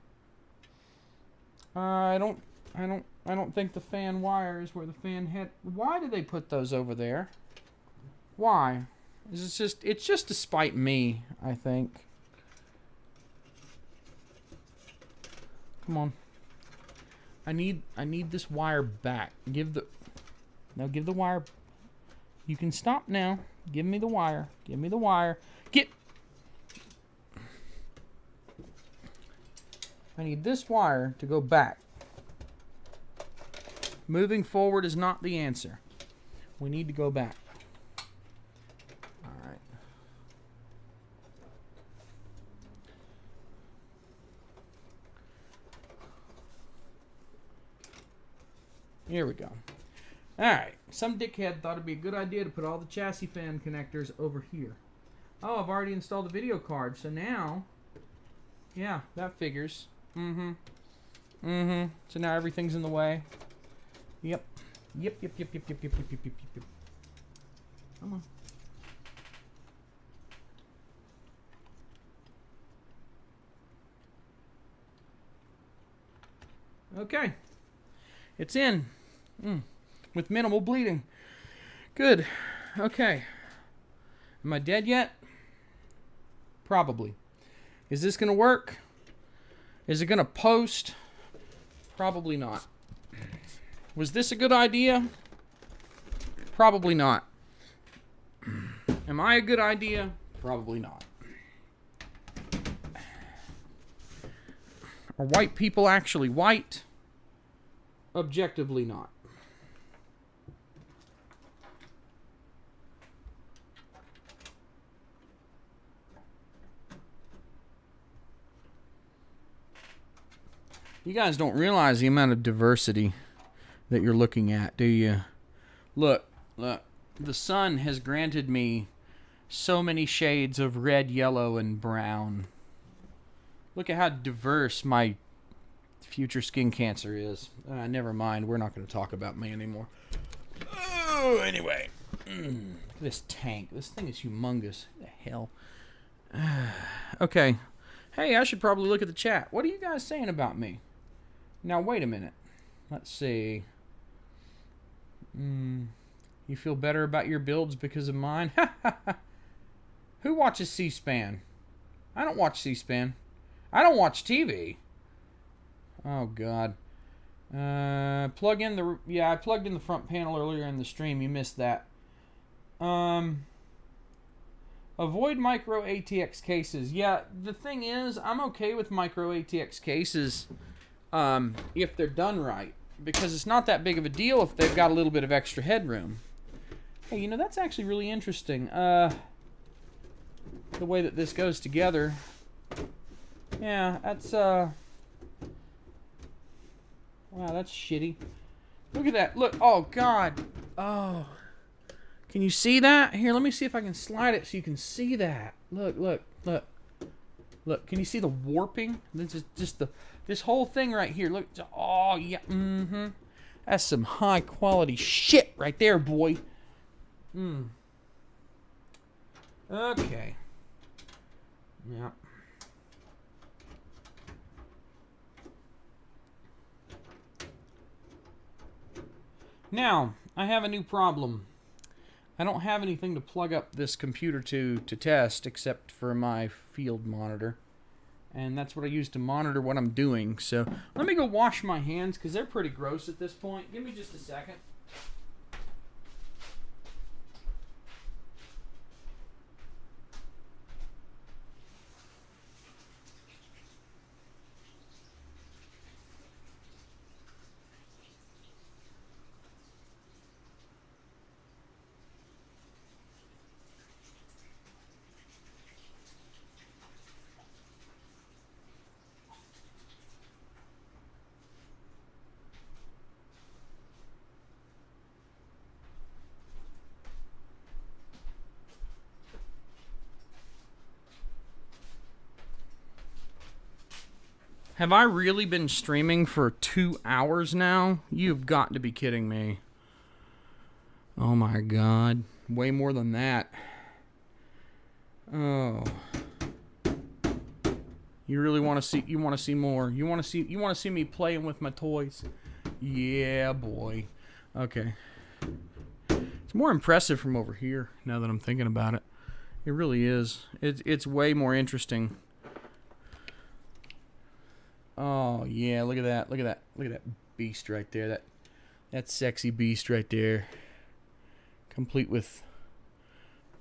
I don't think the fan wire is where the fan head. Why did they put those over there? Why? It's just to spite me, I think. Come on. I need this wire back. Give the wire. You can stop now. Give me the wire. Give me the wire. I need this wire to go back. Moving forward is not the answer. We need to go back. All right. Here we go. Alright, some dickhead thought it'd be a good idea to put all the chassis fan connectors over here. Oh, I've already installed the video card, so now, yeah, that figures. So now everything's in the way. Yep. Come on. Okay. It's in. With minimal bleeding. Good. Okay. Am I dead yet? Probably. Is this going to work? Is it going to post? Probably not. Was this a good idea? Probably not. Am I a good idea? Probably not. Are white people actually white? Objectively not. You guys don't realize the amount of diversity that you're looking at, do you? Look. The sun has granted me so many shades of red, yellow, and brown. Look at how diverse my future skin cancer is. Never mind. We're not going to talk about me anymore. Oh, anyway. This tank. This thing is humongous. What the hell? Okay. Hey, I should probably look at the chat. What are you guys saying about me? Now, wait a minute. Let's see. You feel better about your builds because of mine? Who watches C-SPAN? I don't watch C-SPAN. I don't watch TV. Oh, God. I plugged in the front panel earlier in the stream. You missed that. Avoid micro ATX cases. Yeah, the thing is, I'm okay with micro ATX cases if they're done right. Because it's not that big of a deal if they've got a little bit of extra headroom. Hey, you know, that's actually really interesting. The way that this goes together. Yeah, that's, Wow, that's shitty. Look at that. Look. Oh, God. Oh. Can you see that? Here, let me see if I can slide it so you can see that. Look, look, look. Look, can you see the warping? This is just this whole thing right here. Look. Oh, yeah. Mm-hmm. That's some high quality shit right there, boy. Okay. Yeah. Now, I have a new problem. I don't have anything to plug up this computer to test except for my field monitor. And that's what I use to monitor what I'm doing. So let me go wash my hands because they're pretty gross at this point. Give me just a second. Have I really been streaming for 2 hours now? You've got to be kidding me. Oh my God. Way more than that. Oh. You really want to see more. You want to see me playing with my toys. Yeah, boy. Okay. It's more impressive from over here now that I'm thinking about it. It really is. It's way more interesting. Oh, yeah, look at that. Look at that. Look at that beast right there. That sexy beast right there. Complete with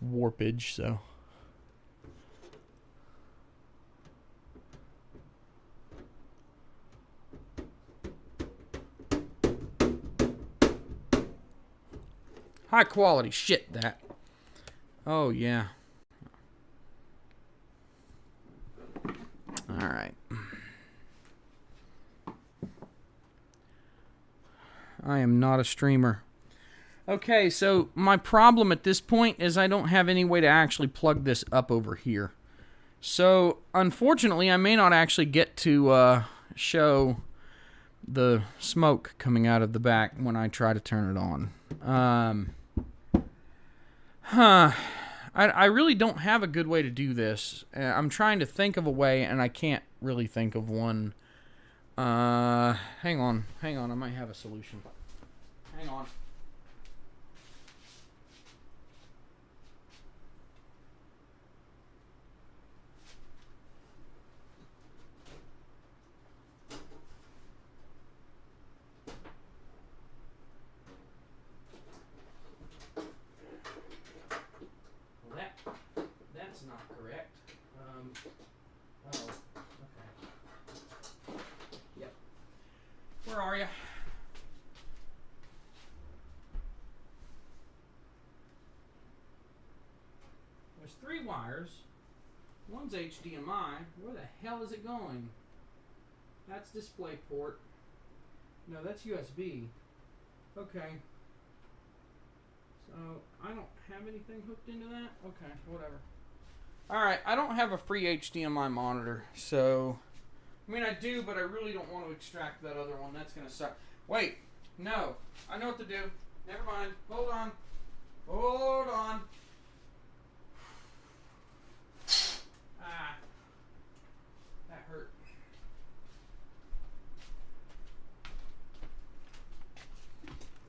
warpage, so. High quality shit, that. Oh, yeah. All right. I am not a streamer. Okay, so my problem at this point is I don't have any way to actually plug this up over here. So, unfortunately, I may not actually get to show the smoke coming out of the back when I try to turn it on. I really don't have a good way to do this. I'm trying to think of a way, and I can't really think of one. Hang on, I might have a solution. Hang on. Well, that's not correct. Oh, okay. Yep. Where are you? There's 3 wires. One's HDMI. Where the hell is it going? That's DisplayPort. No, that's USB. Okay. So, I don't have anything hooked into that? Okay, whatever. Alright, I don't have a free HDMI monitor, so... I mean, I do, but I really don't want to extract that other one. That's going to suck. Wait. No. I know what to do. Never mind. Hold on. Hold on. Ah. That hurt.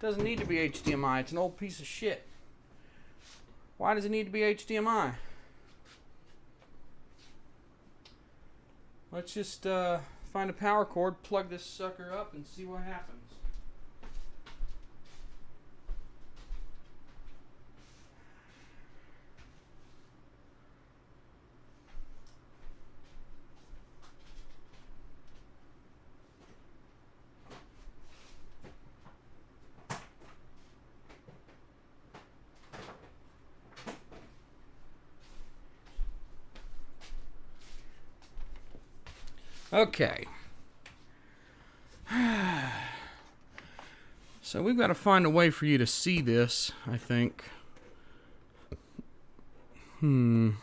Doesn't need to be HDMI. It's an old piece of shit. Why does it need to be HDMI? Let's just find a power cord, plug this sucker up, and see what happens. Okay. So we've got to find a way for you to see this, I think. Ew.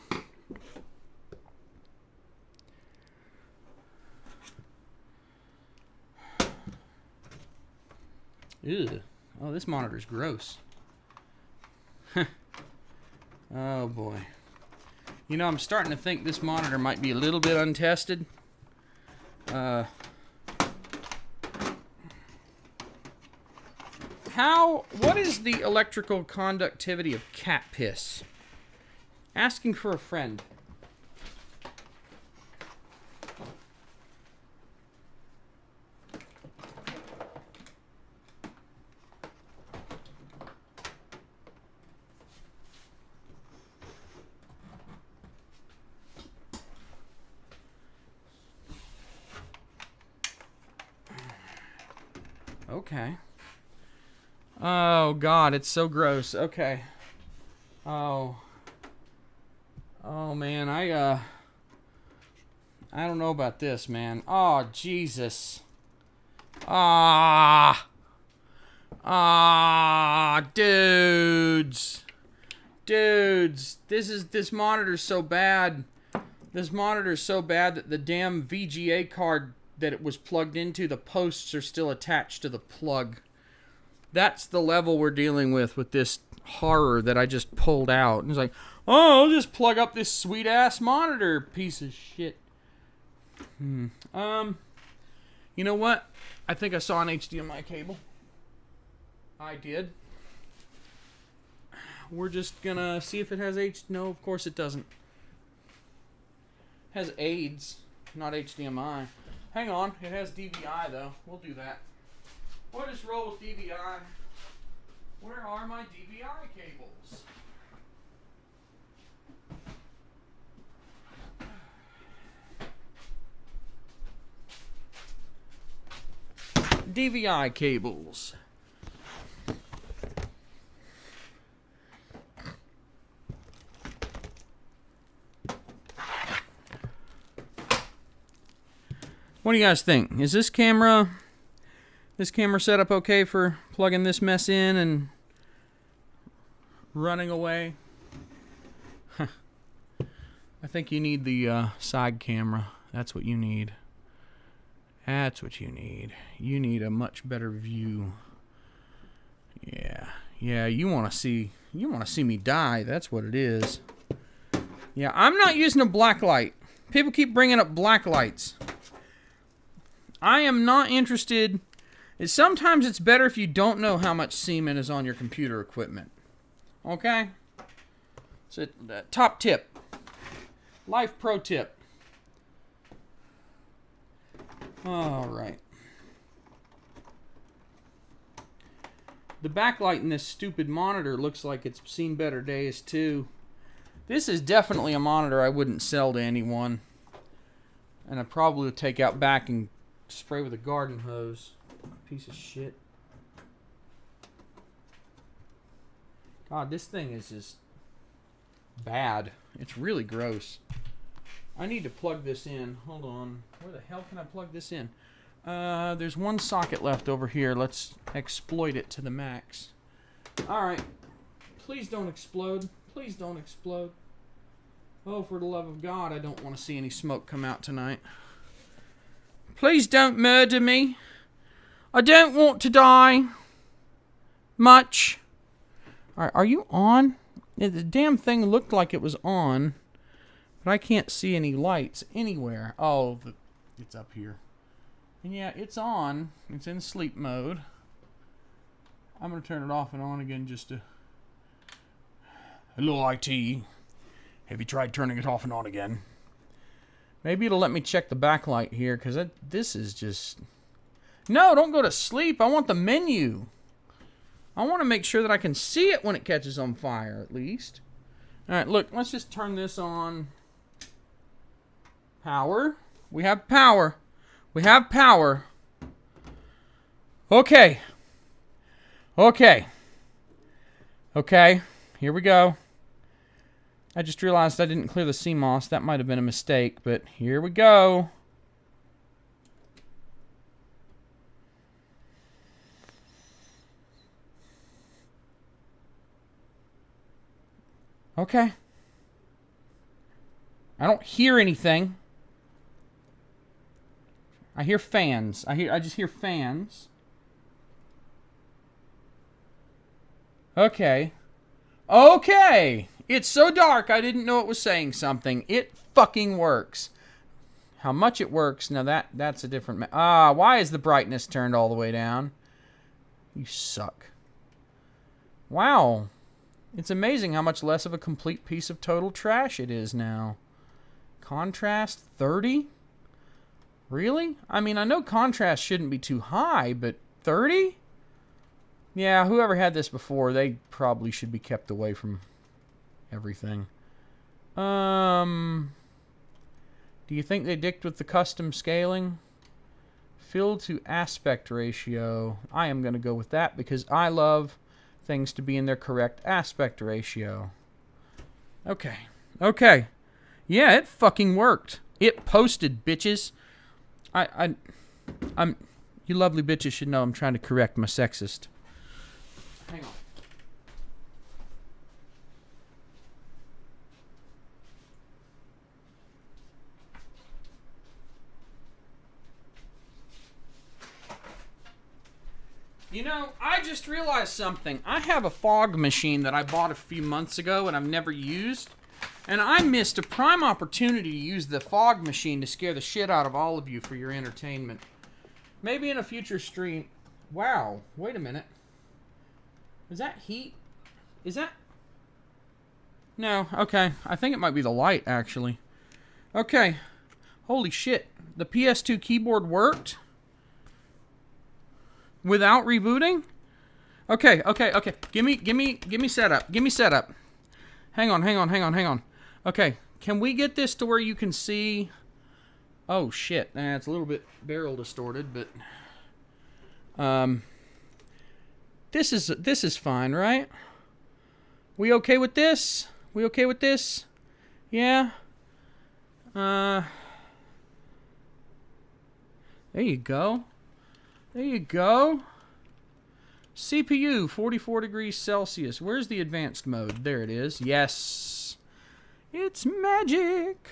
Oh, this monitor's gross. Oh boy. You know, I'm starting to think this monitor might be a little bit untested. What is the electrical conductivity of cat piss? Asking for a friend. Okay. Oh God, it's so gross. Okay. Oh man, I don't know about this, man. Oh Jesus. Dudes. This monitor's so bad. This monitor's so bad that the damn VGA card that it was plugged into, the posts are still attached to the plug. That's the level we're dealing with this horror that I just pulled out. And it's like, oh, I'll just plug up this sweet ass monitor, piece of shit. You know what? I think I saw an HDMI cable. I did. We're just gonna see if it has No, of course it doesn't. It has AIDS, not HDMI. Hang on, it has DVI though. We'll do that. We'll just roll with DVI. Where are my DVI cables? DVI cables. What do you guys think? Is this camera setup okay for plugging this mess in and running away? I think you need the side camera. That's what you need. That's what you need. You need a much better view. Yeah, you want to see me die. That's what it is. Yeah, I'm not using a black light. People keep bringing up black lights. I am not interested. Sometimes it's better if you don't know how much semen is on your computer equipment. Okay? So, top tip. Life pro tip. Alright. The backlight in this stupid monitor looks like it's seen better days too. This is definitely a monitor I wouldn't sell to anyone. And I probably would take out back and spray with a garden hose. Piece of shit. God, this thing is just bad. It's really gross. I need to plug this in. Hold on. Where the hell can I plug this in? There's one socket left over here. Let's exploit it to the max. Alright. Please don't explode. Please don't explode. Oh, for the love of God, I don't want to see any smoke come out tonight. Please don't murder me. I don't want to die. Much. Alright, are you on? The damn thing looked like it was on. But I can't see any lights anywhere. Oh, it's up here. And yeah, it's on. It's in sleep mode. I'm going to turn it off and on again just to... Hello, IT. Have you tried turning it off and on again? Maybe it'll let me check the backlight here, because this is just... No, don't go to sleep. I want the menu. I want to make sure that I can see it when it catches on fire, at least. Alright, look, let's just turn this on. Power. We have power. We have power. Okay. Okay. Okay. Here we go. I just realized I didn't clear the CMOS. That might have been a mistake, but here we go. Okay. I don't hear anything. I hear fans. I just hear fans. Okay. Okay. It's so dark I didn't know it was saying something. It fucking works. How much it works, now that's a different... why is the brightness turned all the way down? You suck. Wow. It's amazing how much less of a complete piece of total trash it is now. Contrast 30? Really? I mean, I know contrast shouldn't be too high, but 30? Yeah, whoever had this before, they probably should be kept away from everything. Do you think they dicked with the custom scaling? Fill to aspect ratio. I am going to go with that because I love things to be in their correct aspect ratio. Okay. Okay. Yeah, it fucking worked. It posted, bitches. I'm you lovely bitches should know I'm trying to correct my sexist. Hang on. You know, I just realized something. I have a fog machine that I bought a few months ago and I've never used. And I missed a prime opportunity to use the fog machine to scare the shit out of all of you for your entertainment. Maybe in a future stream. Wow, wait a minute. Is that heat? Is that... No, okay. I think it might be the light, actually. Okay. Holy shit. The PS2 keyboard worked? Without rebooting? Okay. Give me setup. Give me setup. Hang on. Okay, can we get this to where you can see... Oh, shit. It's a little bit barrel distorted, but... This is fine, right? We okay with this? We okay with this? Yeah? There you go. There you go. CPU, 44 degrees Celsius. Where's the advanced mode? There it is. Yes. It's magic.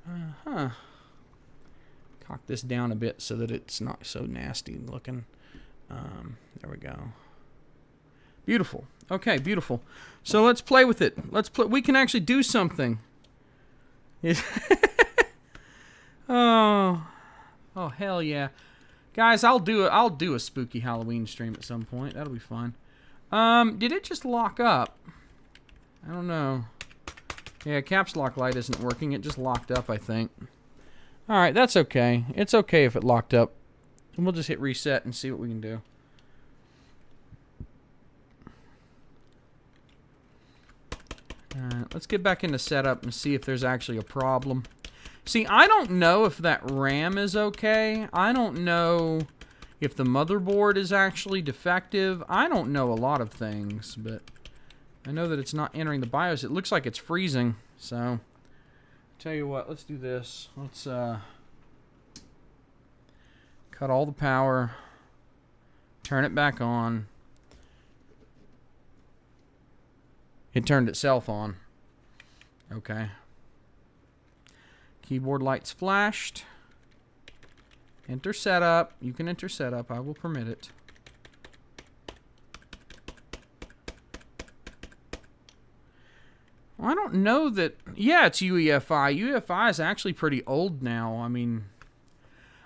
Uh-huh. Cock this down a bit so that it's not so nasty looking. There we go. Beautiful. Okay, beautiful. So let's play with it. Let's play. We can actually do something. Oh hell yeah, guys! I'll do a spooky Halloween stream at some point. That'll be fun. Did it just lock up? I don't know. Yeah, caps lock light isn't working. It just locked up, I think. All right, that's okay. It's okay if it locked up. And we'll just hit reset and see what we can do. Let's get back into setup and see if there's actually a problem. See, I don't know if that RAM is okay. I don't know if the motherboard is actually defective. I don't know a lot of things, but I know that it's not entering the BIOS. It looks like it's freezing, so tell you what, let's do this. Let's cut all the power, turn it back on. It turned itself on. Okay. Keyboard lights flashed. Enter setup. You can enter setup. I will permit it. Well, I don't know that... Yeah, it's UEFI. UEFI is actually pretty old now. I mean...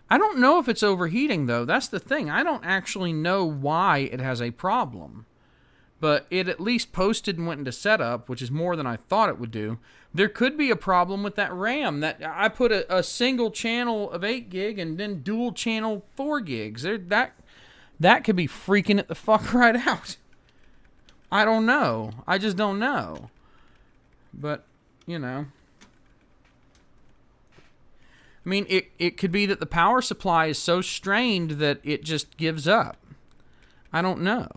I don't know if it's overheating, though. That's the thing. I don't actually know why it has a problem. But it at least posted and went into setup, which is more than I thought it would do. There could be a problem with that RAM. That I put a single channel of 8 gig and then dual channel 4 gigs. That could be freaking it the fuck right out. I don't know. I just don't know. But, you know. I mean, it could be that the power supply is so strained that it just gives up. I don't know.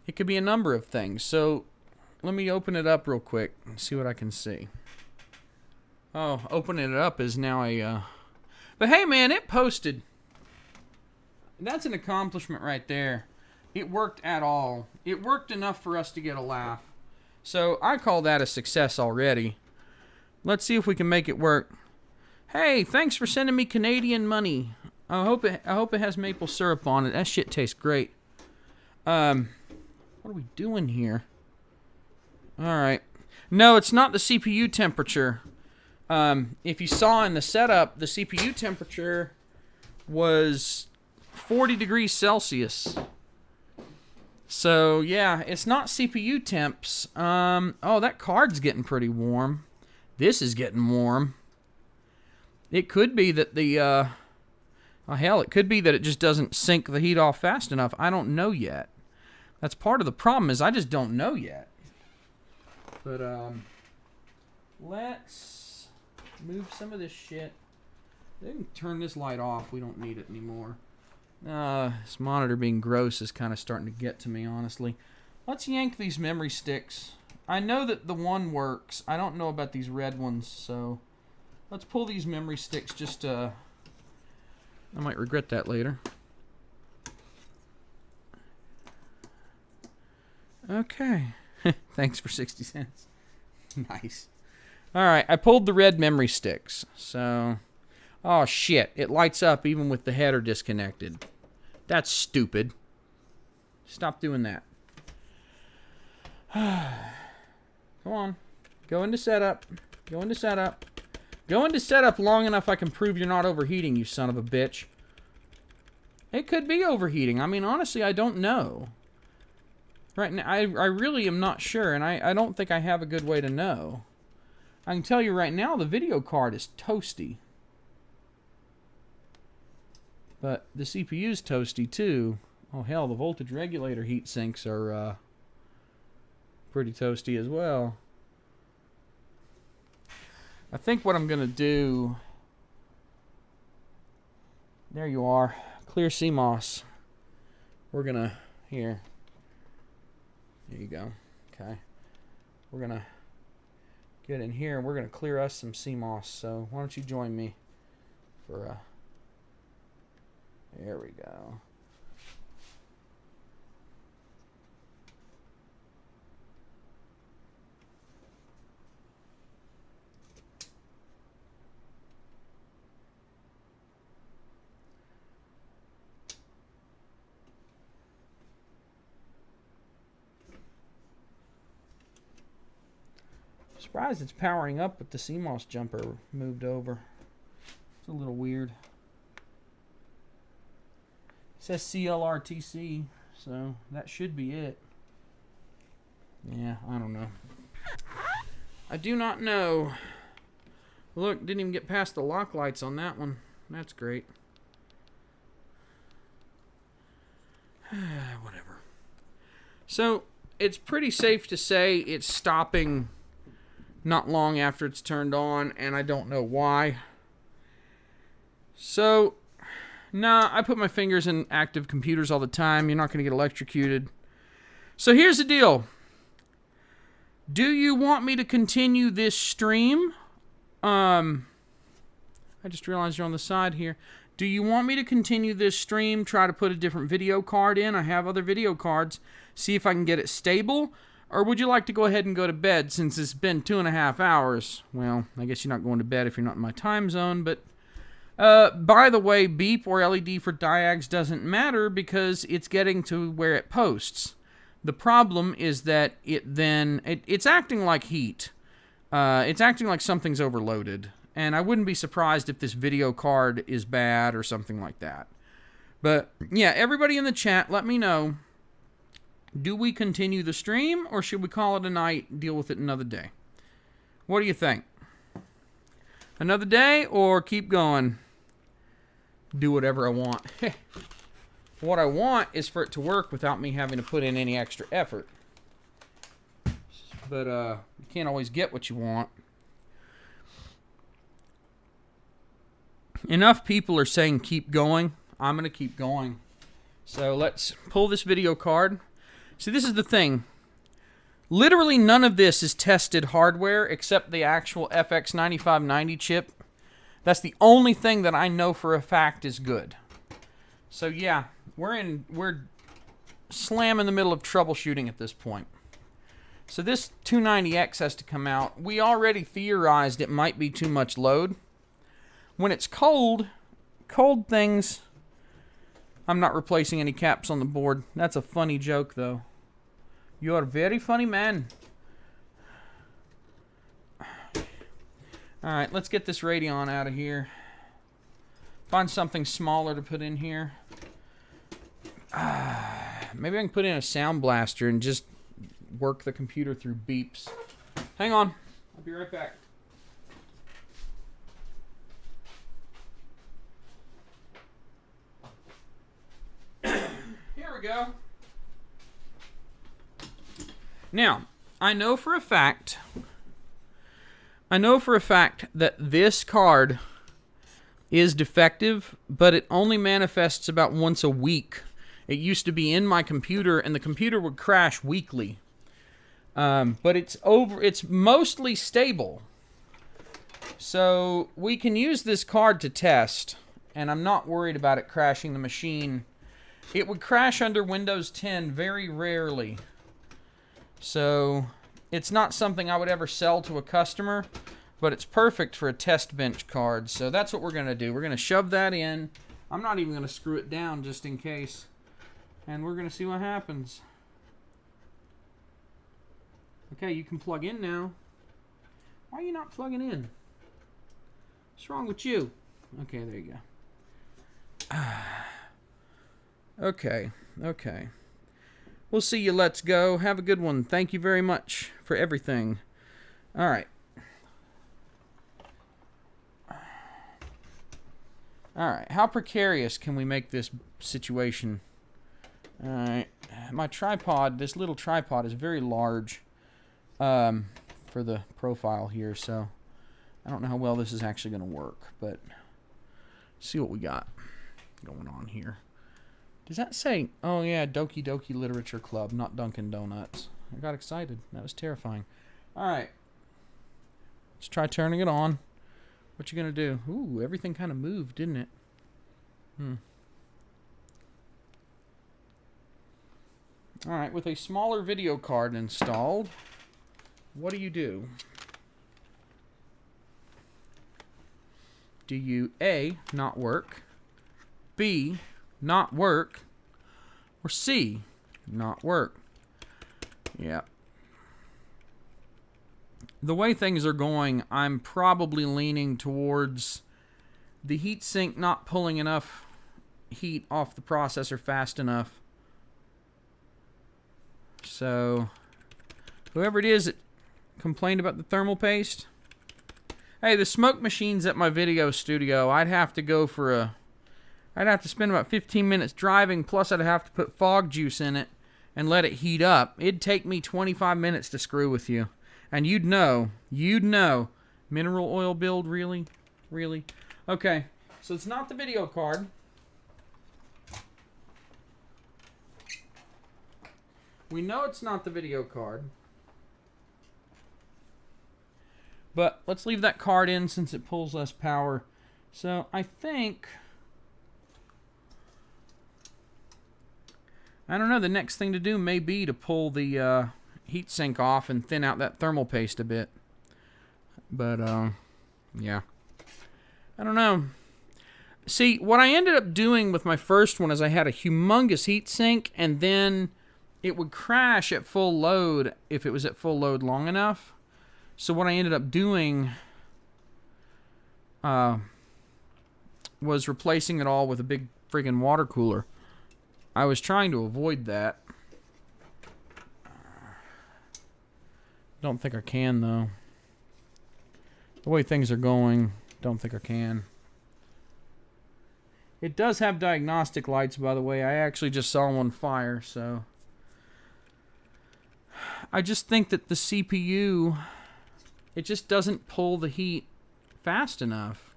It could be a number of things. So let me open it up real quick and see what I can see. Oh, opening it up is now a... But hey, man, it posted. That's an accomplishment right there. it worked at all. It worked enough for us to get a laugh. So I call that a success already. Let's see if we can make it work. Hey, thanks for sending me Canadian money. I hope it has maple syrup on it. That shit tastes great. What are we doing here? All right. No, it's not the CPU temperature. If you saw in the setup, the CPU temperature was 40 degrees Celsius. So, yeah, it's not CPU temps. Oh, that card's getting pretty warm. This is getting warm. It could be that the, oh, hell, it could be that it just doesn't sink the heat off fast enough. I don't know yet. That's part of the problem, is I just don't know yet. But, let's move some of this shit. They can turn this light off. We don't need it anymore. This monitor being gross is kind of starting to get to me, honestly. Let's yank these memory sticks. I know that the one works. I don't know about these red ones, so let's pull these memory sticks just I might regret that later. Okay. Thanks for 60 cents. Nice. Alright, I pulled the red memory sticks. So, oh shit, it lights up even with the header disconnected. That's stupid. Stop doing that. Come on. Go into setup. Go into setup. Go into setup long enough I can prove you're not overheating, you son of a bitch. It could be overheating. I mean, honestly, I don't know. Right now, I really am not sure, and I don't think I have a good way to know. I can tell you right now, the video card is toasty. But the CPU's toasty, too. Oh, hell, the voltage regulator heat sinks are pretty toasty as well. I think what I'm going to do... There you are. Clear CMOS. We're going to... Here. There you go. Okay. We're going to get in here and we're going to clear us some CMOS. So why don't you join me for there we go. Surprised it's powering up with the CMOS jumper moved over. It's a little weird. It says CLRTC, so that should be it. Yeah, I don't know. I do not know. Look, didn't even get past the lock lights on that one. That's great. Whatever. So, it's pretty safe to say it's stopping not long after it's turned on, and I don't know why. So, nah, I put my fingers in active computers all the time. You're not going to get electrocuted. So here's the deal. Do you want me to continue this stream? I just realized you're on the side here. Do you want me to continue this stream, try to put a different video card in? I have other video cards. See if I can get it stable. Or would you like to go ahead and go to bed since it's been 2.5 hours? Well, I guess you're not going to bed if you're not in my time zone, but... by the way, beep or LED for diags doesn't matter because it's getting to where it posts. The problem is that it's acting like heat. It's acting like something's overloaded. And I wouldn't be surprised if this video card is bad or something like that. But, yeah, everybody in the chat, let me know. Do we continue the stream, or should we call it a night, deal with it another day? What do you think? Another day, or keep going? Do whatever I want. What I want is for it to work without me having to put in any extra effort. But, you can't always get what you want. Enough people are saying keep going. I'm going to keep going. So let's pull this video card. See, this is the thing. Literally none of this is tested hardware except the actual FX-9590 chip. That's the only thing that I know for a fact is good. So yeah, we're slam in the middle of troubleshooting at this point. So this 290X has to come out. We already theorized it might be too much load. When it's cold things, I'm not replacing any caps on the board. That's a funny joke, though. You are a very funny man. Alright, let's get this Radeon out of here. Find something smaller to put in here. Maybe I can put in a sound blaster and just work the computer through beeps. Hang on. I'll be right back. Here we go. Now, I know for a fact that this card is defective, but it only manifests about once a week. It used to be in my computer, and the computer would crash weekly. But it's mostly stable. So we can use this card to test, and I'm not worried about it crashing the machine. It would crash under Windows 10 very rarely. So it's not something I would ever sell to a customer, but it's perfect for a test bench card. So that's what we're going to do. We're going to shove that in. I'm not even going to screw it down just in case. And we're going to see what happens. Okay, you can plug in now. Why are you not plugging in? What's wrong with you? Okay, there you go. Okay. We'll see you. Let's go. Have a good one. Thank you very much for everything. All right. How precarious can we make this situation? All right. My tripod, this little tripod is very large for the profile here, so I don't know how well this is actually going to work, but see what we got going on here. Does that say, oh yeah, Doki Doki Literature Club, not Dunkin' Donuts? I got excited. That was terrifying. Alright. Let's try turning it on. What you gonna do? Ooh, everything kind of moved, didn't it? Alright, with a smaller video card installed, what do? Do you A, not work, B, not work, or C, not work? Yeah. The way things are going, I'm probably leaning towards the heatsink not pulling enough heat off the processor fast enough. So, whoever it is that complained about the thermal paste, hey, the smoke machines at my video studio, I'd have to spend about 15 minutes driving, plus I'd have to put fog juice in it and let it heat up. It'd take me 25 minutes to screw with you. And you'd know. Mineral oil build, really? Really? Okay, so it's not the video card. We know it's not the video card. But let's leave that card in since it pulls less power. So I think, I don't know, the next thing to do may be to pull the heatsink off and thin out that thermal paste a bit. But, yeah. I don't know. See, what I ended up doing with my first one is I had a humongous heatsink, and then it would crash at full load if it was at full load long enough. So what I ended up doing was replacing it all with a big friggin' water cooler. I was trying to avoid that. Don't think I can, though. The way things are going, don't think I can. It does have diagnostic lights, by the way. I actually just saw one fire, so I just think that the CPU, it just doesn't pull the heat fast enough.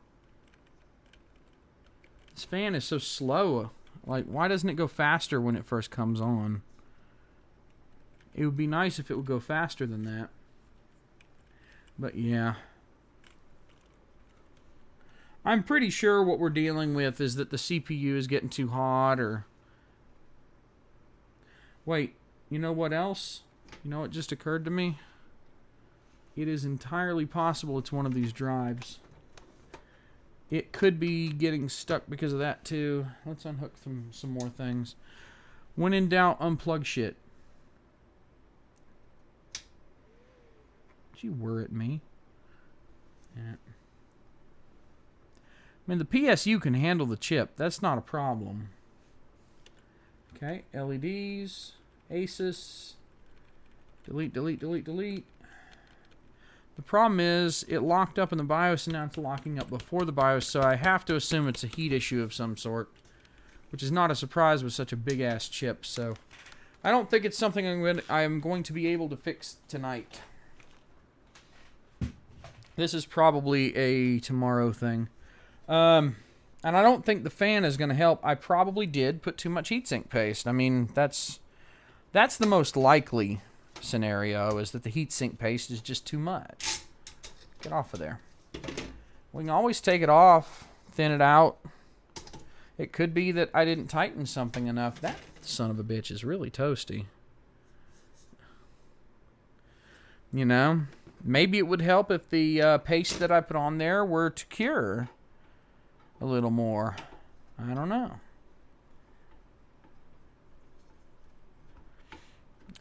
This fan is so slow. Like, why doesn't it go faster when it first comes on? It would be nice if it would go faster than that. But yeah. I'm pretty sure what we're dealing with is that the CPU is getting too hot, or Wait, you know what else? You know what just occurred to me? It is entirely possible it's one of these drives. It could be getting stuck because of that too. Let's unhook some more things. When in doubt, unplug shit. Did you whir at me? Yeah. I mean, the PSU can handle the chip. That's not a problem. Okay, LEDs, Asus. Delete, delete, delete, delete. The problem is it locked up in the BIOS and now it's locking up before the BIOS, so I have to assume it's a heat issue of some sort, which is not a surprise with such a big-ass chip, so I don't think it's something I'm going to be able to fix tonight. This is probably a tomorrow thing. And I don't think the fan is going to help. I probably did put too much heatsink paste. I mean, that's the most likely scenario, is that the heatsink paste is just too much. Get off of there. We can always take it off, thin it out. It could be that I didn't tighten something enough. That son of a bitch is really toasty. You know, maybe it would help if the paste that I put on there were to cure a little more. I don't know.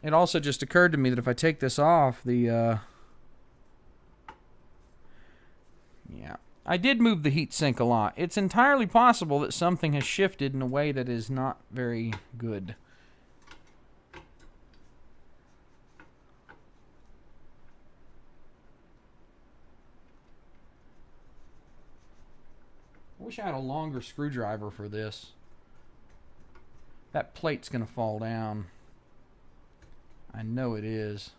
It also just occurred to me that if I take this off, yeah. I did move the heatsink a lot. It's entirely possible that something has shifted in a way that is not very good. I wish I had a longer screwdriver for this. That plate's gonna fall down. I know it is.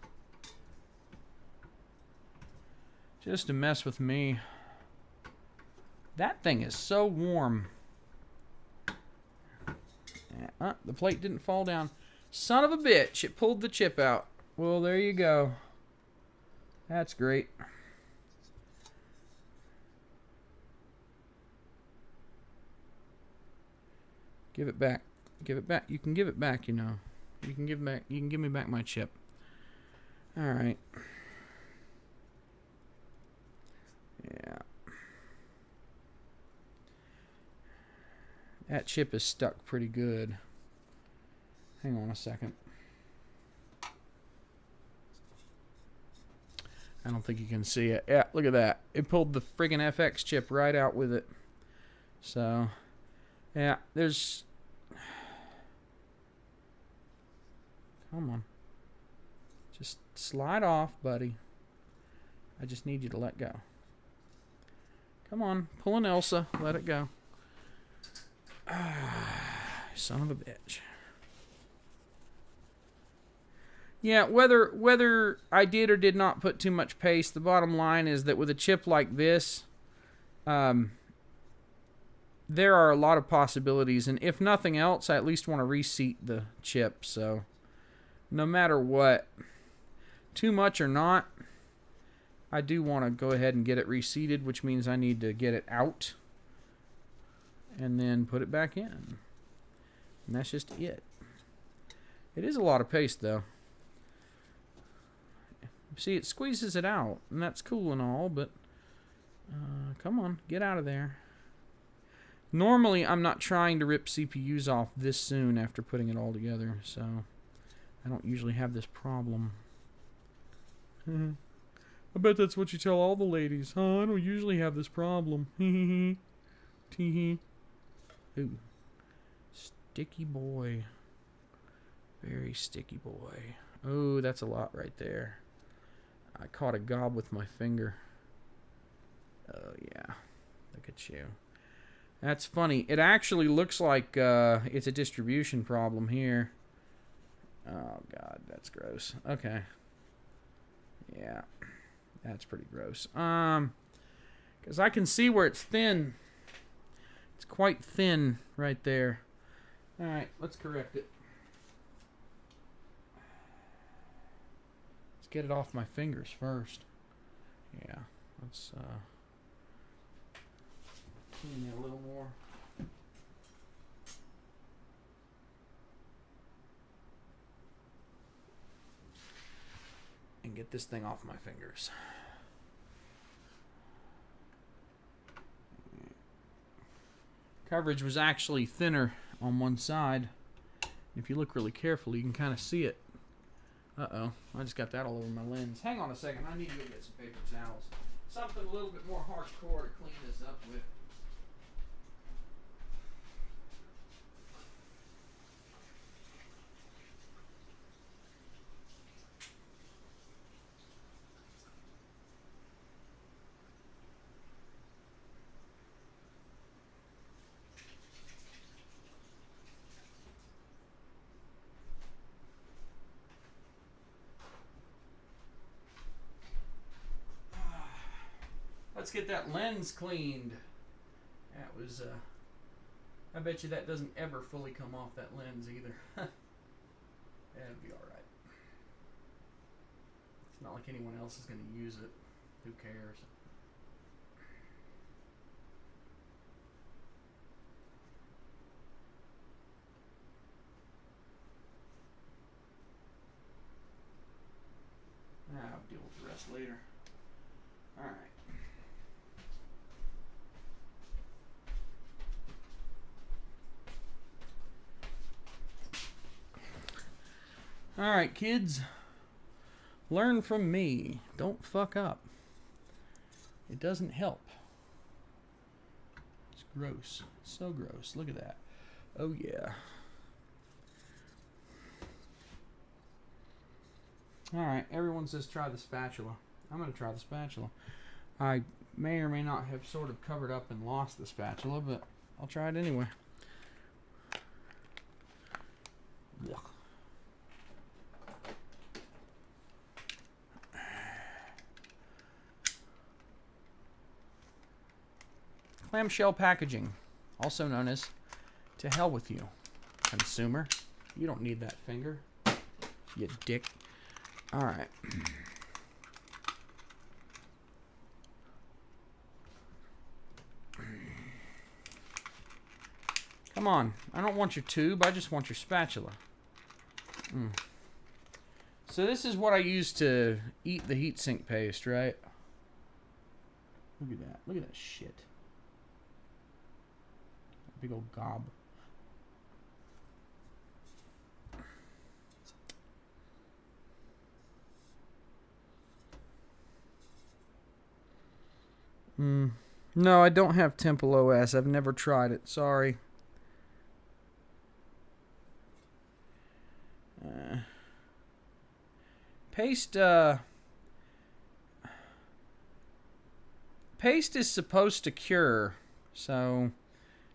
Just to mess with me. That thing is so warm. The plate didn't fall down. Son of a bitch, it pulled the chip out. Well, there you go. That's great. Give it back. Give it back. You can give it back, you know. You can give me back my chip. All right. Yeah. That chip is stuck pretty good. Hang on a second. I don't think you can see it. Yeah, look at that. It pulled the friggin' FX chip right out with it. So, yeah, there's... Come on. Just slide off, buddy. I just need you to let go. Come on. Pull an Elsa. Let it go. Son of a bitch. Yeah, whether I did or did not put too much paste, the bottom line is that with a chip like this, there are a lot of possibilities. And if nothing else, I at least want to reseat the chip. So... no matter what, too much or not, I do want to go ahead and get it reseated, which means I need to get it out and then put it back in. And that's just it. It is a lot of paste, though. See, it squeezes it out, and that's cool and all, but come on, get out of there. Normally, I'm not trying to rip CPUs off this soon after putting it all together, so... I don't usually have this problem. I bet that's what you tell all the ladies, huh? I don't usually have this problem. Tee-hee. Ooh. Sticky boy. Very sticky boy. Oh, that's a lot right there. I caught a gob with my finger. Oh, yeah. Look at you. That's funny. It actually looks like it's a distribution problem here. Oh, God, that's gross. Okay. Yeah, that's pretty gross. Because I can see where it's thin. It's quite thin right there. All right, let's correct it. Let's get it off my fingers first. Yeah, let's clean it a little more. and get this thing off my fingers. Coverage was actually thinner on one side. If you look really carefully, you can kind of see it. Uh-oh, I just got that all over my lens. Hang on a second, I need to go get some paper towels. Something a little bit more hardcore to clean this up with. Let's get that lens cleaned. That was, I bet you that doesn't ever fully come off that lens either. That'd be alright. It's not like anyone else is going to use it. Who cares? I'll deal with the rest later. Alright. Alright, kids. Learn from me. Don't fuck up. It doesn't help. It's gross. So gross. Look at that. Oh, yeah. Alright, everyone says try the spatula. I'm going to try the spatula. I may or may not have sort of covered up and lost the spatula, but I'll try it anyway. Ugh. Clamshell packaging, also known as to hell with you, consumer. You don't need that finger, you dick. All right. Come on, I don't want your tube, I just want your spatula. So this is what I use to eat the heatsink paste, right? Look at that. Look at that shit. Big old gob. No, I don't have Temple OS. I've never tried it. Sorry. Paste is supposed to cure, so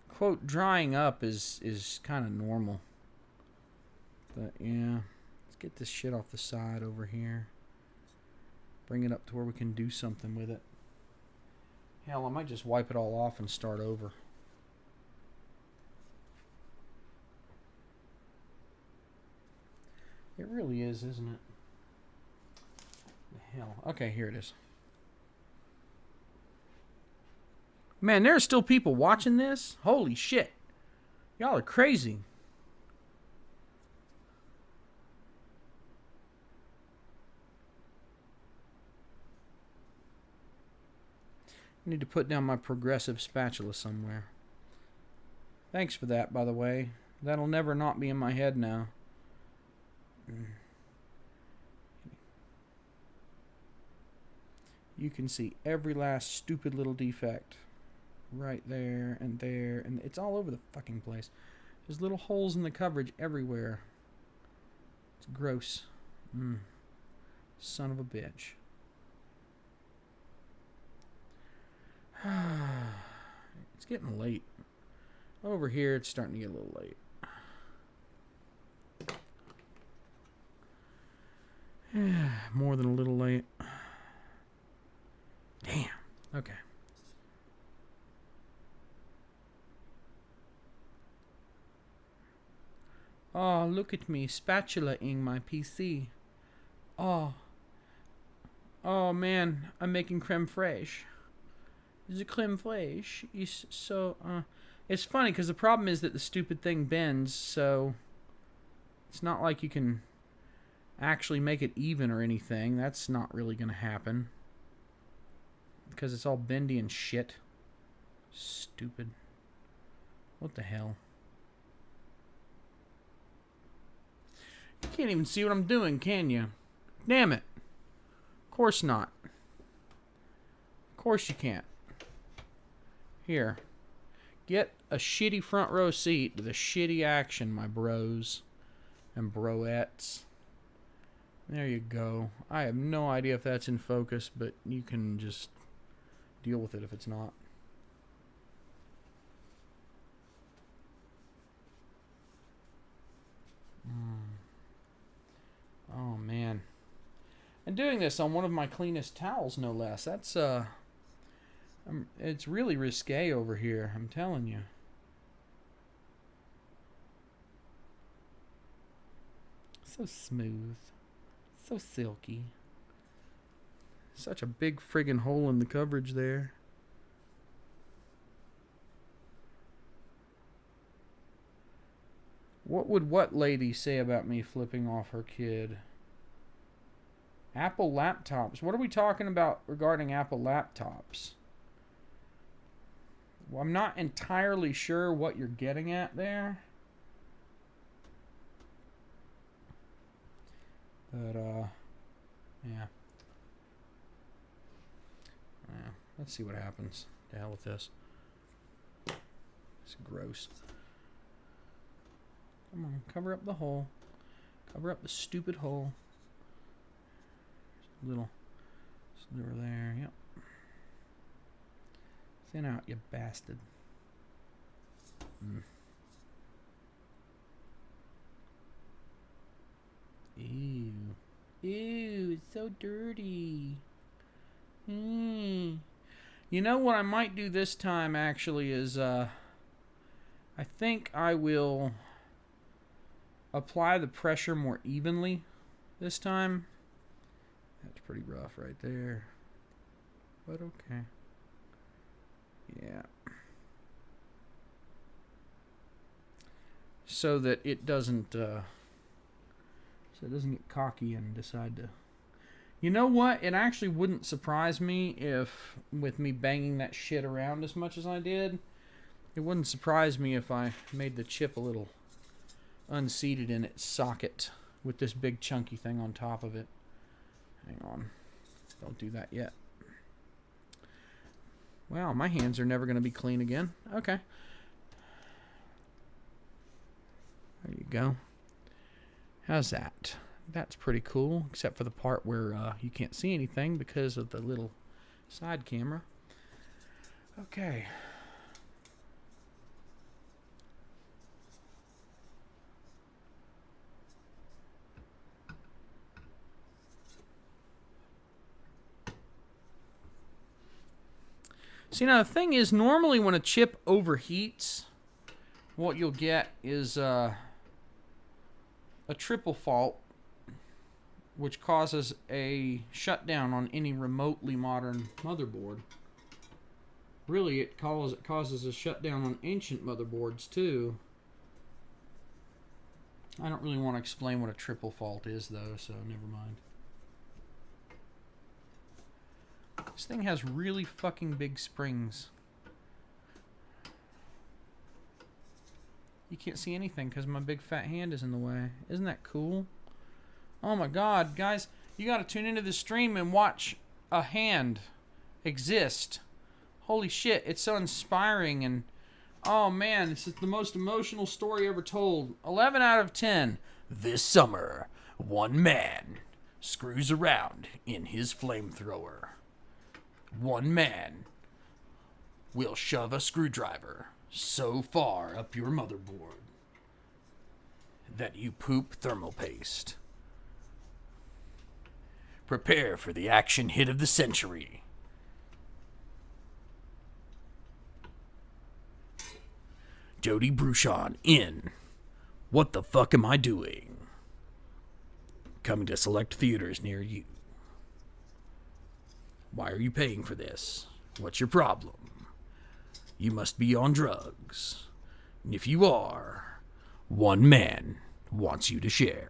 quote drying up is kind of normal. But yeah, let's get this shit off the side over here. Bring it up to where we can do something with it. Hell, I might just wipe it all off and start over. It really is, isn't it? The hell. Okay, here it is. Man, there are still people watching this? Holy shit. Y'all are crazy. I need to put down my progressive spatula somewhere. Thanks for that, by the way. That'll never not be in my head now. You can see every last stupid little defect. Right there, and it's all over the fucking place. There's little holes in the coverage everywhere. It's gross. Son of a bitch. It's getting late. Over here, it's starting to get a little late. More than a little late. Damn. Okay. Oh, look at me spatula-ing my PC. Oh. Oh, man. I'm making creme fraiche. The creme fraiche is so... It's funny, because the problem is that the stupid thing bends, so... It's not like you can actually make it even or anything. That's not really going to happen. Because it's all bendy and shit. Stupid. What the hell? You can't even see what I'm doing, can you? Damn it. Of course not. Of course you can't. Here. Get a shitty front row seat to the shitty action, my bros and broettes. There you go. I have no idea if that's in focus, but you can just deal with it if it's not. Oh, man. And doing this on one of my cleanest towels, no less. That's, it's really risque over here, I'm telling you. So smooth. So silky. Such a big friggin' hole in the coverage there. What would what lady say about me flipping off her kid? Apple laptops. What are we talking about regarding Apple laptops? Well, I'm not entirely sure what you're getting at there. But, yeah. Let's see what happens. To hell with this. It's gross. Come on, cover up the hole. Cover up the stupid hole. There's a little sliver there, yep. Thin out, you bastard. Ew. Ew, it's so dirty. You know what I might do this time, actually, is, I think I will apply the pressure more evenly this time. That's pretty rough right there. But okay. Yeah. So that it doesn't, so it doesn't get cocky and decide to... You know what? It actually wouldn't surprise me if, with me banging that shit around as much as I did, it wouldn't surprise me if I made the chip a little unseated in its socket with this big chunky thing on top of it. Hang on. Don't do that yet. Wow, my hands are never going to be clean again. Okay. There you go. How's that? That's pretty cool, except for the part where you can't see anything because of the little side camera. Okay. See, now the thing is, normally when a chip overheats, what you'll get is a triple fault, which causes a shutdown on any remotely modern motherboard. Really, it causes a shutdown on ancient motherboards, too. I don't really want to explain what a triple fault is, though, so never mind. This thing has really fucking big springs. You can't see anything because my big fat hand is in the way. Isn't that cool? Oh my god, guys, you gotta tune into the stream and watch a hand exist. Holy shit, it's so inspiring, and oh man, this is the most emotional story ever told. 11 out of 10. This summer, one man screws around in his flamethrower. One man will shove a screwdriver so far up your motherboard that you poop thermal paste. Prepare for the action hit of the century. Jody Bruchon in What the Fuck Am I Doing? Coming to select theaters near you. Why are you paying for this? What's your problem? You must be on drugs. And if you are, one man wants you to share.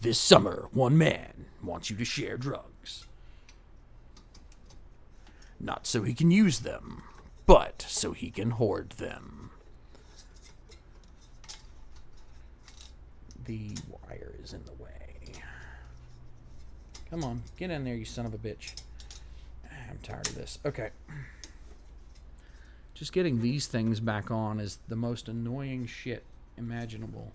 This summer, one man wants you to share drugs. Not so he can use them, but so he can hoard them. The wire is in the way. Come on, get in there, you son of a bitch. I'm tired of this. Okay. Just getting these things back on is the most annoying shit imaginable.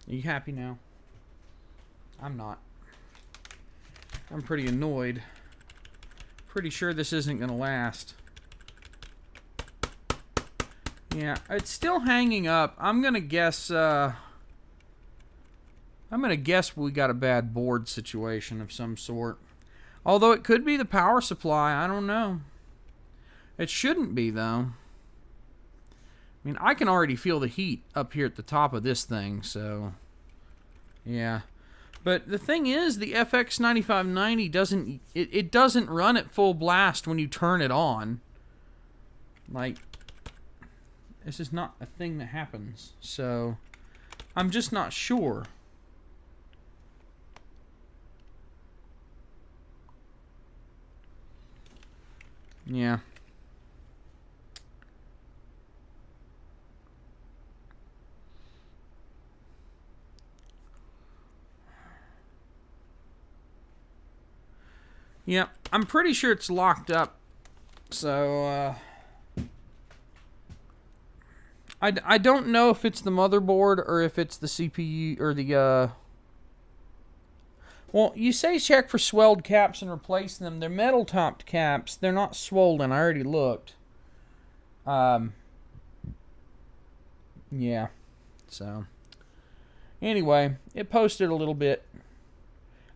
Are you happy now? I'm not. I'm pretty annoyed. Pretty sure this isn't going to last. Yeah, it's still hanging up. I'm going to guess we got a bad board situation of some sort. Although it could be the power supply, I don't know. It shouldn't be though. I mean, I can already feel the heat up here at the top of this thing, so yeah. But the thing is, the FX-9590 doesn't, it doesn't run at full blast when you turn it on. Like, this is not a thing that happens, so I'm just not sure. Yeah. Yeah, I'm pretty sure it's locked up. So, I don't know if it's the motherboard or if it's the CPU or the, well, you say check for swelled caps and replace them. They're metal-topped caps. They're not swollen. I already looked. Yeah. So, anyway, it posted a little bit.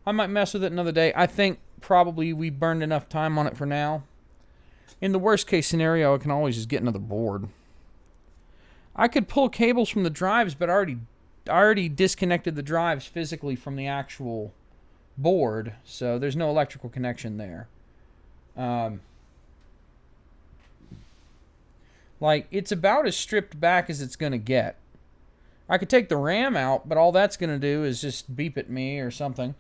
I might mess with it another day. I think probably we burned enough time on it for now. In the worst case scenario, I can always just get another board. I could pull cables from the drives, but I already disconnected the drives physically from the actual board, so there's no electrical connection there. Like, it's about as stripped back as it's going to get. I could take the RAM out, but all that's going to do is just beep at me or something.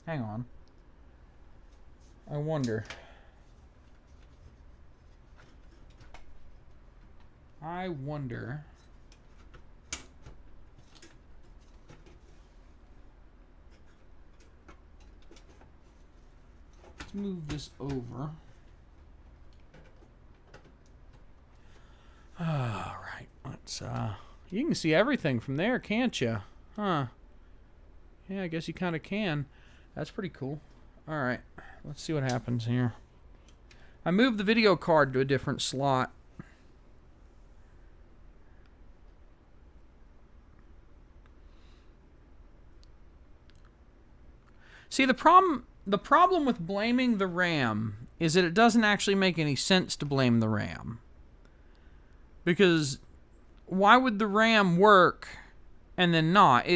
Hang on. I wonder. Let's move this over. Alright, let's, you can see everything from there, can't you? Huh. Yeah, I guess you kind of can. That's pretty cool. Alright, let's see what happens here. I moved the video card to a different slot. See, the problem with blaming the RAM is that it doesn't actually make any sense to blame the RAM. Because why would the RAM work and then not?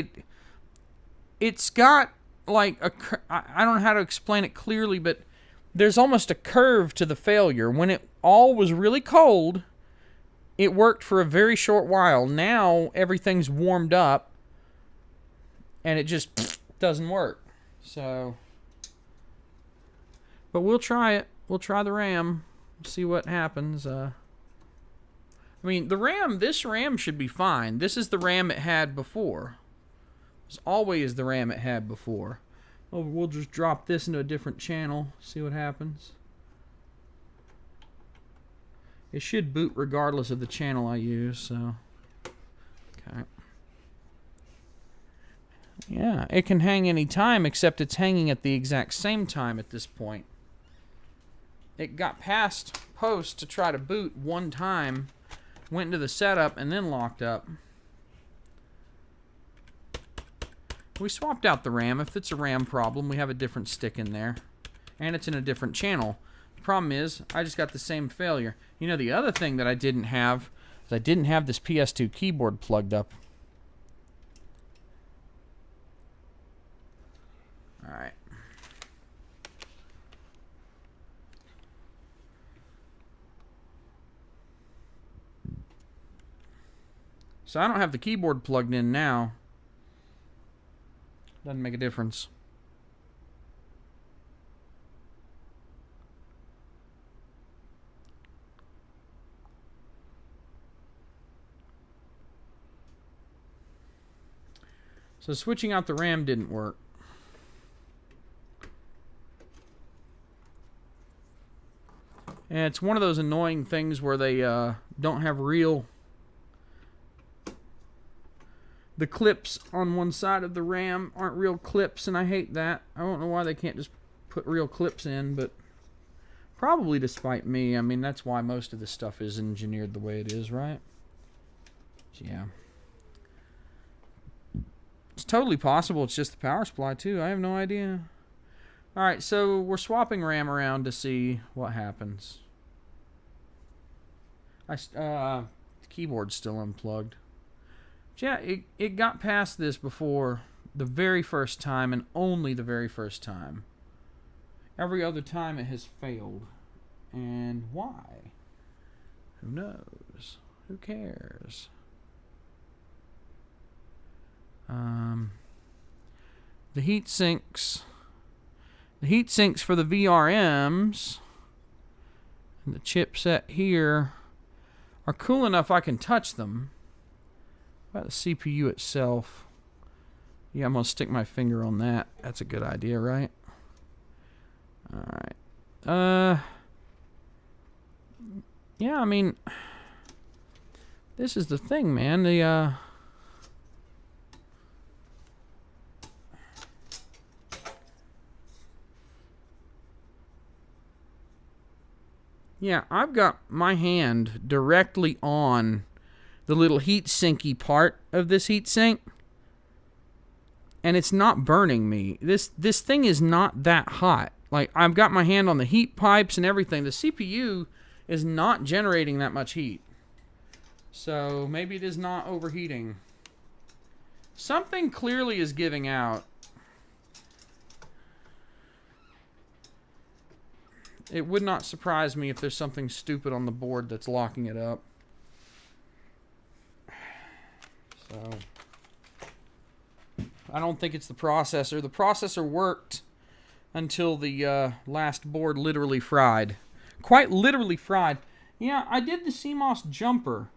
It's got like I don't know how to explain it clearly, but there's almost a curve to the failure. When it all was really cold, it worked for a very short while. Now everything's warmed up and it just doesn't work. So, but we'll try it. We'll try the RAM. See what happens. I mean, this RAM should be fine. This is the RAM it had before. It's always the RAM it had before. Oh, we'll just drop this into a different channel. See what happens. It should boot regardless of the channel I use, so. Okay. Yeah, it can hang any time, except it's hanging at the exact same time at this point. It got past supposed to try to boot one time, went into the setup, and then locked up. We swapped out the RAM. If it's a RAM problem, we have a different stick in there. And it's in a different channel. The problem is, I just got the same failure. You know, the other thing that I didn't have is I didn't have this PS2 keyboard plugged up. Alright. So I don't have the keyboard plugged in now. Doesn't make a difference. So switching out the RAM didn't work. And it's one of those annoying things where they don't have real... The clips on one side of the RAM aren't real clips, and I hate that. I don't know why they can't just put real clips in, but probably to spite me. I mean, that's why most of this stuff is engineered the way it is, right? Yeah. It's totally possible it's just the power supply, too. I have no idea. Alright, so we're swapping RAM around to see what happens. The keyboard's still unplugged. Yeah, it got past this before the very first time, and only the very first time. Every other time it has failed. And why? Who knows? Who cares? The heat sinks. The heat sinks for the VRMs and the chipset here are cool enough I can touch them. About the CPU itself. Yeah, I'm going to stick my finger on that. That's a good idea, right? Alright. Yeah, I mean, this is the thing, man. Yeah, I've got my hand directly on the little heat sinky part of this heat sink, and it's not burning me. This thing is not that hot. Like, I've got my hand on the heat pipes and everything. The CPU is not generating that much heat. So maybe it is not overheating. Something clearly is giving out. It would not surprise me if there's something stupid on the board that's locking it up. So, I don't think it's the processor. The processor worked until the last board literally fried. Quite literally fried. Yeah, I did the CMOS jumper.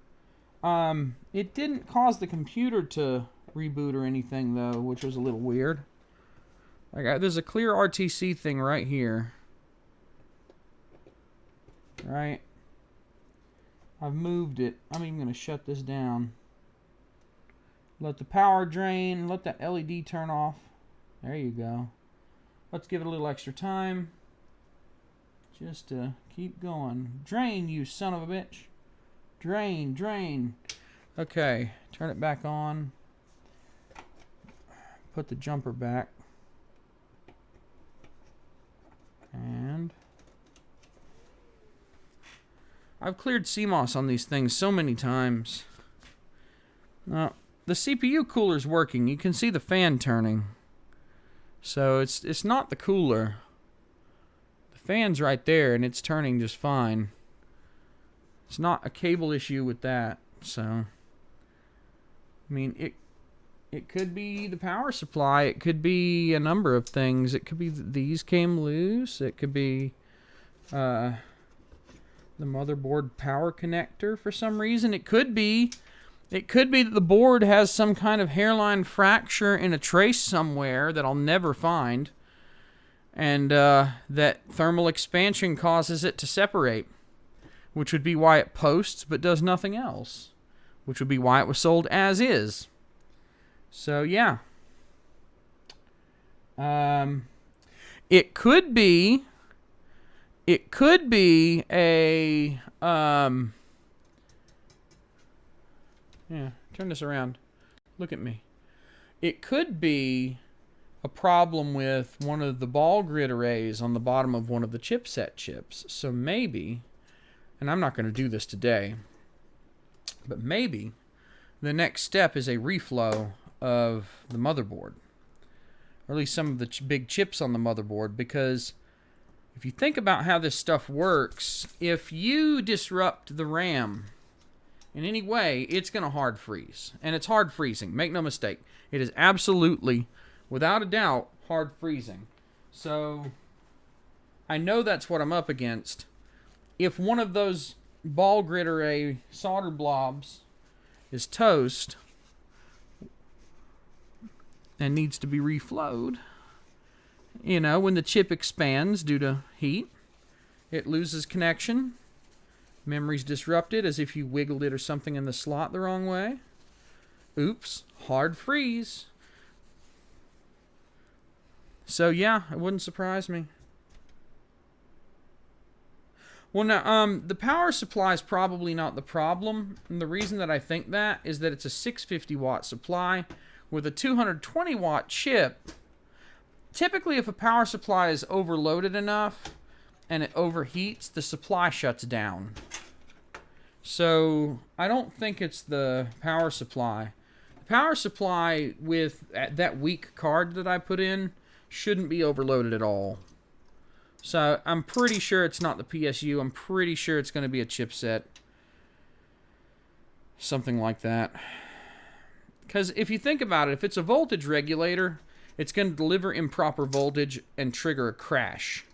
It didn't cause the computer to reboot or anything, though, which was a little weird. Like, there's a clear RTC thing right here. Right? I've moved it. I'm even going to shut this down. Let the power drain. Let that LED turn off. There you go. Let's give it a little extra time. Just to keep going. Drain, you son of a bitch. Drain, drain. Okay. Turn it back on. Put the jumper back. And I've cleared CMOS on these things so many times. Now, the CPU cooler's working. You can see the fan turning. So it's not the cooler. The fan's right there and it's turning just fine. It's not a cable issue with that. So, I mean, it could be the power supply. It could be a number of things. It could be these came loose. It could be the motherboard power connector for some reason. It could be that the board has some kind of hairline fracture in a trace somewhere that I'll never find. And that thermal expansion causes it to separate. Which would be why it posts but does nothing else. Which would be why it was sold as is. So, yeah. It could be It could be a, yeah, turn this around. Look at me. It could be a problem with one of the ball grid arrays on the bottom of one of the chipset chips. So maybe, and I'm not going to do this today, but maybe the next step is a reflow of the motherboard, or at least some of the big chips on the motherboard, because if you think about how this stuff works, if you disrupt the RAM in any way, it's going to hard freeze. And it's hard freezing. Make no mistake. It is absolutely, without a doubt, hard freezing. So I know that's what I'm up against. If one of those ball grid array solder blobs is toast and needs to be reflowed, you know, when the chip expands due to heat, it loses connection. Memory's disrupted, as if you wiggled it or something in the slot the wrong way. Oops, hard freeze. So yeah, it wouldn't surprise me. Well, now, the power supply is probably not the problem. And the reason that I think that is that it's a 650 watt supply with a 220 watt chip. Typically, if a power supply is overloaded enough and it overheats, the supply shuts down. So I don't think it's the power supply. The power supply with that weak card that I put in shouldn't be overloaded at all. So I'm pretty sure it's not the PSU. I'm pretty sure it's going to be a chipset. Something like that. Because if you think about it, if it's a voltage regulator, it's going to deliver improper voltage and trigger a crash.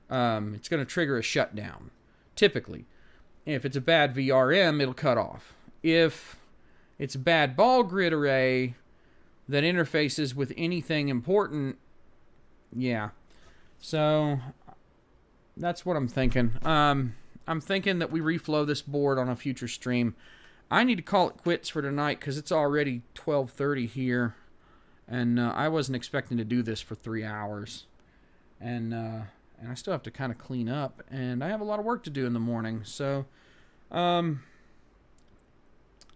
It's going to trigger a shutdown, typically. If it's a bad VRM, it'll cut off. If it's a bad ball grid array that interfaces with anything important, yeah. So that's what I'm thinking. I'm thinking that we reflow this board on a future stream. I need to call it quits for tonight because it's already 12:30 here. And I wasn't expecting to do this for 3 hours. And I still have to kind of clean up. And I have a lot of work to do in the morning. So, no,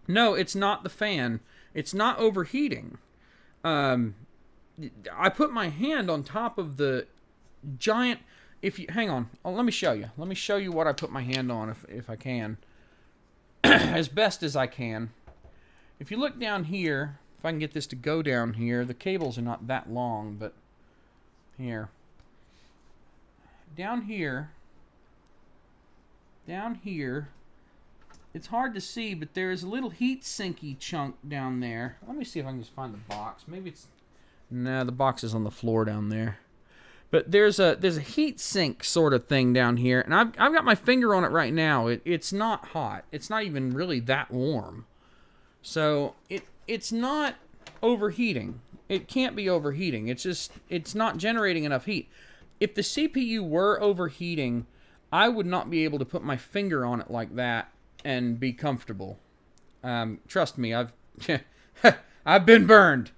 it's not the fan. It's not overheating. I put my hand on top of the giant... hang on. Oh, let me show you. Let me show you what I put my hand on if I can. As best as I can. If you look down here... If I can get this to go down here, the cables are not that long, but here. Down here, it's hard to see, but there is a little heat sinky chunk down there. Let me see if I can just find the box. Maybe it's, nah, the box is on the floor down there. But there's a heat sink sort of thing down here, and I've got my finger on it right now. It's not hot. It's not even really that warm. So it's not overheating. It can't be overheating. It's not generating enough heat. If the CPU were overheating, I would not be able to put my finger on it like that and be comfortable. Trust me, I've been burned.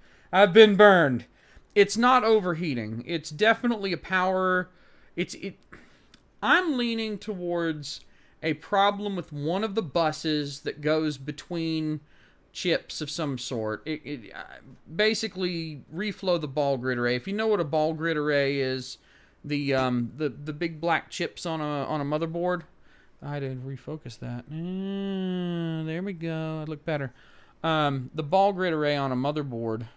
It's not overheating. It's definitely a power. I'm leaning towards a problem with one of the buses that goes between chips of some sort. Basically reflow the ball grid array. If you know what a ball grid array is, the big black chips on a motherboard. I didn't refocus that. There we go. It looked better. The ball grid array on a motherboard,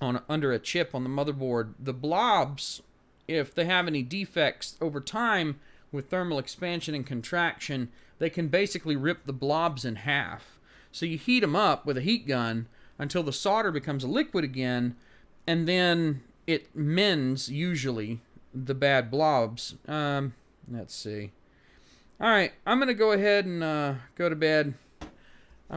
under a chip on the motherboard, the blobs, if they have any defects over time with thermal expansion and contraction, they can basically rip the blobs in half. So you heat them up with a heat gun until the solder becomes a liquid again, and then it mends, usually, the bad blobs. Let's see. Alright, I'm going to go ahead and go to bed. I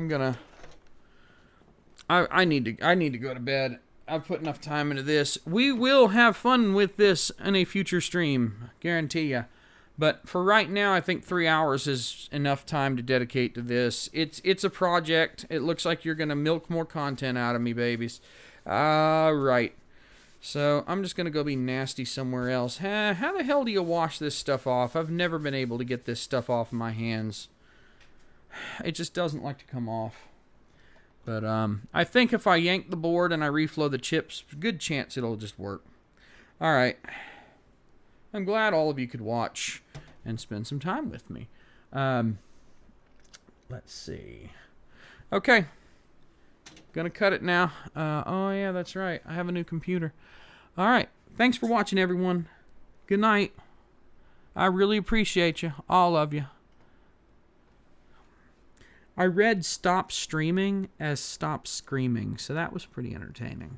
need to go to bed. I've put enough time into this. We will have fun with this in a future stream, guarantee ya. But for right now, I think 3 hours is enough time to dedicate to this. It's a project. It looks like you're going to milk more content out of me, babies. Alright. So I'm just going to go be nasty somewhere else. How the hell do you wash this stuff off? I've never been able to get this stuff off of my hands. It just doesn't like to come off. But I think if I yank the board and I reflow the chips, good chance it'll just work. Alright. I'm glad all of you could watch and spend some time with me. Let's see. Okay. Gonna cut it now. Oh yeah, that's right. I have a new computer. Alright. Thanks for watching, everyone. Good night. I really appreciate you. All of you. I read stop streaming as stop screaming, so that was pretty entertaining.